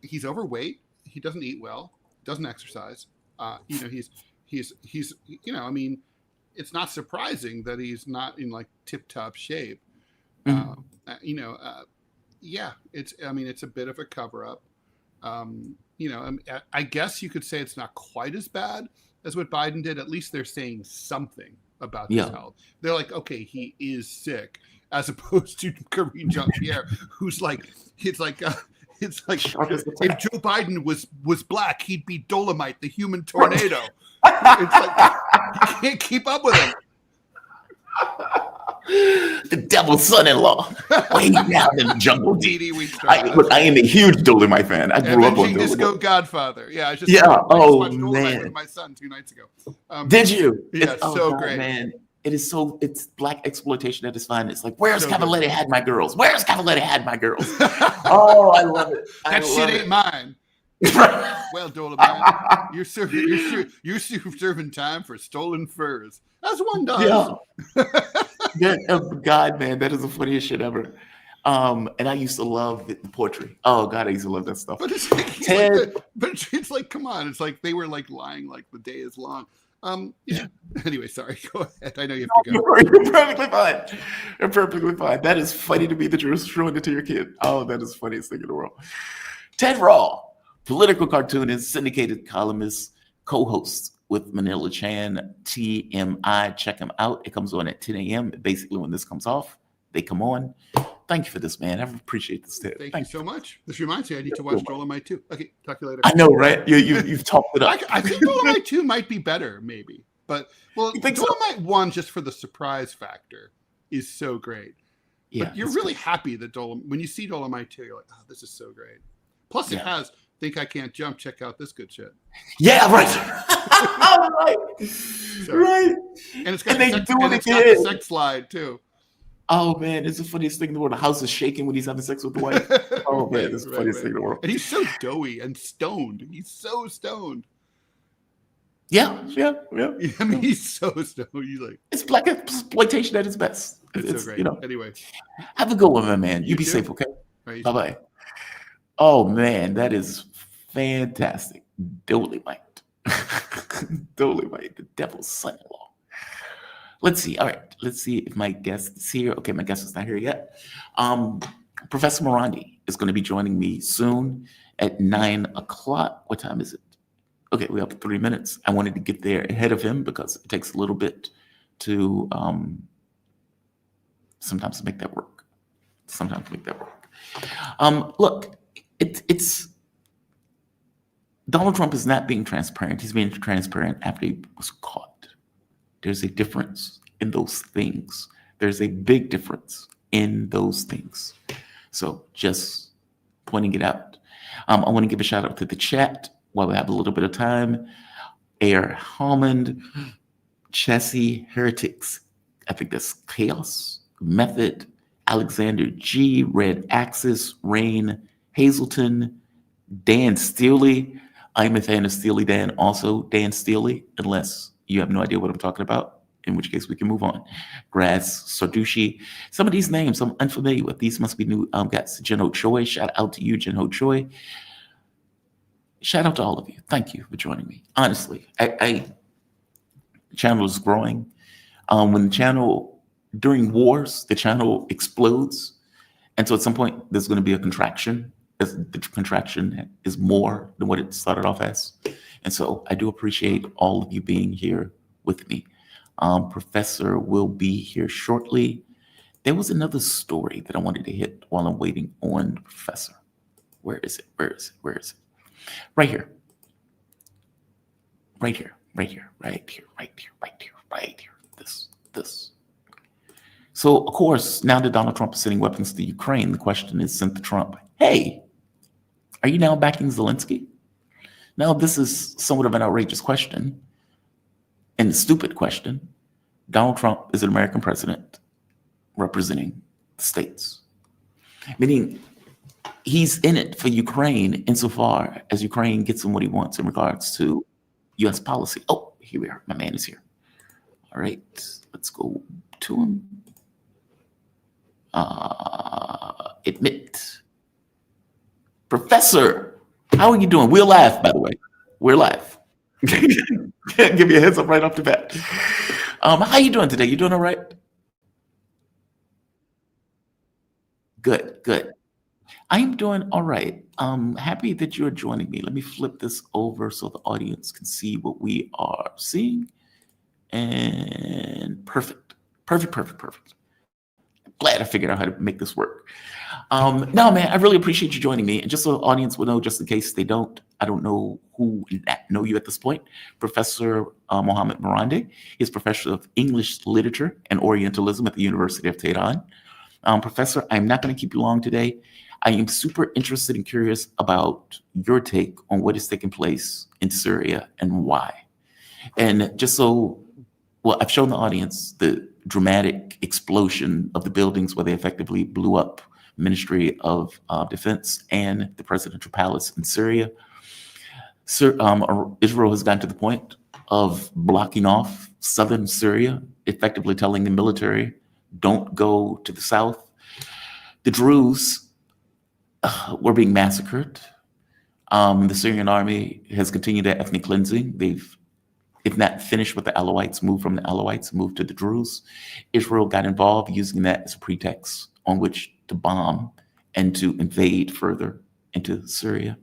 he's overweight. He doesn't eat well, doesn't exercise. You know, he's I mean, it's not surprising that he's not in like tip-top shape. Yeah, it's a bit of a cover-up. I guess you could say it's not quite as bad as what Biden did. At least they're saying something about his health. They're like, okay, he is sick, as opposed to Karine Jean-Pierre, who's like, it's like if Joe Biden was black, he'd be Dolomite, the human tornado. It's like you can't keep up with him. The devil's son-in-law. Way down in the jungle deep. I am a huge Dolomite fan. I grew up on Dolomite. Disco Godfather. Yeah, I just watched Dolomite with my son 2 nights ago. Did you? Yeah, so great. Man. It's black exploitation at its finest. It's like, where's Cavaletti had my girls? Where's Cavaletti had my girls? Oh, I love it. That shit ain't mine. Well, Dolomite, you're serving time for stolen furs. As one does. Yeah. God, man, that is the funniest shit ever. And I used to love the poetry. Oh God, I used to love that stuff. But it's like, Ted, it's like, come on, it's like they were like lying like the day is long. Yeah. Anyway, sorry. Go ahead. I know you have to go. You're perfectly fine. You're perfectly fine. That is funny to me that you're showing it to your kid. Oh, that is the funniest thing in the world. Ted Rall, political cartoonist, syndicated columnist, co-host with Manila Chan, TMI. Check him out. It comes on at 10 a.m. Basically, when this comes off, they come on. Thank you for this, man. I appreciate this, Ted. Thank you so much. This reminds me, I need to watch Dolomite 2. Okay, talk to you later. I know, right? You've talked it up. I think Dolomite 2 might be better, maybe. But, well, Dolomite 1, just for the surprise factor, is so great. Yeah, but you're really happy that when you see Dolomite 2, you're like, oh, this is so great. Plus, it has Think I Can't Jump, check out this good shit. Yeah, right. Right. And it's got the sex slide, too. Oh man, it's the funniest thing in the world. The house is shaking when he's having sex with the wife. Oh man, it's the funniest thing in the world. And he's so doughy and stoned. He's so stoned. Yeah. I mean, he's so stoned. He's like, it's black exploitation at its best. It's so great. Anyway, have a good one, my man. You be safe, okay? Right, bye. Oh man, that is fantastic. Dolomite, Dolomite, the devil's son-in-law. Let's see. All right. Let's see if my guest is here. Okay, my guest is not here yet. Professor Marandi is going to be joining me soon at 9 o'clock. What time is it? Okay, we have 3 minutes. I wanted to get there ahead of him because it takes a little bit to sometimes make that work. Look, it's Donald Trump is not being transparent. He's being transparent after he was caught. There's a difference in those things. There's a big difference in those things. So just pointing it out. I want to give a shout out to the chat while we have a little bit of time. Air Hammond, Chessie, Heretics, I think that's Chaos, Method, Alexander G, Red Axis, Rain, Hazelton, Dan Steely. I'm a fan of Steely Dan, also Dan Steely, unless you have no idea what I'm talking about, in which case we can move on. Grass, Sardushi. Some of these names I'm unfamiliar with. These must be new guys. Jinho Choi, shout out to you, Jinho Choi. Shout out to all of you. Thank you for joining me. Honestly, the channel is growing. When the channel, during wars, the channel explodes. And so at some point, there's going to be a contraction. The contraction is more than what it started off as. And so I do appreciate all of you being here with me. Professor will be here shortly. There was another story that I wanted to hit while I'm waiting on the professor. Where is it? Right here. This. So, of course, now that Donald Trump is sending weapons to Ukraine, the question is sent to Trump, hey, are you now backing Zelensky? Now, this is somewhat of an outrageous question and a stupid question. Donald Trump is an American president representing the states, meaning he's in it for Ukraine insofar as Ukraine gets him what he wants in regards to U.S. policy. Oh, here we are. My man is here. All right, let's go to him. Admit. Professor, how are you doing? We're live, by the way. We're live. Give you a heads up right off the bat. How you doing today? You doing all right? Good, good. I'm doing all right. Happy that you're joining me. Let me flip this over so the audience can see what we are seeing. And perfect, perfect, perfect, perfect. Glad I figured out how to make this work. No, man, I really appreciate you joining me. And just so the audience will know, just in case they don't, I don't know who know you at this point. Professor Mohammad Marandi is professor of English literature and Orientalism at the University of Tehran. Professor, I'm not going to keep you long today. I am super interested and curious about your take on what is taking place in Syria and why. And just so, well, I've shown the audience the dramatic explosion of the buildings where they effectively blew up Ministry of Defense and the presidential palace in Syria. Israel has gotten to the point of blocking off southern Syria, effectively telling the military, don't go to the south. The Druze were being massacred. The Syrian army has continued their ethnic cleansing. They've, if not finished with the Alawites, moved from the Alawites, moved to the Druze. Israel got involved using that as a pretext on which to bomb and to invade further into Syria.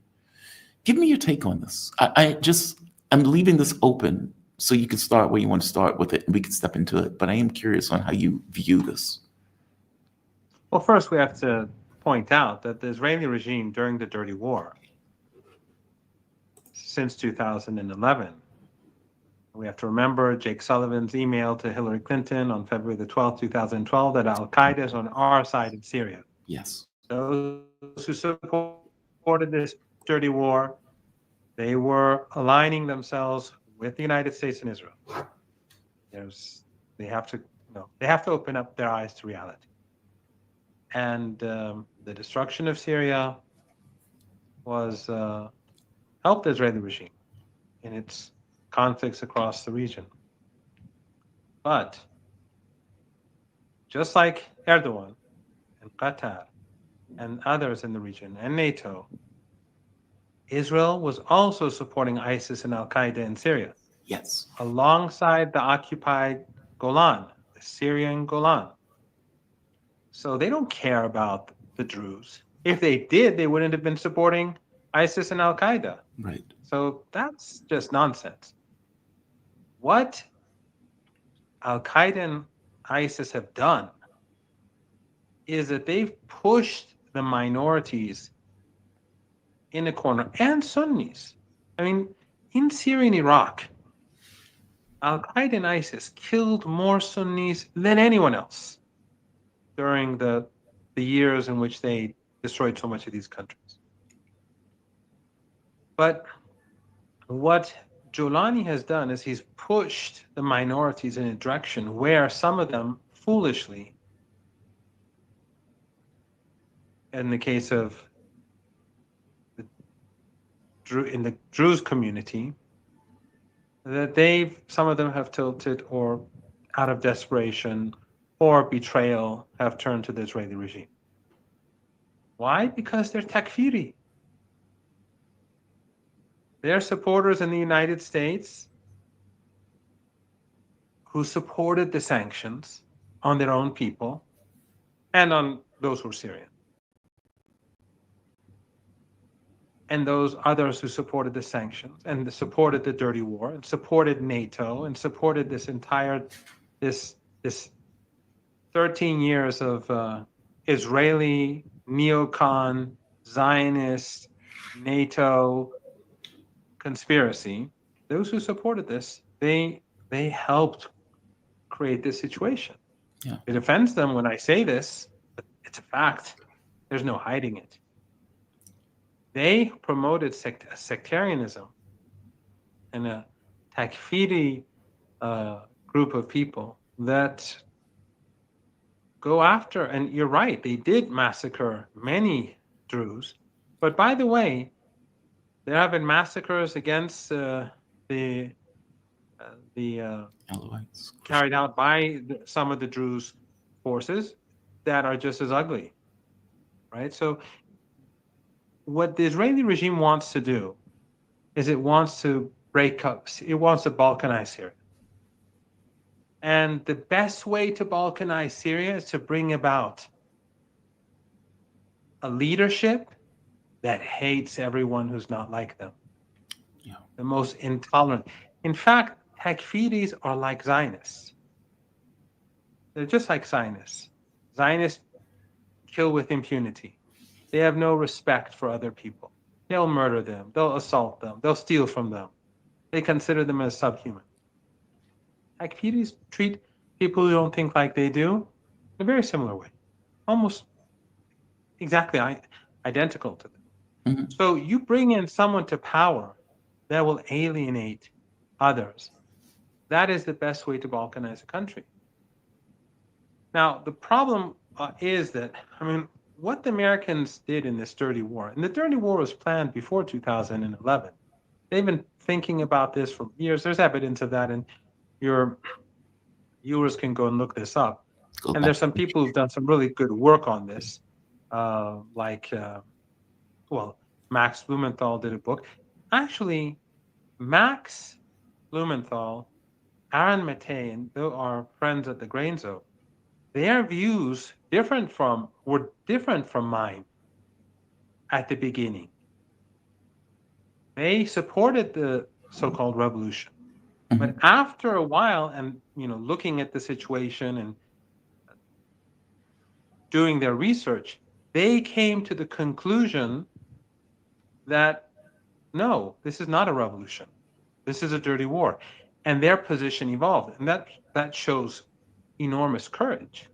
Give me your take on this. I'm leaving this open so you can start where you want to start with it and we can step into it. But I am curious on how you view this. Well, first we have to point out that the Israeli regime during the Dirty War, since 2011, we have to remember Jake Sullivan's email to Hillary Clinton on February the 12th, 2012, that Al-Qaeda is on our side in Syria. Yes. Those who supported this dirty war, they were aligning themselves with the United States and Israel. They have to open up their eyes to reality. And the destruction of Syria was helped the Israeli regime in its conflicts across the region. But just like Erdogan and Qatar and others in the region and NATO, Israel was also supporting ISIS and Al-Qaeda in Syria. Yes. Alongside the occupied Golan, the Syrian Golan. So they don't care about the Druze. If they did, they wouldn't have been supporting ISIS and Al-Qaeda. Right. So that's just nonsense. What Al-Qaeda and ISIS have done is that they've pushed the minorities in a corner, and Sunnis. I mean, in Syria and Iraq, Al-Qaeda and ISIS killed more Sunnis than anyone else during the years in which they destroyed so much of these countries. But what Jolani has done is he's pushed the minorities in a direction where some of them foolishly, in the case of in the Druze community, that some of them have tilted, or out of desperation or betrayal, have turned to the Israeli regime. Why? Because they're takfiri. They're supporters in the United States who supported the sanctions on their own people and on those who are Syrian. And those others who supported the sanctions and supported the dirty war and supported NATO and supported this 13 years of Israeli neocon Zionist NATO conspiracy. Those who supported this, they helped create this situation. Yeah. It offends them when I say this, but it's a fact. There's no hiding it. They promoted sectarianism and a takfiri group of people that go after, and you're right, they did massacre many Druze. But by the way, there have been massacres against the Alawites carried out by some of the Druze forces that are just as ugly, right? So what the Israeli regime wants to do is it wants to break up. It wants to balkanize Syria. And the best way to balkanize Syria is to bring about a leadership that hates everyone who's not like them. Yeah. The most intolerant. In fact, Takfiris are like Zionists. They're just like Zionists. Zionists kill with impunity. They have no respect for other people. They'll murder them. They'll assault them. They'll steal from them. They consider them as subhuman. Takfiris treat people who don't think like they do in a very similar way, almost exactly identical to them. Mhm. So you bring in someone to power that will alienate others. That is the best way to balkanize a country. Now, the problem is that, I mean, what the Americans did in this dirty war, and the dirty war was planned before 2011. They've been thinking about this for years. There's evidence of that, and your viewers can go and look this up. Go And back. there's some people who've done some really good work on this, well, Max Blumenthal did a book. Actually, Max Blumenthal, Aaron Matane, they are friends at the Grain Zone. Their views were different from mine at the beginning. They supported the so-called revolution. But after a while, and looking at the situation and doing their research, they came to the conclusion that no, this is not a revolution. This is a dirty war. And their position evolved. And that shows enormous courage,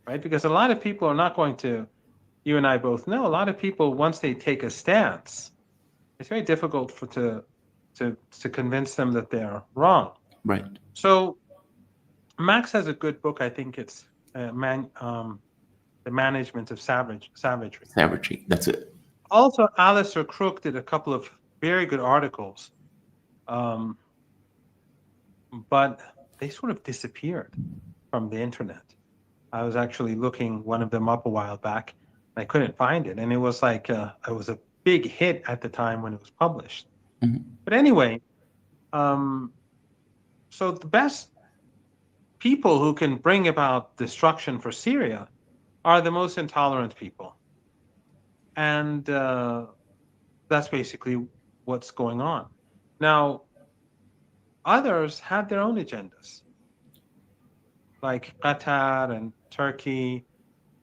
right? Because a lot of people are not going to, you and I both know, a lot of people, once they take a stance, it's very difficult to convince them that they're wrong. Right. So Max has a good book. I think it's The Management of Savagery. Savagery. That's it. Also, Alistair Crook did a couple of very good articles, but they sort of disappeared from the internet. I was actually looking one of them up a while back, and I couldn't find it. And it was like it was a big hit at the time when it was published. But anyway, so the best people who can bring about destruction for Syria are the most intolerant people. And that's basically what's going on. Now, others had their own agendas, like Qatar and Turkey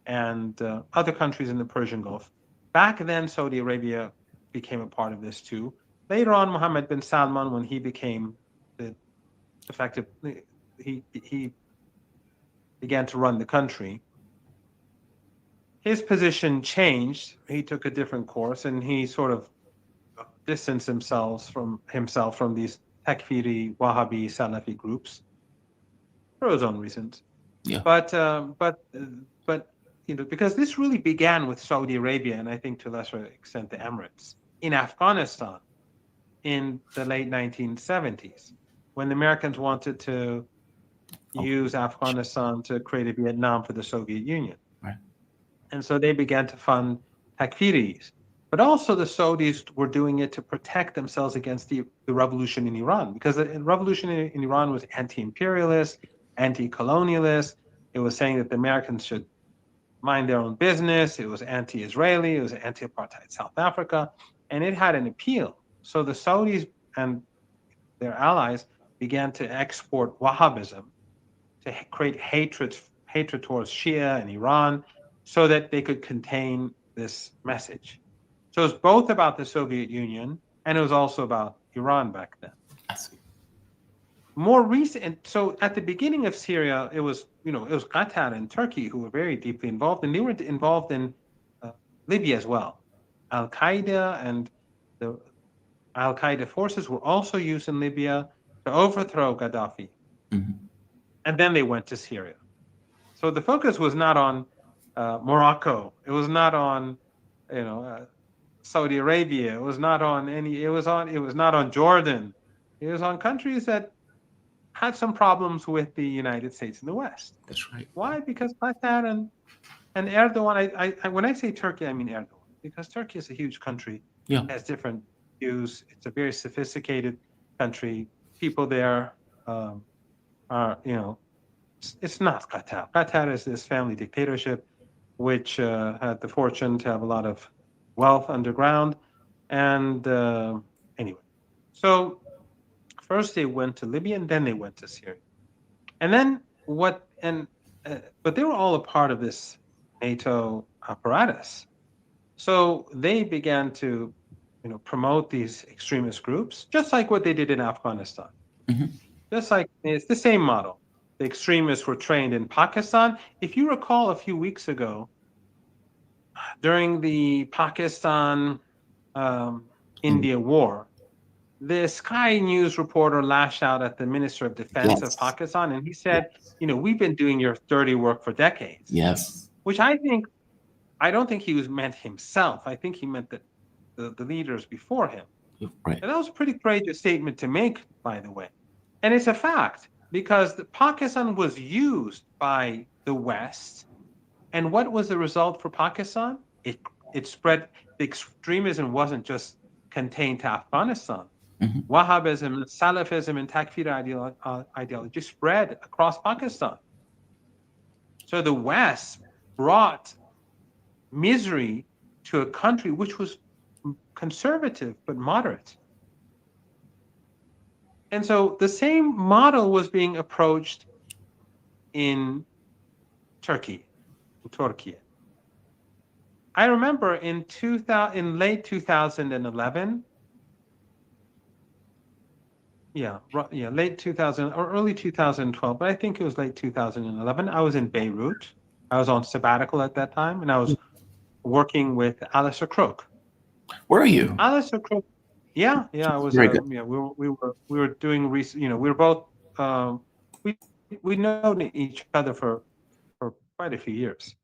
and other countries in the Persian Gulf. Back then, Saudi Arabia became a part of this too. Later on, Mohammed bin Salman, when he became he began to run the country, his position changed. He took a different course, and he sort of distanced himself from these Takfiri, Wahhabi, Salafi groups for his own reasons. Yeah. But because this really began with Saudi Arabia, and I think to a lesser extent the Emirates, in Afghanistan in the late 1970s, when the Americans wanted to use Afghanistan to create a Vietnam for the Soviet Union. Right. And so they began to fund Takfiris. But also the Saudis were doing it to protect themselves against the revolution in Iran, because the revolution in Iran was anti-imperialist, anti-colonialist. It was saying that the Americans should mind their own business. It was anti-Israeli. It was anti-apartheid South Africa. And it had an appeal. So the Saudis and their allies began to export Wahhabism to create hatred towards Shia and Iran so that they could contain this message. So it was both about the Soviet Union and it was also about Iran back then. I see. More recent, so at the beginning of Syria, it was Qatar and Turkey who were very deeply involved, and they were involved in Libya as well. Al-Qaeda and the Al-Qaeda forces were also used in Libya to overthrow Gaddafi. And then they went to Syria. So the focus was not on Morocco. It was not on, Saudi Arabia. It was not on it was not on Jordan. It was on countries that had some problems with the United States and the West. That's right. Why? Because Qatar and Erdogan, I when I say Turkey, I mean Erdogan, because Turkey is a huge country. Yeah. It has different views. It's a very sophisticated country. People there are, it's not Qatar. Qatar is this family dictatorship, which had the fortune to have a lot of wealth underground. And anyway, so first they went to Libya, and then they went to Syria. And then but they were all a part of this NATO apparatus. So they began to, promote these extremist groups, just like what they did in Afghanistan. Mhm. Just like it's the same model. The extremists were trained in Pakistan. If you recall, a few weeks ago, during the Pakistan India war, the Sky News reporter lashed out at the Minister of Defense of Yes. Pakistan, and he said, we've been doing your dirty work for decades. Yes. Which I don't think he meant himself. I think he meant the leaders before him. Right. And that was a pretty courageous statement to make, by the way. And it's a fact, because Pakistan was used by the West. And what was the result for Pakistan? It spread. The extremism wasn't just contained to Afghanistan. Mhm. Wahhabism, Salafism, and Takfir ideology spread across Pakistan. So the West brought misery to a country which was conservative but moderate. And so the same model was being approached in Turkey. I remember in late 2011, late 2000 or early 2012, but I think it was late 2011. I was in Beirut. I was on sabbatical at that time, and I was working with Alistair Crook. Where are you? Alistair Crook. Yeah, I was. Very good. We were doing research. We were both. We known each other for quite a few years.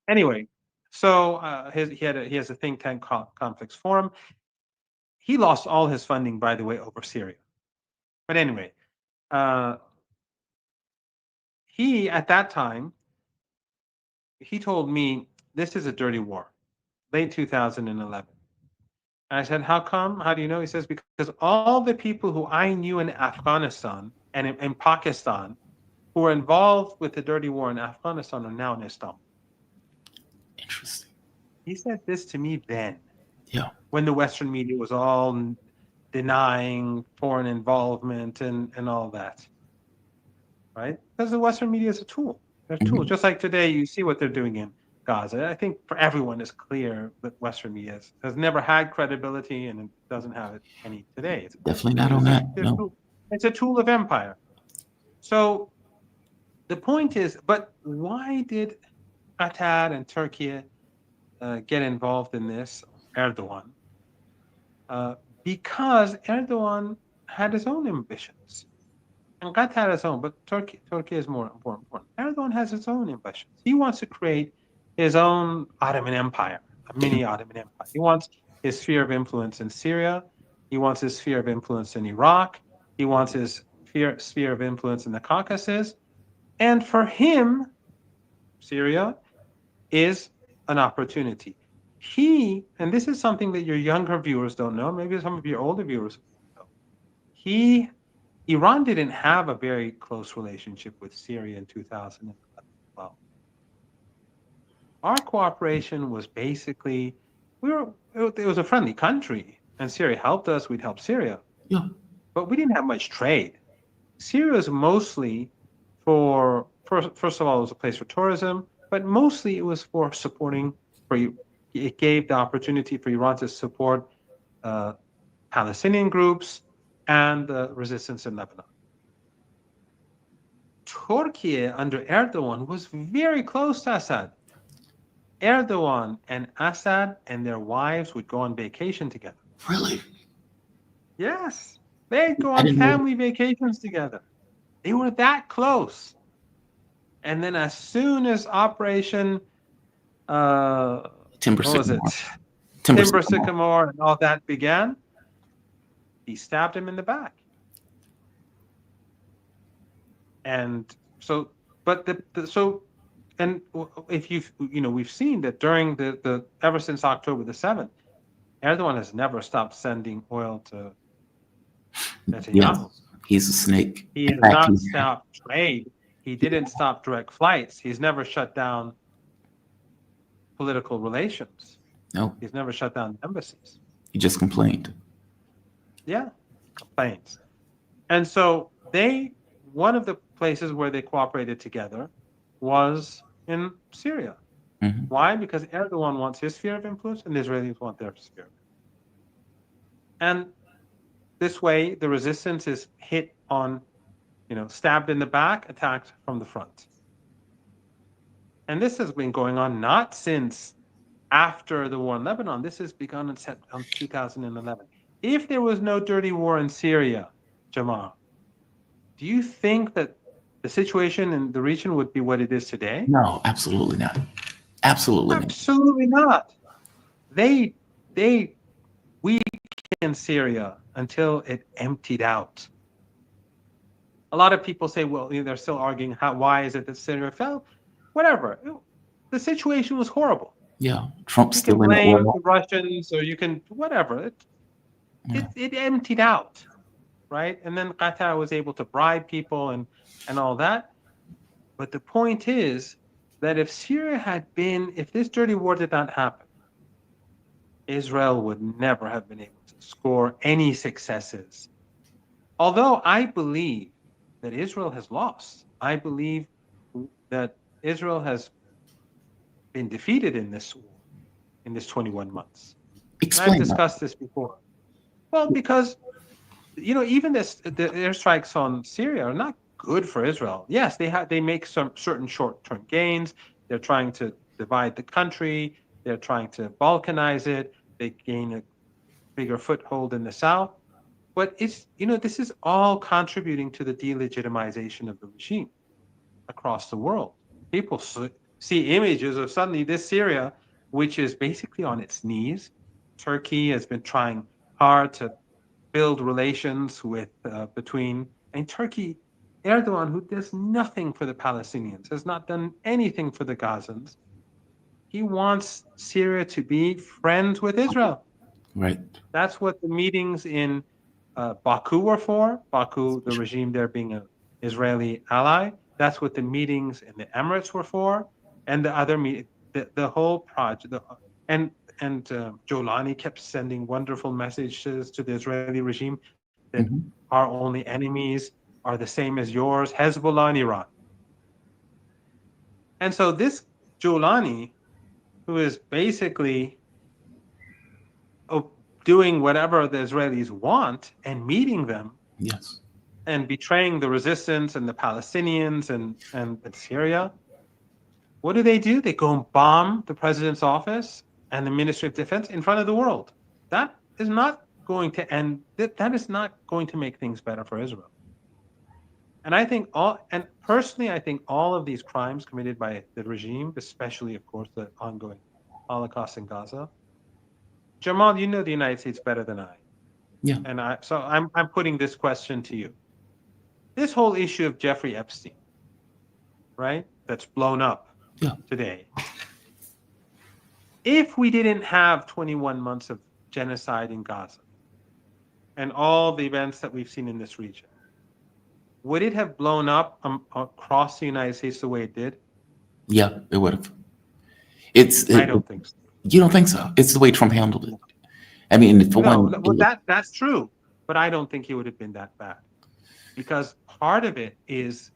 Anyway, so he has a think tank called Conflicts Forum. He lost all his funding, by the way, over Syria. But anyway, he at that time, he told me this is a dirty war, late 2011. And I said, how come? How do you know? He says, because all the people who I knew in Afghanistan and in Pakistan who were involved with the dirty war in Afghanistan are now in Istanbul. Interesting. He said this to me then. Yeah. When the Western media was all denying foreign involvement and all that. Right? Because the Western media is a tool. They're a tool. Just like today, you see what they're doing in Gaza. I think for everyone it's clear that Western media has never had credibility, and it doesn't have it any today. It's Definitely not on that. No. It's a tool of empire. So the point is, but why did Qatar and Turkey get involved in this, Erdogan? Because Erdogan had his own ambitions. And Qatar had his own, but Turkey is more important. Erdogan has his own ambitions. He wants to create his own Ottoman Empire, a mini Ottoman Empire. He wants his sphere of influence in Syria. He wants his sphere of influence in Iraq. He wants his sphere of influence in the Caucasus. And for him, Syria is an opportunity. And this is something that your younger viewers don't know, maybe some of your older viewers don't know. Iran didn't have a very close relationship with Syria in 2012. Our cooperation was basically, it was a friendly country, and Syria helped us, we'd help Syria. Yeah. But we didn't have much trade. Syria is mostly first of all, it was a place for tourism, but mostly it was for supporting, it gave the opportunity for Iran to support Palestinian groups and the resistance in Lebanon. Turkey under Erdogan was very close to Assad. Erdogan and Assad and their wives would go on vacation together. Really? Yes. They'd go on family vacations together. They were that close. And then as soon as Operation Timber Sycamore and all that began, he stabbed him in the back. And so, and if we've seen that during ever since October the 7th, Erdogan has never stopped sending oil to Netanyahu. Yes, he's a snake. He In has fact, not stopped trade. He didn't stop direct flights. He's never shut down political relations. no, He's never shut down embassies. he just complained. Yeah, complaints. And so one of the places where they cooperated together was in Syria. Mhm. Why? Because Erdogan wants his sphere of influence and the Israelis want their sphere. And this way, the resistance is hit on, stabbed in the back, attacked from the front. And this has been going on not since after the war in Lebanon. This has begun in 2011. If there was no dirty war in Syria, Jamal, do you think that the situation in the region would be what it is today? No, absolutely not. Absolutely not. Absolutely not. They weakened Syria until it emptied out. A lot of people say, well, they're still arguing why is it that Syria fell? Whatever. The situation was horrible. Yeah, Trump's You can still in blame the the Russians or you can whatever. It emptied out, right? And then Qatar was able to bribe people and all that. But the point is that if this dirty war did not happen, Israel would never have been able to score any successes. Although I believe that Israel has lost. I believe that Israel has been defeated in this war, in this 21 months. Explain I've discussed this before. Well, because, even the airstrikes on Syria are not good for Israel. Yes, they make some certain short-term gains. They're trying to divide the country. They're trying to balkanize it. They gain a bigger foothold in the south. But this is all contributing to the delegitimization of the regime across the world. People see images of suddenly this Syria, which is basically on its knees. Turkey has been trying hard to build relations between Turkey. Erdogan, who does nothing for the Palestinians, has not done anything for the Gazans. He wants Syria to be friends with Israel. Right. That's what the meetings in Baku were for. Baku, the regime there being an Israeli ally. That's what the meetings in the Emirates were for, and the other the whole project. And Jolani kept sending wonderful messages to the Israeli regime that our only enemies are the same as yours, Hezbollah and Iran. And so this Jolani, who is basically doing whatever the Israelis want and meeting them, yes, and betraying the resistance and the Palestinians and Syria, what do? They go and bomb the president's office and the Ministry of Defense in front of the world. That is not going to end. That is not going to make things better for Israel. And I think personally, I think all of these crimes committed by the regime, especially, of course, the ongoing Holocaust in Gaza. Jamal, you know the United States better than I. Yeah. And I'm putting this question to you. This whole issue of Jeffrey Epstein, right? That's blown up today. If we didn't have 21 months of genocide in Gaza and all the events that we've seen in this region, would it have blown up across the United States the way it did? Yeah, it would have. I don't think so. You don't think so? It's the way Trump handled it. I mean, for one, that's true, but I don't think it would have been that bad, because part of it is.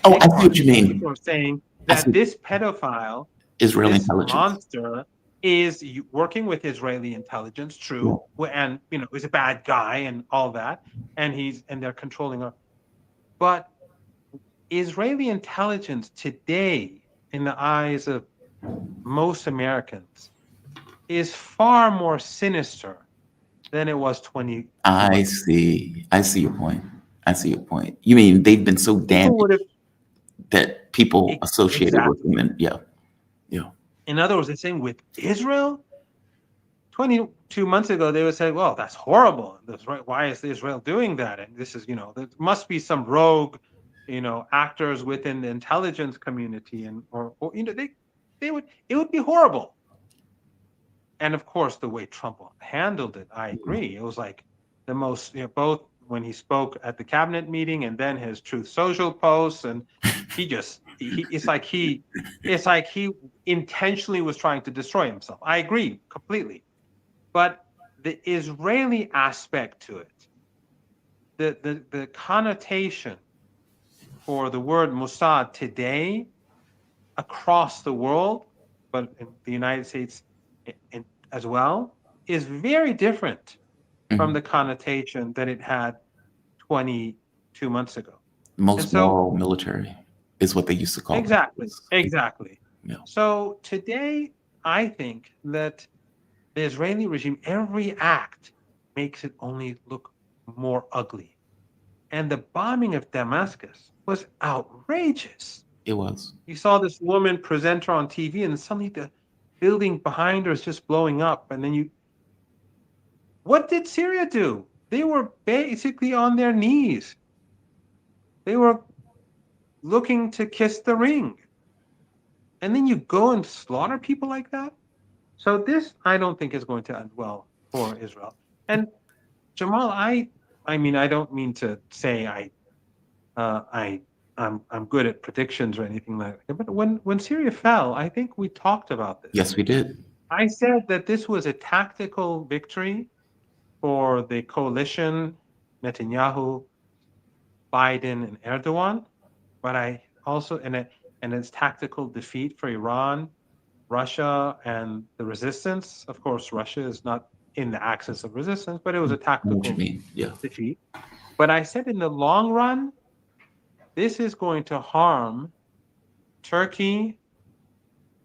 Oh, I see what you mean. People are saying that this pedophile, Israeli this intelligence monster, is working with Israeli intelligence. True, and is a bad guy and all that, and they're controlling her. But Israeli intelligence today, in the eyes of most Americans, is far more sinister than it was 20. I see your point. You mean they've been so damaged that people associated with them? Yeah. In other words, they're saying with Israel, 22 months ago, they would say, well, that's horrible. That's right. Why is Israel doing that? And this is, there must be some rogue, actors within the intelligence community, and it would be horrible. And of course, the way Trump handled it, I agree. It was like the most, both when he spoke at the cabinet meeting and then his Truth Social posts, and it's like he intentionally was trying to destroy himself. I agree completely, but the Israeli aspect to it, the connotation for the word Mossad today across the world, but in the United States as well, is very different from the connotation that it had 22 months ago. Most moral military is what they used to call it. Exactly. Yeah. So today, I think that the Israeli regime, every act makes it only look more ugly. And the bombing of Damascus was outrageous. It was. You saw this woman presenter on TV, and suddenly the building behind her is just blowing up. And then what did Syria do? They were basically on their knees. They were looking to kiss the ring. And then you go and slaughter people like that? So this, I don't think, is going to end well for Israel. And Jamal, I mean, I don't mean to say I'm good at predictions or anything like that. But when Syria fell, I think we talked about this. Yes, we did. I said that this was a tactical victory for the coalition, Netanyahu, Biden, and Erdogan. But I also, and it's tactical defeat for Iran, Russia, and the resistance. Of course, Russia is not in the axis of resistance, but it was a tactical defeat. But I said in the long run, this is going to harm Turkey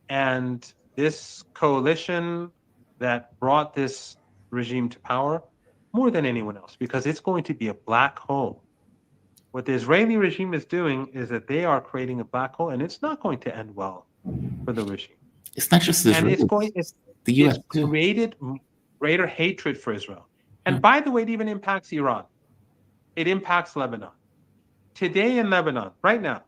and this coalition that brought this regime to power more than anyone else, because it's going to be a black hole. What the Israeli regime is doing is that they are creating a black hole, and it's not going to end well for the regime. It's not just Israel. And the U.S. It's created greater hatred for Israel. And by the way, it even impacts Iran. It impacts Lebanon. Today in Lebanon, right now,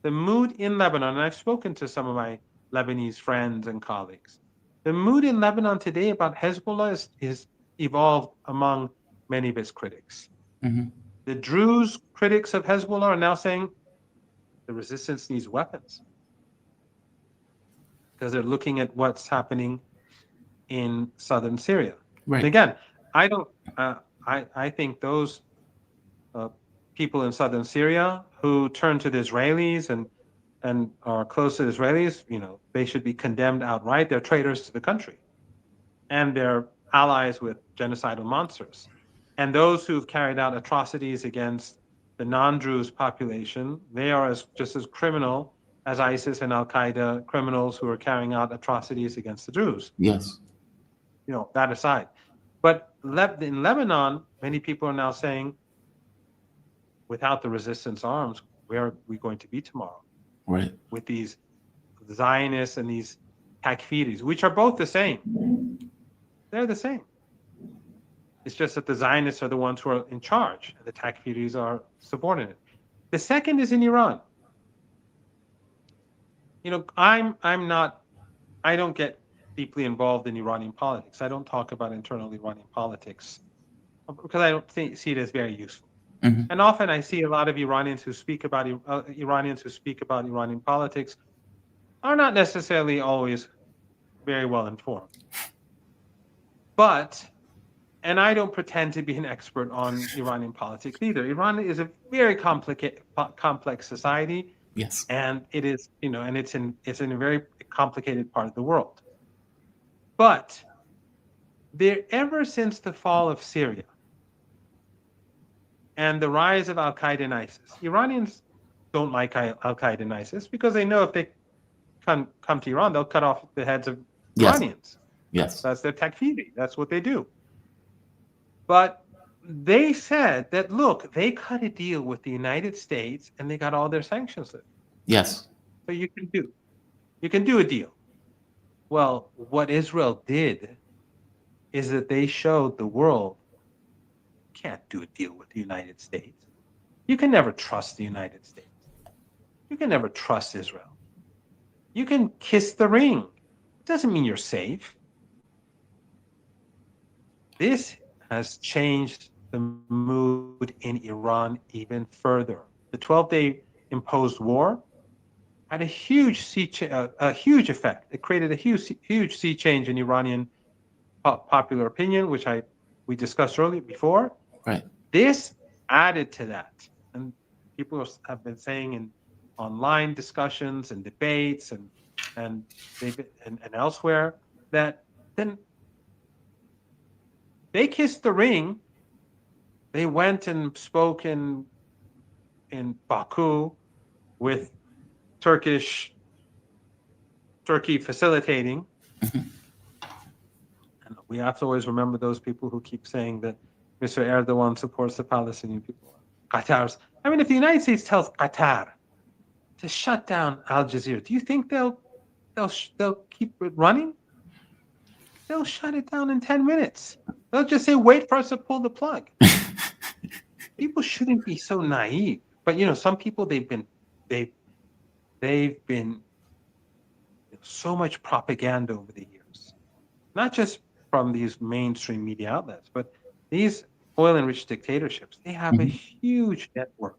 the mood in Lebanon, and I've spoken to some of my Lebanese friends and colleagues, the mood in Lebanon today about Hezbollah is evolved among many of its critics. The Druze critics of Hezbollah are now saying the resistance needs weapons, because they're looking at what's happening in southern Syria. Right. And again, I don't. I think those people in southern Syria who turn to the Israelis and are close to the Israelis, they should be condemned outright. They're traitors to the country, and they're allies with genocidal monsters. And those who've carried out atrocities against the non-Druze population, they are just as criminal as ISIS and Al-Qaeda criminals who are carrying out atrocities against the Druze. Yes. That aside. But in Lebanon, many people are now saying, without the resistance arms, where are we going to be tomorrow? Right. With these Zionists and these Takfiris, which are both the same. They're the same. It's just that the Zionists are the ones who are in charge, and the Takfiris are subordinate. The second is in Iran. I don't get deeply involved in Iranian politics. I don't talk about internal Iranian politics because I don't see it as very useful. And often I see a lot of Iranians who speak about Iranian politics are not necessarily always very well informed. And I don't pretend to be an expert on Iranian politics either. Iran is a very complex society. Yes. And it is, and it's in a very complicated part of the world. But ever since the fall of Syria and the rise of Al-Qaeda and ISIS, Iranians don't like Al-Qaeda and ISIS because they know if they come to Iran, they'll cut off the heads of Iranians. Yes. That's their takfiri. That's what they do. But they said that, look, they cut a deal with the United States and they got all their sanctions lifted. Yes. So you can do a deal. Well, what Israel did is that they showed the world, you can't do a deal with the United States. You can never trust the United States. You can never trust Israel. You can kiss the ring. It doesn't mean you're safe. This has changed the mood in Iran even further. The 12-day imposed war had a huge huge effect. It created a huge sea change in Iranian popular opinion, which we discussed earlier before. Right. This added to that, and people have been saying in online discussions and debates and elsewhere that then they kissed the ring. They went and spoke in Baku with Turkey facilitating. And we have to always remember those people who keep saying that Mr. Erdogan supports the Palestinian people. Qatar's. I mean, if the United States tells Qatar to shut down Al Jazeera, do you think they'll keep it running? They'll shut it down in 10 minutes. They'll just say, wait for us to pull the plug. People shouldn't be so naive. But some people they've been so much propaganda over the years, not just from these mainstream media outlets, but these oil-enriched dictatorships. They have a huge network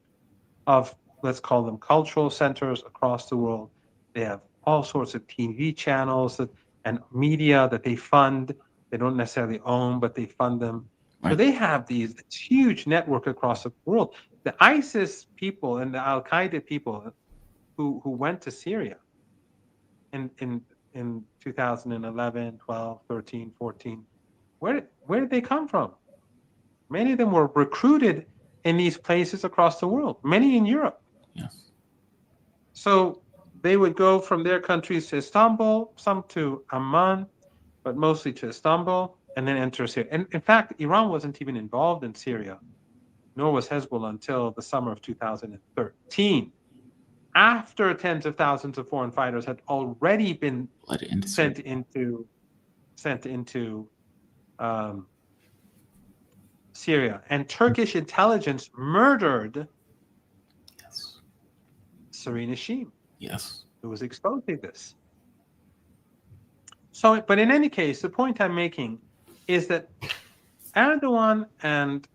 of, let's call them, cultural centers across the world. They have all sorts of TV channels and media that they fund. They don't necessarily own, but they fund them. Right. So they have this huge network across the world. The ISIS people and the Al Qaeda people who went to Syria in 2011, 12, 13, 14, where did they come from? Many of them were recruited in these places across the world, many in Europe. Yes. So they would go from their countries to Istanbul, some to Amman, but mostly to Istanbul, and then enter Syria. And in fact, Iran wasn't even involved in Syria, nor was Hezbollah until the summer of 2013, after tens of thousands of foreign fighters had already been sent into Syria. And Turkish intelligence murdered Syrian Hashim. Yes. Who was exposing this. So, but in any case, the point I'm making is that Erdogan and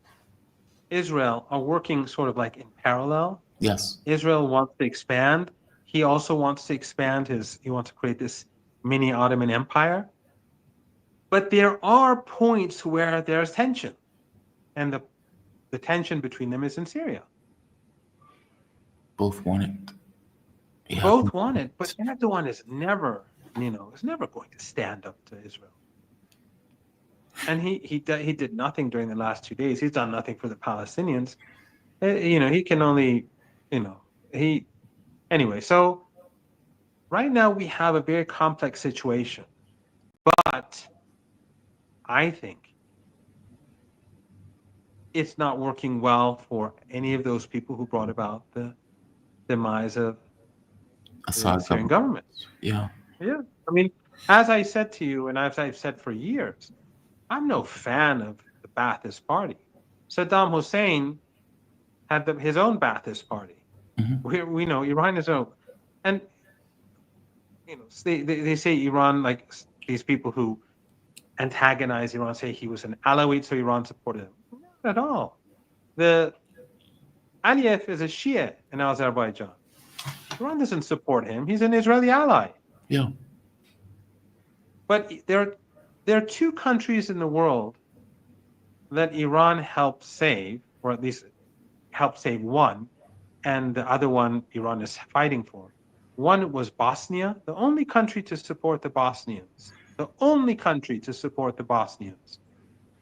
Israel are working sort of like in parallel. Yes. Israel wants to expand. He also wants to expand he wants to create this mini Ottoman Empire. But there are points where there's tension. And the tension between them is in Syria. Both want it. Yeah. Both want it, but Erdogan is never going to stand up to Israel. And he did nothing during the last 2 days. He's done nothing for the Palestinians. He can only, anyway. So right now we have a very complex situation, but I think it's not working well for any of those people who brought about the demise of the Syrian government. Yeah. Yeah. I mean, as I said to you, and as I've said for years, I'm no fan of the Ba'athist Party. Saddam Hussein had his own Ba'athist Party. We know Iran is own. And, they say Iran, like these people who antagonize Iran, say he was an Alawite, so Iran supported him. Not at all. The Aliyev is a Shia in Azerbaijan. Iran doesn't support him. He's an Israeli ally. Yeah. But there are two countries in the world that Iran helped save, or at least helped save one, and the other one Iran is fighting for. One was Bosnia, the only country to support the Bosnians. The only country to support the Bosnians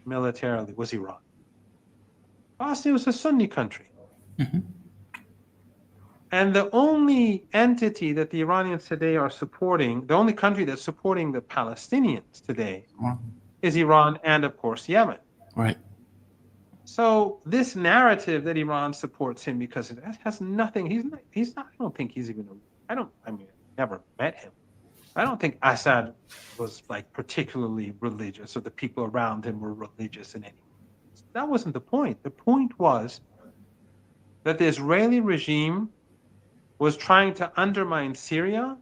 militarily was Iran. Bosnia was a Sunni country. And the only entity that the Iranians today are supporting, the only country that's supporting the Palestinians today is Iran and, of course, Yemen. Right. So this narrative that Iran supports him because it has nothing, he's not, I don't think he's even, I never met him. I don't think Assad was like particularly religious or the people around him were religious in any way. That wasn't the point. The point was that the Israeli regime was trying to undermine Syria.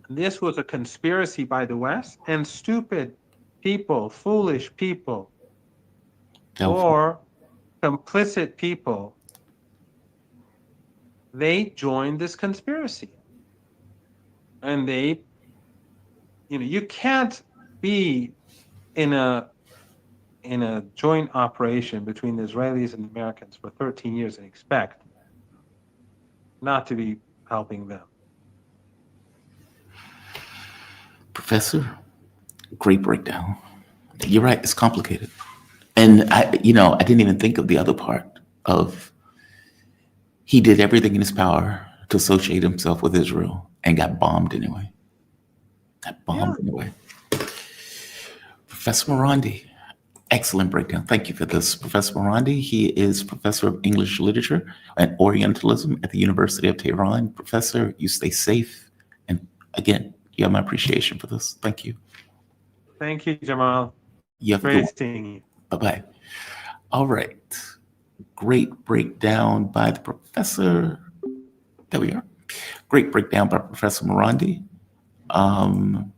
This was a conspiracy by the West, and stupid people, foolish people, or complicit people, they joined this conspiracy. And they, you can't be in a joint operation between the Israelis and the Americans for 13 years and expect not to be helping them. Professor, great breakdown. You're right, it's complicated. And I didn't even think of the other part of he did everything in his power to associate himself with Israel and got bombed anyway. Professor Marandi, excellent breakdown. Thank you for this. Professor Marandi, he is professor of English literature and Orientalism at the University of Tehran. Professor, you stay safe. And again, you have my appreciation for this. Thank you. Thank you, Jamal. You have Great seeing you. Bye-bye. All right. Great breakdown by the professor. There we are. Great breakdown by Professor Marandi. And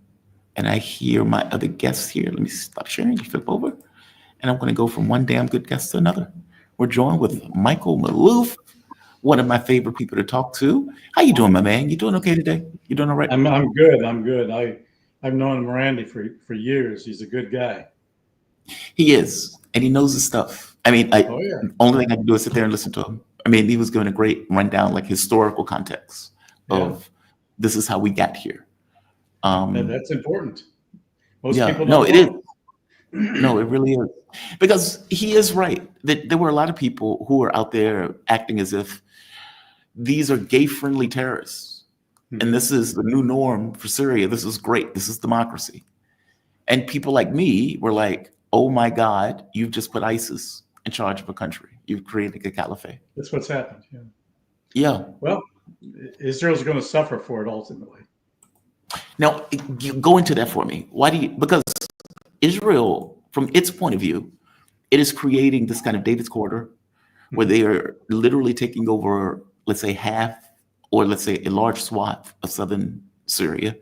I hear my other guests here. Let me stop sharing, flip over. And I'm going to go from one damn good guest to another. We're joined with Michael Maloof, one of my favorite people to talk to. How you doing, my man? You doing okay today? You doing all right? I'm good. I'm good. I've known Marandi for years. He's a good guy. He is, and he knows his stuff. I mean, only thing I can do is sit there and listen to him. I mean, he was giving a great rundown, like historical context of this is how we got here. And that's important. Most people don't know. It is. it. No, it really is. Because he is right. That there were a lot of people who were out there acting as if these are gay-friendly terrorists. Mm-hmm. And this is the new norm for Syria. This is great. This is democracy. And people like me were like, oh my God, you've just put ISIS in charge of a country. You've created a caliphate. That's what's happened. Yeah. Yeah. Well, Israel's going to suffer for it ultimately. Now, you go into that for me. Why do you? Because Israel, from its point of view, it is creating this kind of David's quarter where they are literally taking over, let's say, half or let's say a large swath of southern Syria.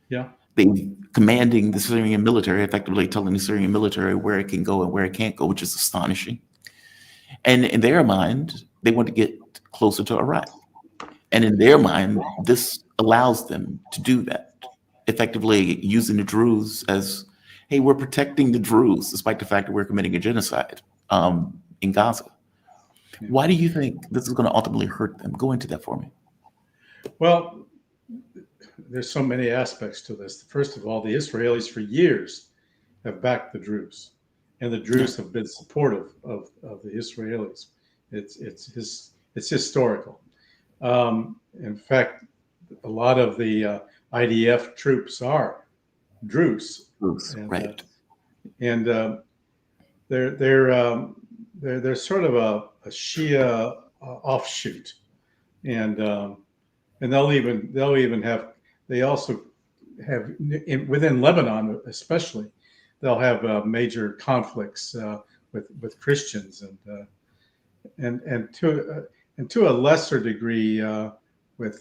Yeah. They commanding the Syrian military, effectively telling the Syrian military where it can go and where it can't go, which is astonishing. And in their mind, they want to get closer to Iraq. And in their mind, this allows them to do that, effectively using the Druze as, hey, we're protecting the Druze, despite the fact that we're committing a genocide in Gaza. Why do you think this is going to ultimately hurt them? Go into that for me. Well, there's so many aspects to this. First of all, the Israelis for years have backed the Druze, and the Druze have been supportive of the Israelis. It's historical. In fact, a lot of the IDF troops are Druze, and, right? And they're sort of a Shia offshoot, and they'll even have. They also have within Lebanon, especially, they'll have major conflicts with Christians and to a lesser degree with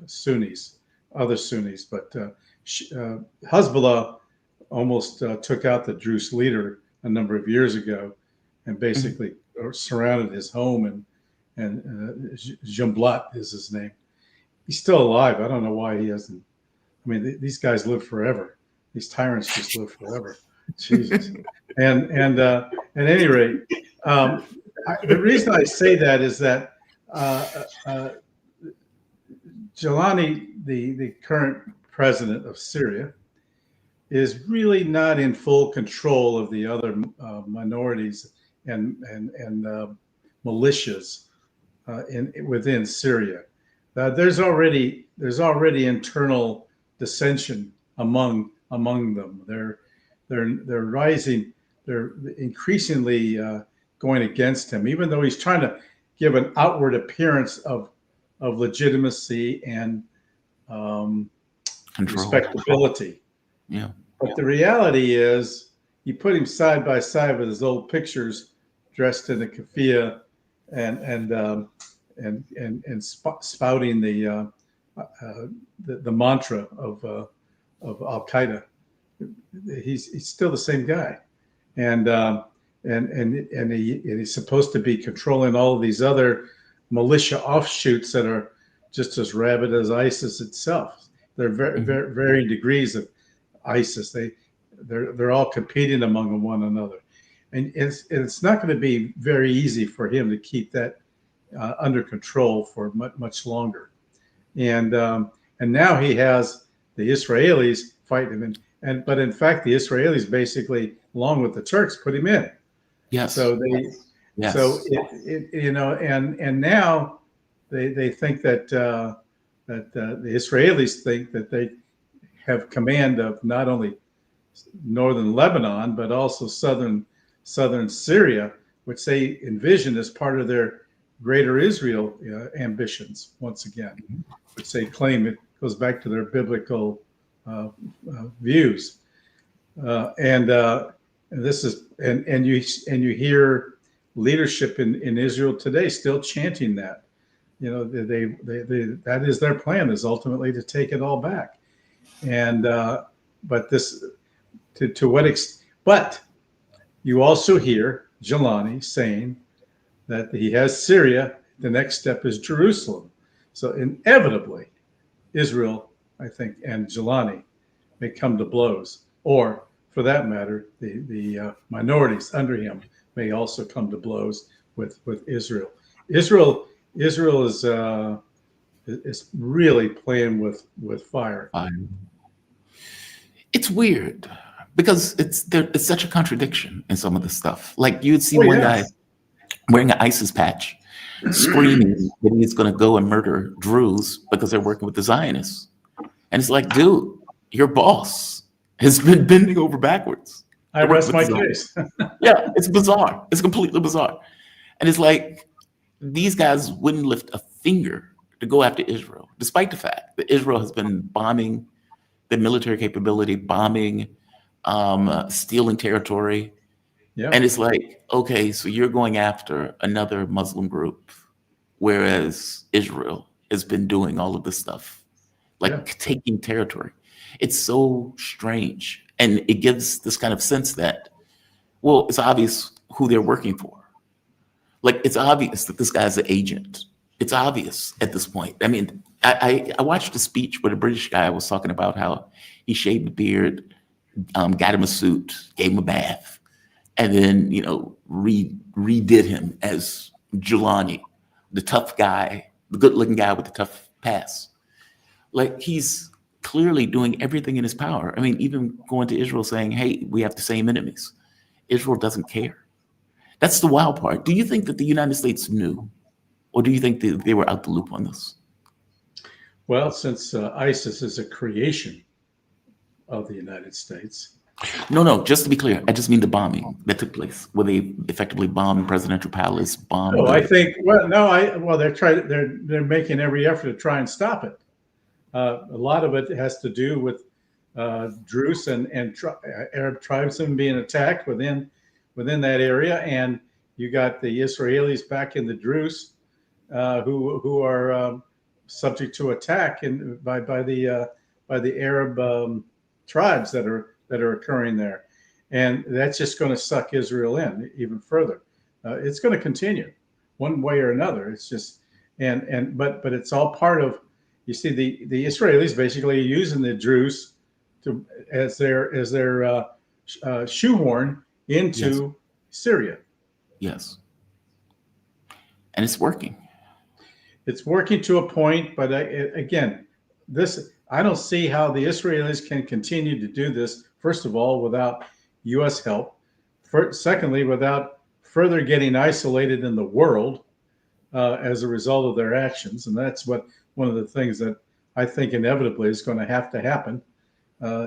Sunnis, other Sunnis. But Hezbollah almost took out the Druze leader a number of years ago, and basically surrounded his home. And Jumblat is his name. He's still alive. I don't know why he hasn't. I mean, these guys live forever. These tyrants just live forever. Jesus. And at any rate, the reason I say that is that Jalani, the current president of Syria, is really not in full control of the other minorities and militias within Syria. There's already internal dissension among them. They're rising. They're increasingly going against him, even though he's trying to give an outward appearance of legitimacy and respectability. Yeah. But the reality is, you put him side by side with his old pictures, dressed in a keffiyeh and spouting the mantra of Al Qaeda. He's still the same guy, and and he's supposed to be controlling all of these other militia offshoots that are just as rabid as ISIS itself. They're varying degrees of ISIS. They're all competing among one another, and it's not going to be very easy for him to keep that under control for much longer. And now he has the Israelis fighting him, but in fact the Israelis basically, along with the Turks, put him in. Yes. So and now they think that the Israelis think that they have command of not only northern Lebanon but also southern Syria, which they envision as part of their greater Israel ambitions. Once again, which they claim it goes back to their biblical views, and this is and you hear leadership in Israel today still chanting that, they that is their plan, is ultimately to take it all back, and but this to what extent? But you also hear Jelani saying that he has Syria. The next step is Jerusalem. So inevitably, Israel, I think, and Jelani may come to blows, or for that matter, the minorities under him may also come to blows with Israel. Israel is really playing with fire. It's weird because it's such a contradiction in some of the stuff. Like you'd see one guy wearing an ISIS patch, screaming that he's going to go and murder Druze because they're working with the Zionists, and it's like, dude, your boss has been bending over backwards. I rest my case. Yeah, it's bizarre. It's completely bizarre. And it's like these guys wouldn't lift a finger to go after Israel, despite the fact that Israel has been bombing the military capability, bombing, stealing territory. Yeah. And it's like, okay, so you're going after another Muslim group, whereas Israel has been doing all of this stuff, like taking territory. It's so strange. And it gives this kind of sense that, well, it's obvious who they're working for. Like, it's obvious that this guy's an agent. It's obvious at this point. I mean, I watched a speech where the British guy was talking about how he shaved the beard, got him a suit, gave him a bath, and then, redid him as Jelani, the tough guy, the good-looking guy with the tough past. Like, he's clearly doing everything in his power. I mean, even going to Israel saying, hey, we have the same enemies. Israel doesn't care. That's the wild part. Do you think that the United States knew, or do you think they were out the loop on this? Well, since ISIS is a creation of the United States. No, just to be clear, I just mean the bombing that took place, where they effectively bombed the presidential palace, bombed. No, I think, they're making every effort to try and stop it. A lot of it has to do with Druze and Arab tribesmen being attacked within that area, and you got the Israelis back in the Druze who are subject to attack by the Arab tribes that are occurring there, and that's just going to suck Israel in even further. It's going to continue one way or another. It's just but it's all part of. You see, the Israelis basically are using the Druze as their shoehorn into Syria. Yes, and it's working. It's working to a point, but again, I don't see how the Israelis can continue to do this. First of all, without U.S. help. Secondly, without further getting isolated in the world as a result of their actions, and that's one of the things that I think inevitably is going to happen,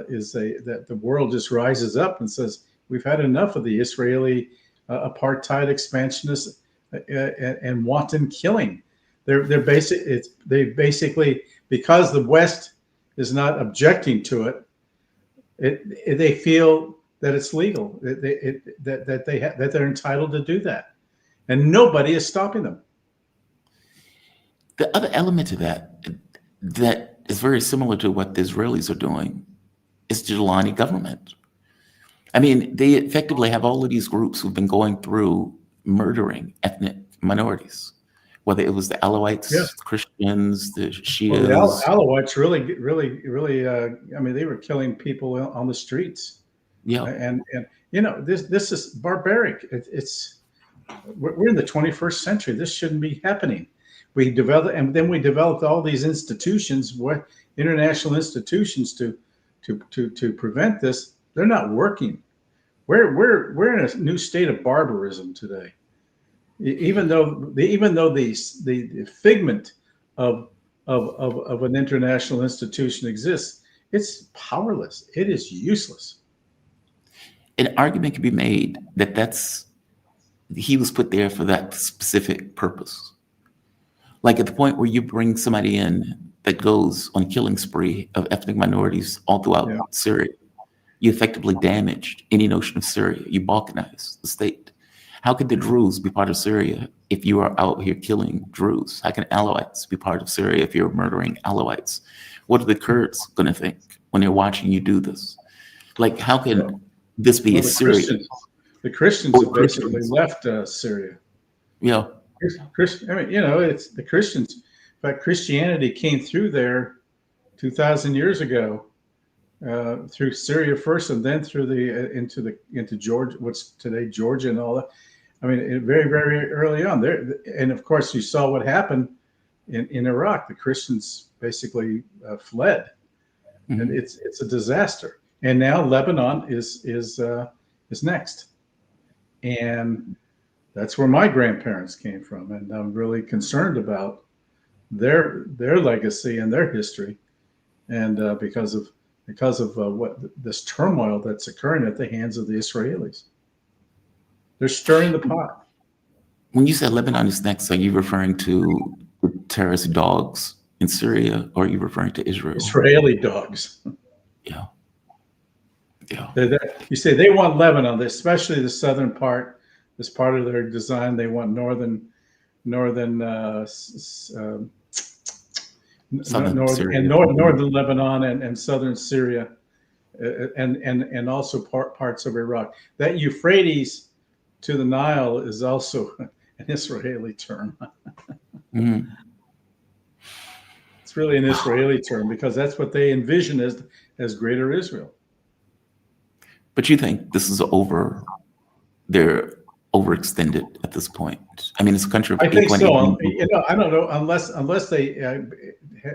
is that the world just rises up and says, we've had enough of the Israeli apartheid expansionists and wanton killing. They basically, because the West is not objecting to it, they feel that it's legal, that they're entitled to do that, and nobody is stopping them. The other element to that is very similar to what the Israelis are doing is the Jelani government. I mean, they effectively have all of these groups who've been going through murdering ethnic minorities, whether it was the Alawites, Yeah. Christians, the Well, Shias. the Alawites really. I mean, they were killing people on the streets. Yeah. And you know, this is barbaric. We're in the 21st century. This shouldn't be happening. We developed all these institutions, international institutions to prevent this. They're not working. We're in a new state of barbarism today. Even though the figment of an international institution exists, it's powerless. It is useless. An argument can be made that he was put there for that specific purpose. Like at the point where you bring somebody in that goes on a killing spree of ethnic minorities all throughout Syria, you effectively damaged any notion of Syria. You balkanized the state. How could the Druze be part of Syria if you are out here killing Druze? How can Alawites be part of Syria if you're murdering Alawites? What are the Kurds going to think when they're watching you do this? Like, how can this be a Syria? The Christians have basically left Syria. Yeah. I mean, you know, it's the Christians. In fact, Christianity came through there 2,000 years ago, through Syria first, and then through into Georgia, what's today Georgia, and all that. I mean, very, very early on there, and of course, you saw what happened in Iraq. The Christians basically fled, and it's a disaster. And now Lebanon is next, and that's where my grandparents came from, and I'm really concerned about their legacy and their history, and because of what this turmoil that's occurring at the hands of the Israelis. They're stirring the pot. When you said Lebanon is next, are you referring to the terrorist dogs in Syria, or are you referring to Israel? Israeli dogs. Yeah. Yeah. You say they want Lebanon, especially the southern part. As part of their design, they want northern Lebanon and southern Syria, and also parts of Iraq. That Euphrates to the Nile is also an Israeli term. It's really an Israeli term because that's what they envision as Greater Israel. But you think this is they're overextended at this point? I mean, it's a country of I think 8.8 so. million people. I don't know unless they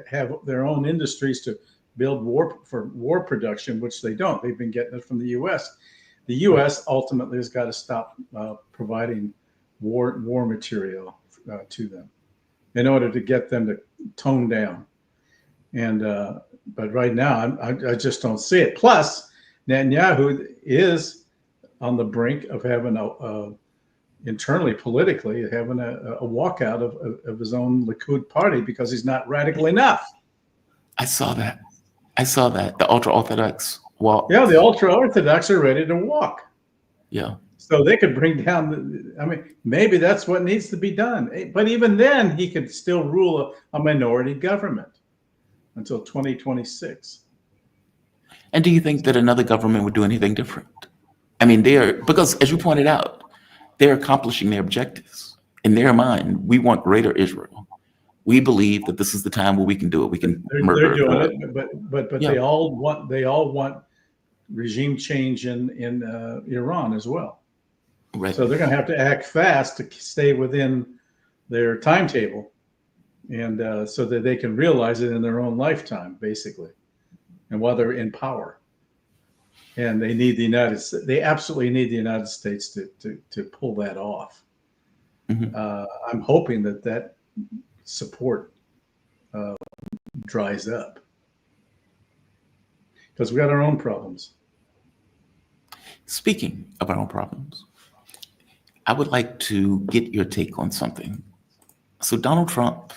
have their own industries to build war production, which they don't. They've been getting it from the U.S. The U.S. ultimately has got to stop providing war material to them in order to get them to tone down. And but right now, I just don't see it. Plus, Netanyahu is on the brink of having internally, politically, having a walkout of his own Likud party because he's not radical enough. I saw that. The ultra-Orthodox walk. Yeah, the ultra-Orthodox are ready to walk. Yeah. So they could bring down, maybe that's what needs to be done. But even then, he could still rule a minority government until 2026. And do you think that another government would do anything different? I mean, because as you pointed out, they're accomplishing their objectives. In their mind, we want Greater Israel. We believe that this is the time where we can do it. We can murder. They're doing it, but yeah. they all want regime change in Iran as well. Right. So they're going to have to act fast to stay within their timetable, and so that they can realize it in their own lifetime, basically, and while they're in power. And they need they absolutely need the United States to pull that off. I'm hoping that support dries up because we got our own problems. Speaking of our own problems, I would like to get your take on something. So Donald Trump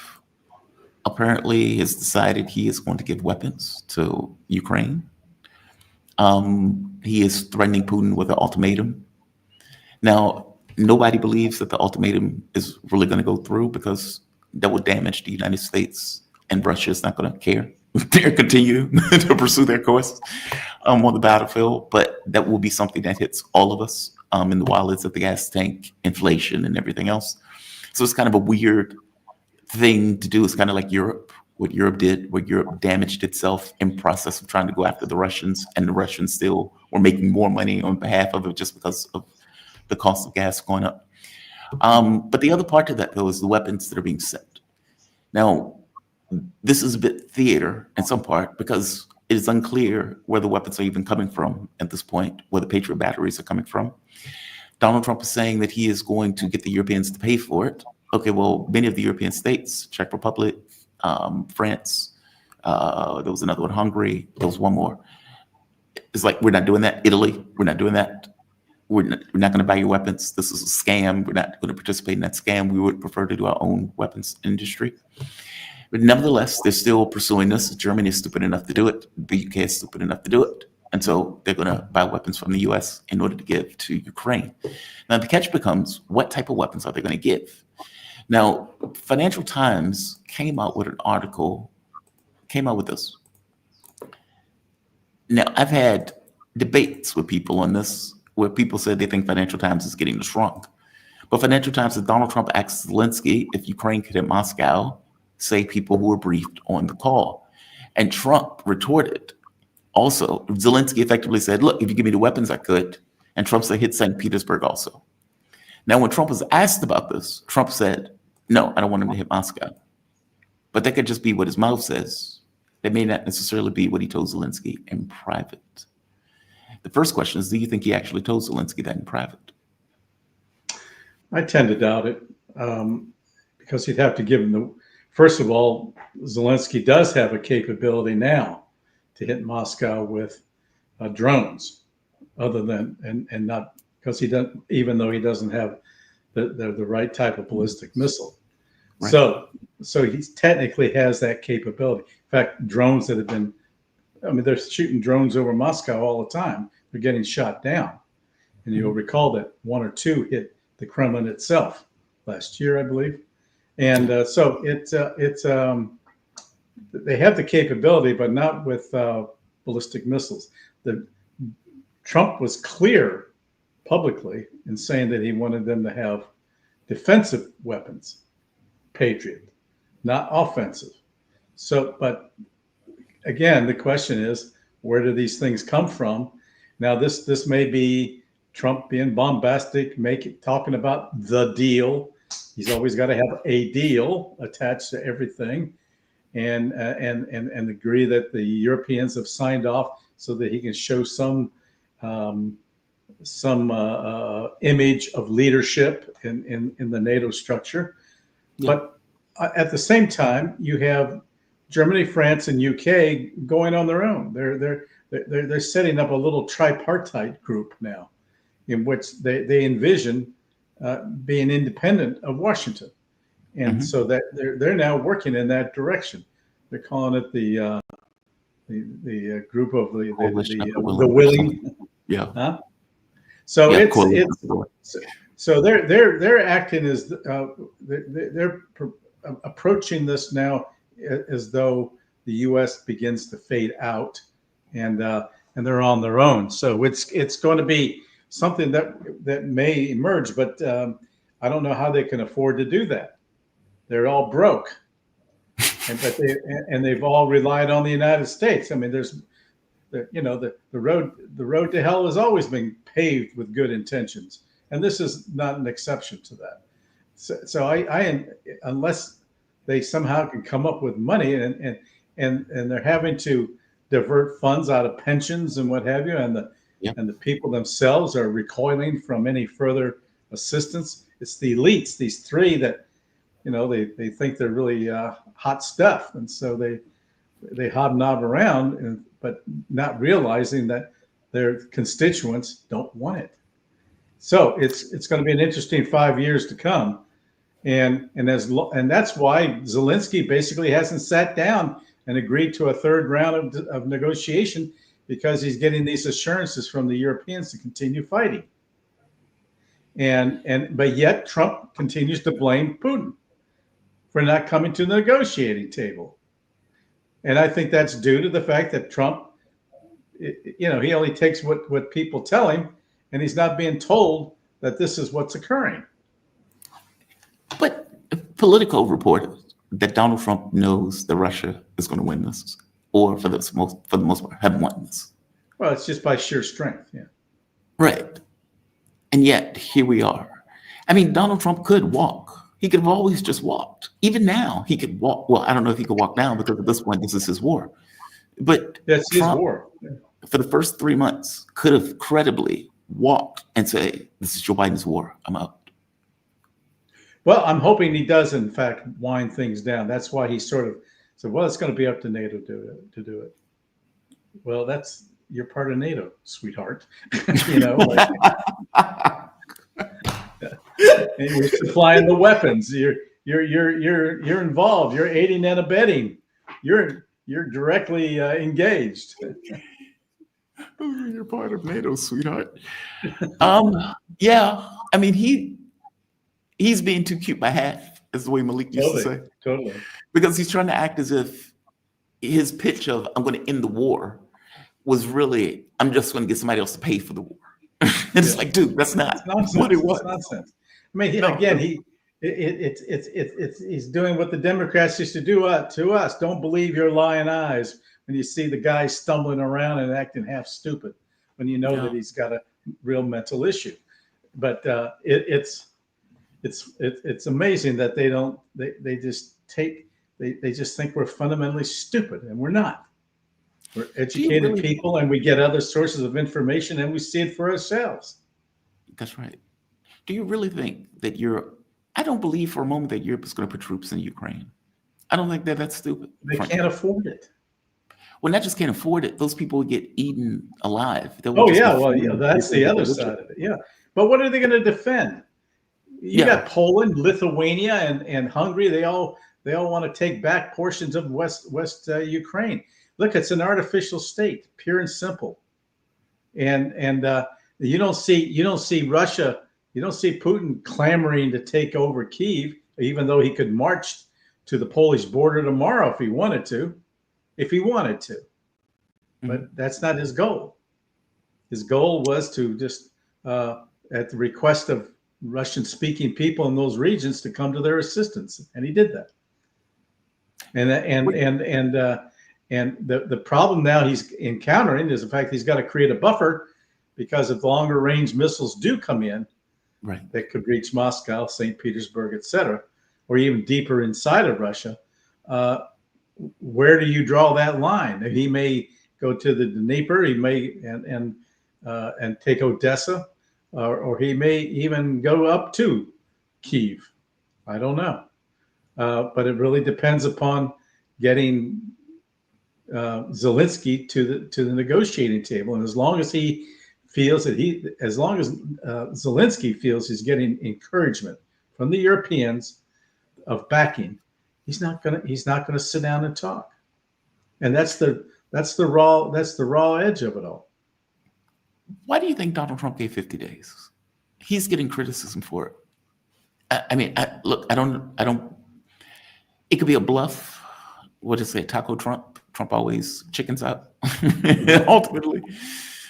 apparently has decided he is going to give weapons to Ukraine. He is threatening Putin with an ultimatum. Now, nobody believes that the ultimatum is really going to go through because that would damage the United States, and Russia is not going to care continue to pursue their course on the battlefield. But that will be something that hits all of us in the wallets of the gas tank, inflation, and everything else. So it's kind of a weird thing to do. It's kind of like Europe, what Europe did, where Europe damaged itself in process of trying to go after the Russians, and the Russians still were making more money on behalf of it just because of the cost of gas going up. But the other part of that, though, is the weapons that are being sent. Now, this is a bit theater in some part because it is unclear where the weapons are even coming from at this point, where the Patriot batteries are coming from. Donald Trump is saying that he is going to get the Europeans to pay for it. Okay, well, many of the European states, Czech Republic, France, there was another one, Hungary, there was one more. It's like, we're not doing that. Italy, we're not doing that. We're not going to buy your weapons. This is a scam. We're not going to participate in that scam. We would prefer to do our own weapons industry. But nevertheless, they're still pursuing this. Germany is stupid enough to do it. The UK is stupid enough to do it. And so they're going to buy weapons from the US in order to give to Ukraine. Now, the catch becomes, what type of weapons are they going to give? Now, Financial Times came out with an article, came out with this. Now, I've had debates with people on this, where people said they think Financial Times is getting this wrong. But Financial Times said Donald Trump asked Zelensky if Ukraine could hit Moscow, say people who were briefed on the call. And Trump retorted. Also, Zelensky effectively said, look, if you give me the weapons, I could. And Trump said, hit St. Petersburg also. Now, when Trump was asked about this, Trump said, no, I don't want him to hit Moscow. But that could just be what his mouth says. That may not necessarily be what he told Zelensky in private. The first question is, do you think he actually told Zelensky that in private? I tend to doubt it because he'd have to give him the. First of all, Zelensky does have a capability now to hit Moscow with drones, other than and not because he doesn't, even though he doesn't have the right type of ballistic missile. Right. So he technically has that capability. In fact, drones that have been, I mean, they're shooting drones over Moscow all the time. They're getting shot down. And you'll recall that one or two hit the Kremlin itself last year, I believe. And so they have the capability, but not with ballistic missiles. Trump was clear publicly in saying that he wanted them to have defensive weapons, Patriot, not offensive. So, but again, the question is, where do these things come from? Now, this may be Trump being bombastic, talking about the deal. He's always got to have a deal attached to everything, and agree that the Europeans have signed off so that he can show some image of leadership in the NATO structure. Yeah. But at the same time, you have Germany, France, and UK going on their own. They're setting up a little tripartite group now, in which they envision being independent of Washington, and so that they're now working in that direction. They're calling it the group of the willing. Yeah. Huh? So yeah, so they're acting as they're approaching this now as though the U.S. begins to fade out, and they're on their own. So it's going to be something that may emerge, but I don't know how they can afford to do that. They're all broke, and they've all relied on the United States. I mean, the road to hell has always been paved with good intentions, and this is not an exception to that. So I unless they somehow can come up with money, and they're having to divert funds out of pensions and what have you, and the people themselves are recoiling from any further assistance. It's the elites, these three that, they think they're really hot stuff, and so they hobnob around, but not realizing that their constituents don't want it. So it's going to be an interesting 5 years to come, and that's why Zelensky basically hasn't sat down and agreed to a third round of negotiation, because he's getting these assurances from the Europeans to continue fighting. But yet Trump continues to blame Putin for not coming to the negotiating table. And I think that's due to the fact that Trump, he only takes what people tell him, and he's not being told that this is what's occurring. But Politico reported that Donald Trump knows that Russia is going to win this, or for the most part, have won this. Well, it's just by sheer strength. Yeah. Right. And yet, here we are. I mean, Donald Trump could walk. He could have always just walked. Even now, he could walk. Well, I don't know if he could walk now because at this point, this is his war. But that's his Trump, war. For the first 3 months, could have credibly walked and say, this is Joe Biden's war. I'm out. Well, I'm hoping he does, in fact, wind things down. That's why he sort of said, well, it's going to be up to NATO to do it. Well, you're part of NATO, sweetheart. And you're supplying the weapons. You're involved. You're aiding and abetting. You're directly engaged. You're part of NATO, sweetheart. Yeah. I mean, he's being too cute by half, is the way Malik used to say. Totally. Because he's trying to act as if his pitch of "I'm going to end the war" was really, "I'm just going to get somebody else to pay for the war." And it's like, dude, that's not what it was. It's nonsense. I mean, he's doing what the Democrats used to do to us. Don't believe your lying eyes when you see the guy stumbling around and acting half stupid when you know that he's got a real mental issue. But it's amazing that they just think we're fundamentally stupid, and we're not. We're educated people, and we get other sources of information, and we see it for ourselves. That's right. Do you really think that I don't believe for a moment that Europe is going to put troops in Ukraine. I don't think that's stupid. They can't afford it. Well, not just can't afford it, those people would get eaten alive. That's the other side of it. Yeah. But what are they going to defend? You got Poland, Lithuania, and Hungary. They all want to take back portions of West Ukraine. Look, it's an artificial state, pure and simple. And you don't see Russia. You don't see Putin clamoring to take over Kyiv, even though he could march to the Polish border tomorrow if he wanted to. But that's not his goal. His goal was to just, at the request of Russian-speaking people in those regions, to come to their assistance, and he did that. And the problem now he's encountering is the fact he's got to create a buffer, because if longer range missiles do come in, right, that could reach Moscow, St. Petersburg, etc., or even deeper inside of Russia, where do you draw that line? He may go to the Dnieper, he may and take Odessa, or he may even go up to Kyiv. I don't know, but it really depends upon getting Zelensky to the negotiating table, and as long as he feels that Zelensky feels he's getting encouragement from the Europeans of backing, he's not gonna sit down and talk. And that's the raw edge of it all. Why do you think Donald Trump gave 50 days? He's getting criticism for it. I mean, look, I don't. It could be a bluff. What is it, Taco Trump? Trump always chickens out. Ultimately.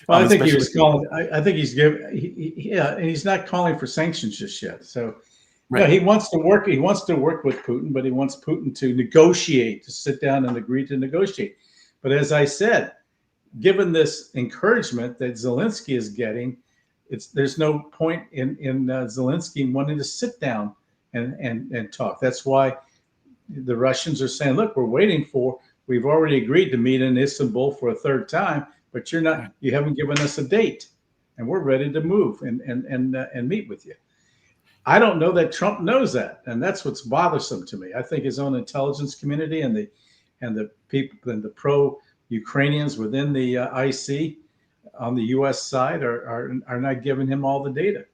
Well, I think he was calling. I think he's and he's not calling for sanctions just yet. So, right. He wants to work. He wants to work with Putin, but he wants Putin to negotiate, to sit down and agree to negotiate. But as I said, given this encouragement that Zelensky is getting, there's no point in Zelensky wanting to sit down and talk. That's why the Russians are saying, "Look, we've already agreed to meet in Istanbul for a third time, but you haven't given us a date, and we're ready to move and meet with you." I don't know that Trump knows that, and that's what's bothersome to me. I think his own intelligence community and the people and the pro-Ukrainians within the IC on the U.S. side are not giving him all the data,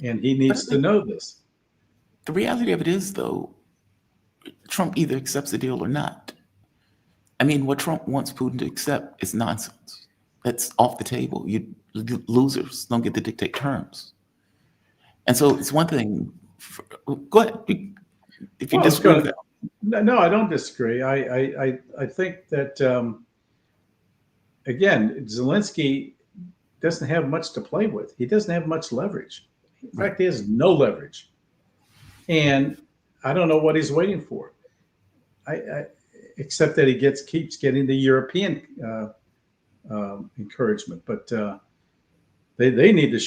and he needs to know this. The reality of it is, though, Trump either accepts the deal or not. I mean, what Trump wants Putin to accept is nonsense. That's off the table. You losers don't get to dictate terms. And so it's one thing. Go ahead. If you disagree with that. No, I don't disagree. I think that again, Zelensky doesn't have much to play with. He doesn't have much leverage. In fact, he has no leverage, and I don't know what he's waiting for. Except that he keeps getting the European encouragement, but they need to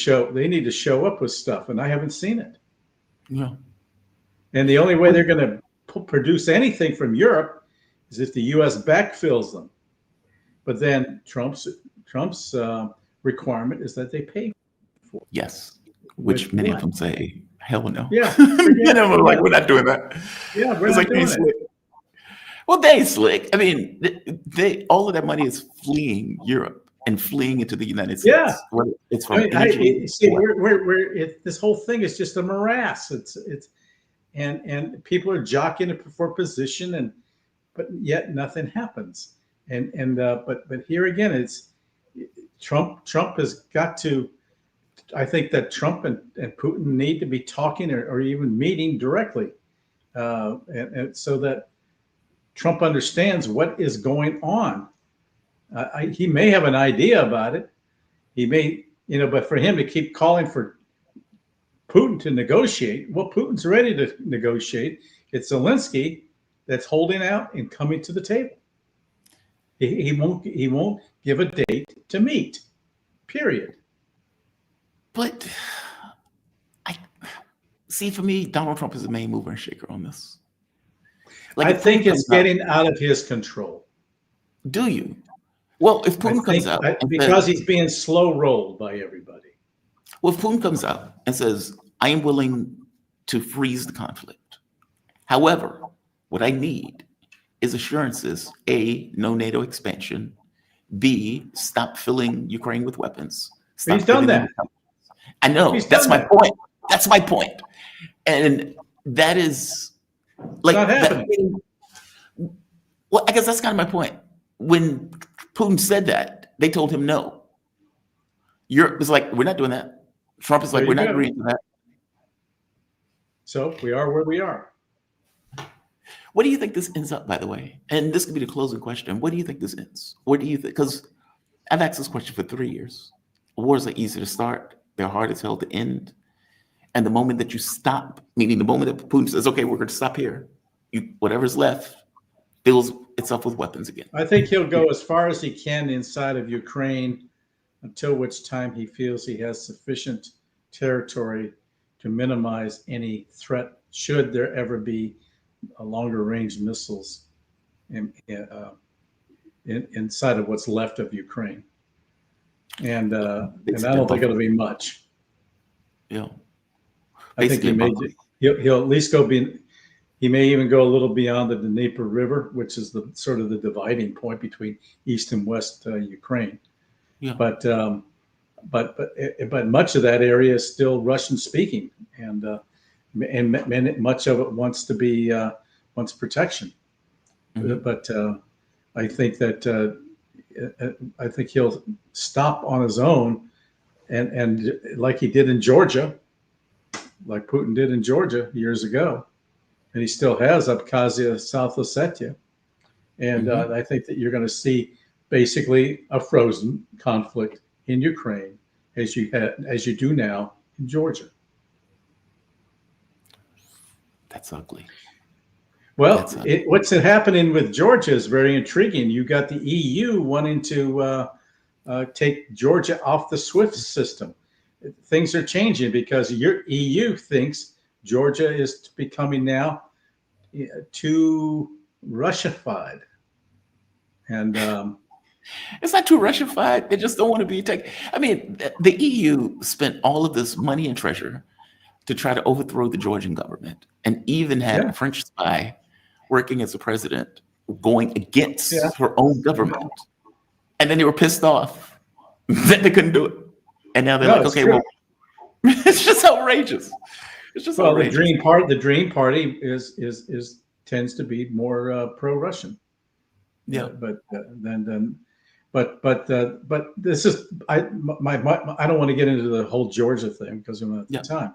show up with stuff, and I haven't seen it. Yeah. And the only way they're going to produce anything from Europe is if the U.S. backfills them. But then Trump's requirement is that they pay for it. Yes. Which With many what? of them say, hell no. Yeah. Many of them are like, we're not doing that. Yeah, we're It's not like, they doing slick. it. Well, they slick. I mean, they all of that money is fleeing Europe and fleeing into the United States. Yeah. It's from energy. This whole thing is just a morass. And people are jockeying for position, but yet nothing happens. But here again, it's Trump has got to. I think that Trump and Putin need to be talking or even meeting directly, and so that Trump understands what is going on. He may have an idea about it. He may, but for him to keep calling for Putin to negotiate, well, Putin's ready to negotiate. It's Zelensky that's holding out and coming to the table. He won't give a date to meet. Period. But I see, for me, Donald Trump is the main mover and shaker on this. I think it's getting out of his control. Do you? Well, if Putin comes out because he's being slow rolled by everybody. Well, if Putin comes out and says, I am willing to freeze the conflict. However, what I need is assurances: A, no NATO expansion; B, stop filling Ukraine with weapons. He's done that. I know. That's my point. That's my point. And that is like not happening. Well, I guess that's kind of my point. When Putin said that, they told him no. Europe was like, we're not doing that. Trump is like, we're not agreeing to that. So we are where we are. What do you think this ends up, by the way? And this could be the closing question. What do you think this ends? What do you think? Because I've asked this question for 3 years. Wars are easy to start. They're hard as hell to end. And the moment that you stop, meaning the moment that Putin says, okay, we're going to stop here, whatever's left fills itself with weapons again. I think he'll go as far as he can inside of Ukraine, until which time he feels he has sufficient territory to minimize any threat, should there ever be a longer range missiles inside of what's left of Ukraine. And I don't think it'll be much. Yeah. I think he'll at least he may even go a little beyond the Dnieper River, which is the sort of the dividing point between East and West Ukraine. Yeah. But much of that area is still Russian speaking, and much of it wants protection. Mm-hmm. But I think that I think he'll stop on his own, and like he did in Georgia, like Putin did in Georgia years ago, and he still has Abkhazia, South Ossetia, and I think that you're going to see basically a frozen conflict in Ukraine as you do now in Georgia. That's ugly. Well, what's happening with Georgia is very intriguing. You got the EU wanting to take Georgia off the SWIFT system. Things are changing because your EU thinks Georgia is becoming now too Russified. And it's not too Russified. They just don't want to be taken. I mean, the EU spent all of this money and treasure to try to overthrow the Georgian government, and even had a French spy working as a president going against her own government. And then they were pissed off that they couldn't do it. And now they're like, okay, well, it's just outrageous. It's just outrageous. The Dream Party tends to be more pro-Russian. Yeah. But this is I don't want to get into the whole Georgia thing because we don't have time.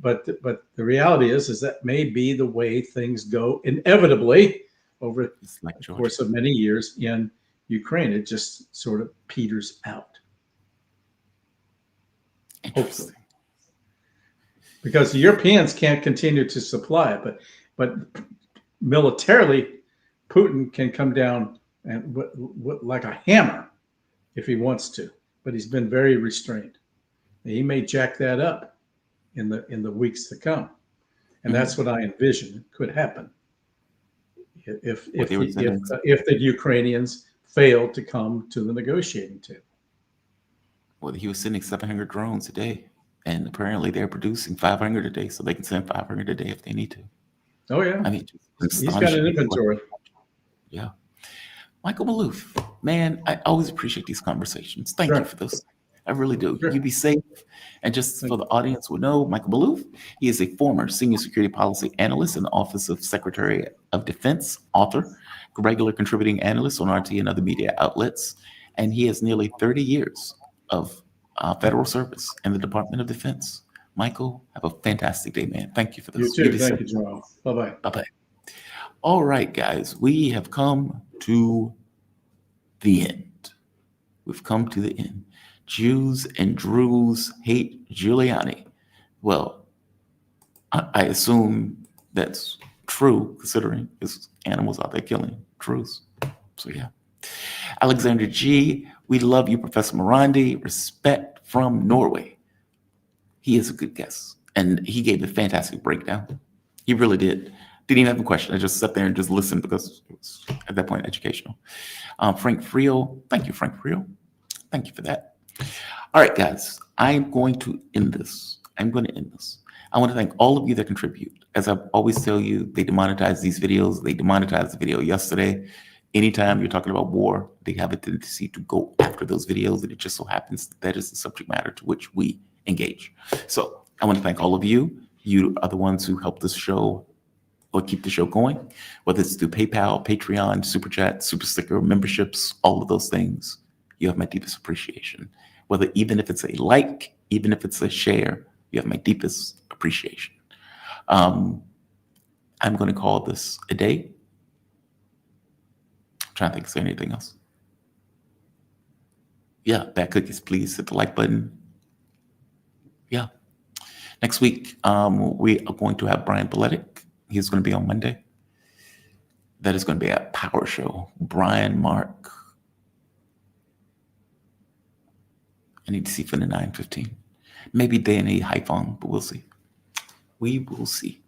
the reality is that may be the way things go inevitably over like the course of many years in Ukraine. It just sort of peters out. Hopefully. Because the Europeans can't continue to supply it, but militarily, Putin can come down and like a hammer if he wants to. But he's been very restrained. He may jack that up in the weeks to come, and that's what I envision could happen if the Ukrainians fail to come to the negotiating table. Well, he was sending 700 drones a day. And apparently they're producing 500 a day, so they can send 500 a day if they need to. Oh, yeah. I mean, he's got an inventory. Yeah. Michael Maloof, man, I always appreciate these conversations. Thank you for those. I really do. Sure. You be safe. And just so the audience will know, Michael Maloof, he is a former senior security policy analyst in the Office of Secretary of Defense, author, regular contributing analyst on RT and other media outlets. And he has nearly 30 years of federal service in the Department of Defense. Michael, have a fantastic day, man. Thank you for this. You too. Thank you, Joel. Bye-bye. Bye-bye. All right, guys, we have come to the end. We've come to the end. Jews and Druze hate Giuliani. Well, I assume that's true, considering there's animals out there killing Druze. So, yeah. Alexander G., we love you, Professor Marandi. Respect from Norway. He is a good guest, and he gave a fantastic breakdown. He really did. Didn't even have a question. I just sat there and just listened because it was, at that point, educational. Frank Frio. Thank you, Frank Frio. Thank you for that. All right, guys. I'm going to end this. I want to thank all of you that contribute. As I always tell you, they demonetize these videos. They demonetized the video yesterday. Anytime you're talking about war, they have a tendency to go after those videos, and it just so happens that is the subject matter to which we engage. So I want to thank all of you. You are the ones who help this show or keep the show going, whether it's through PayPal, Patreon, Super Chat, Super Sticker, memberships, all of those things. You have my deepest appreciation. Even if it's a like, even if it's a share, you have my deepest appreciation. I'm going to call this a day. Trying to think, is there anything else? Yeah, bad cookies, please hit the like button. Yeah. Next week, we are going to have Brian Paletic. He's going to be on Monday. That is going to be a power show. Brian, Mark. I need to see for the 9:15. Maybe Danny Haifong, but we'll see. We will see.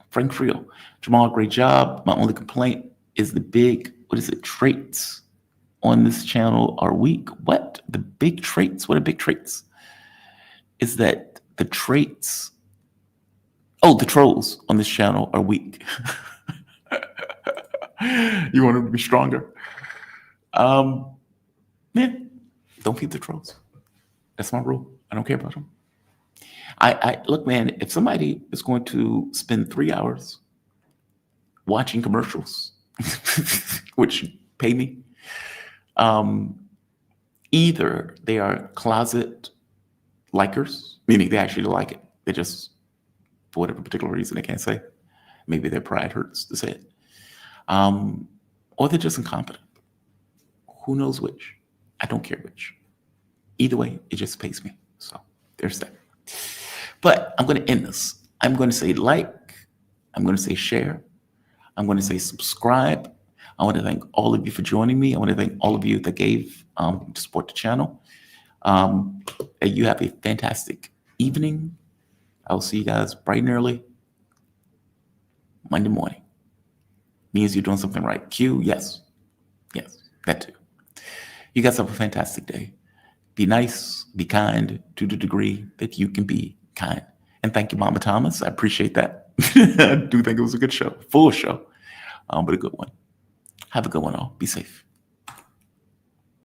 Frank Frio. Jamal, great job. My only complaint is the big, traits on this channel are weak. What? The big traits? What are big traits? Is that the traits? Oh, the trolls on this channel are weak. You want them to be stronger? Man, don't feed the trolls. That's my rule. I don't care about them. I look, man, if somebody is going to spend 3 hours watching commercials, which pay me, either they are closet likers, meaning they actually like it. They just, for whatever particular reason, they can't say. Maybe their pride hurts to say it. Or they're just incompetent. Who knows which? I don't care which. Either way, it just pays me. So there's that. But I'm going to end this. I'm going to say like. I'm going to say share. I'm going to say subscribe. I want to thank all of you for joining me. I want to thank all of you that gave to support the channel. You have a fantastic evening. I'll see you guys bright and early Monday morning. Means you're doing something right. Q, yes. Yes, that too. You guys have a fantastic day. Be nice, be kind to the degree that you can be kind. And thank you, Mama Thomas. I appreciate that. I do think it was a good show, full show, but a good one. Have a good one all. Be safe.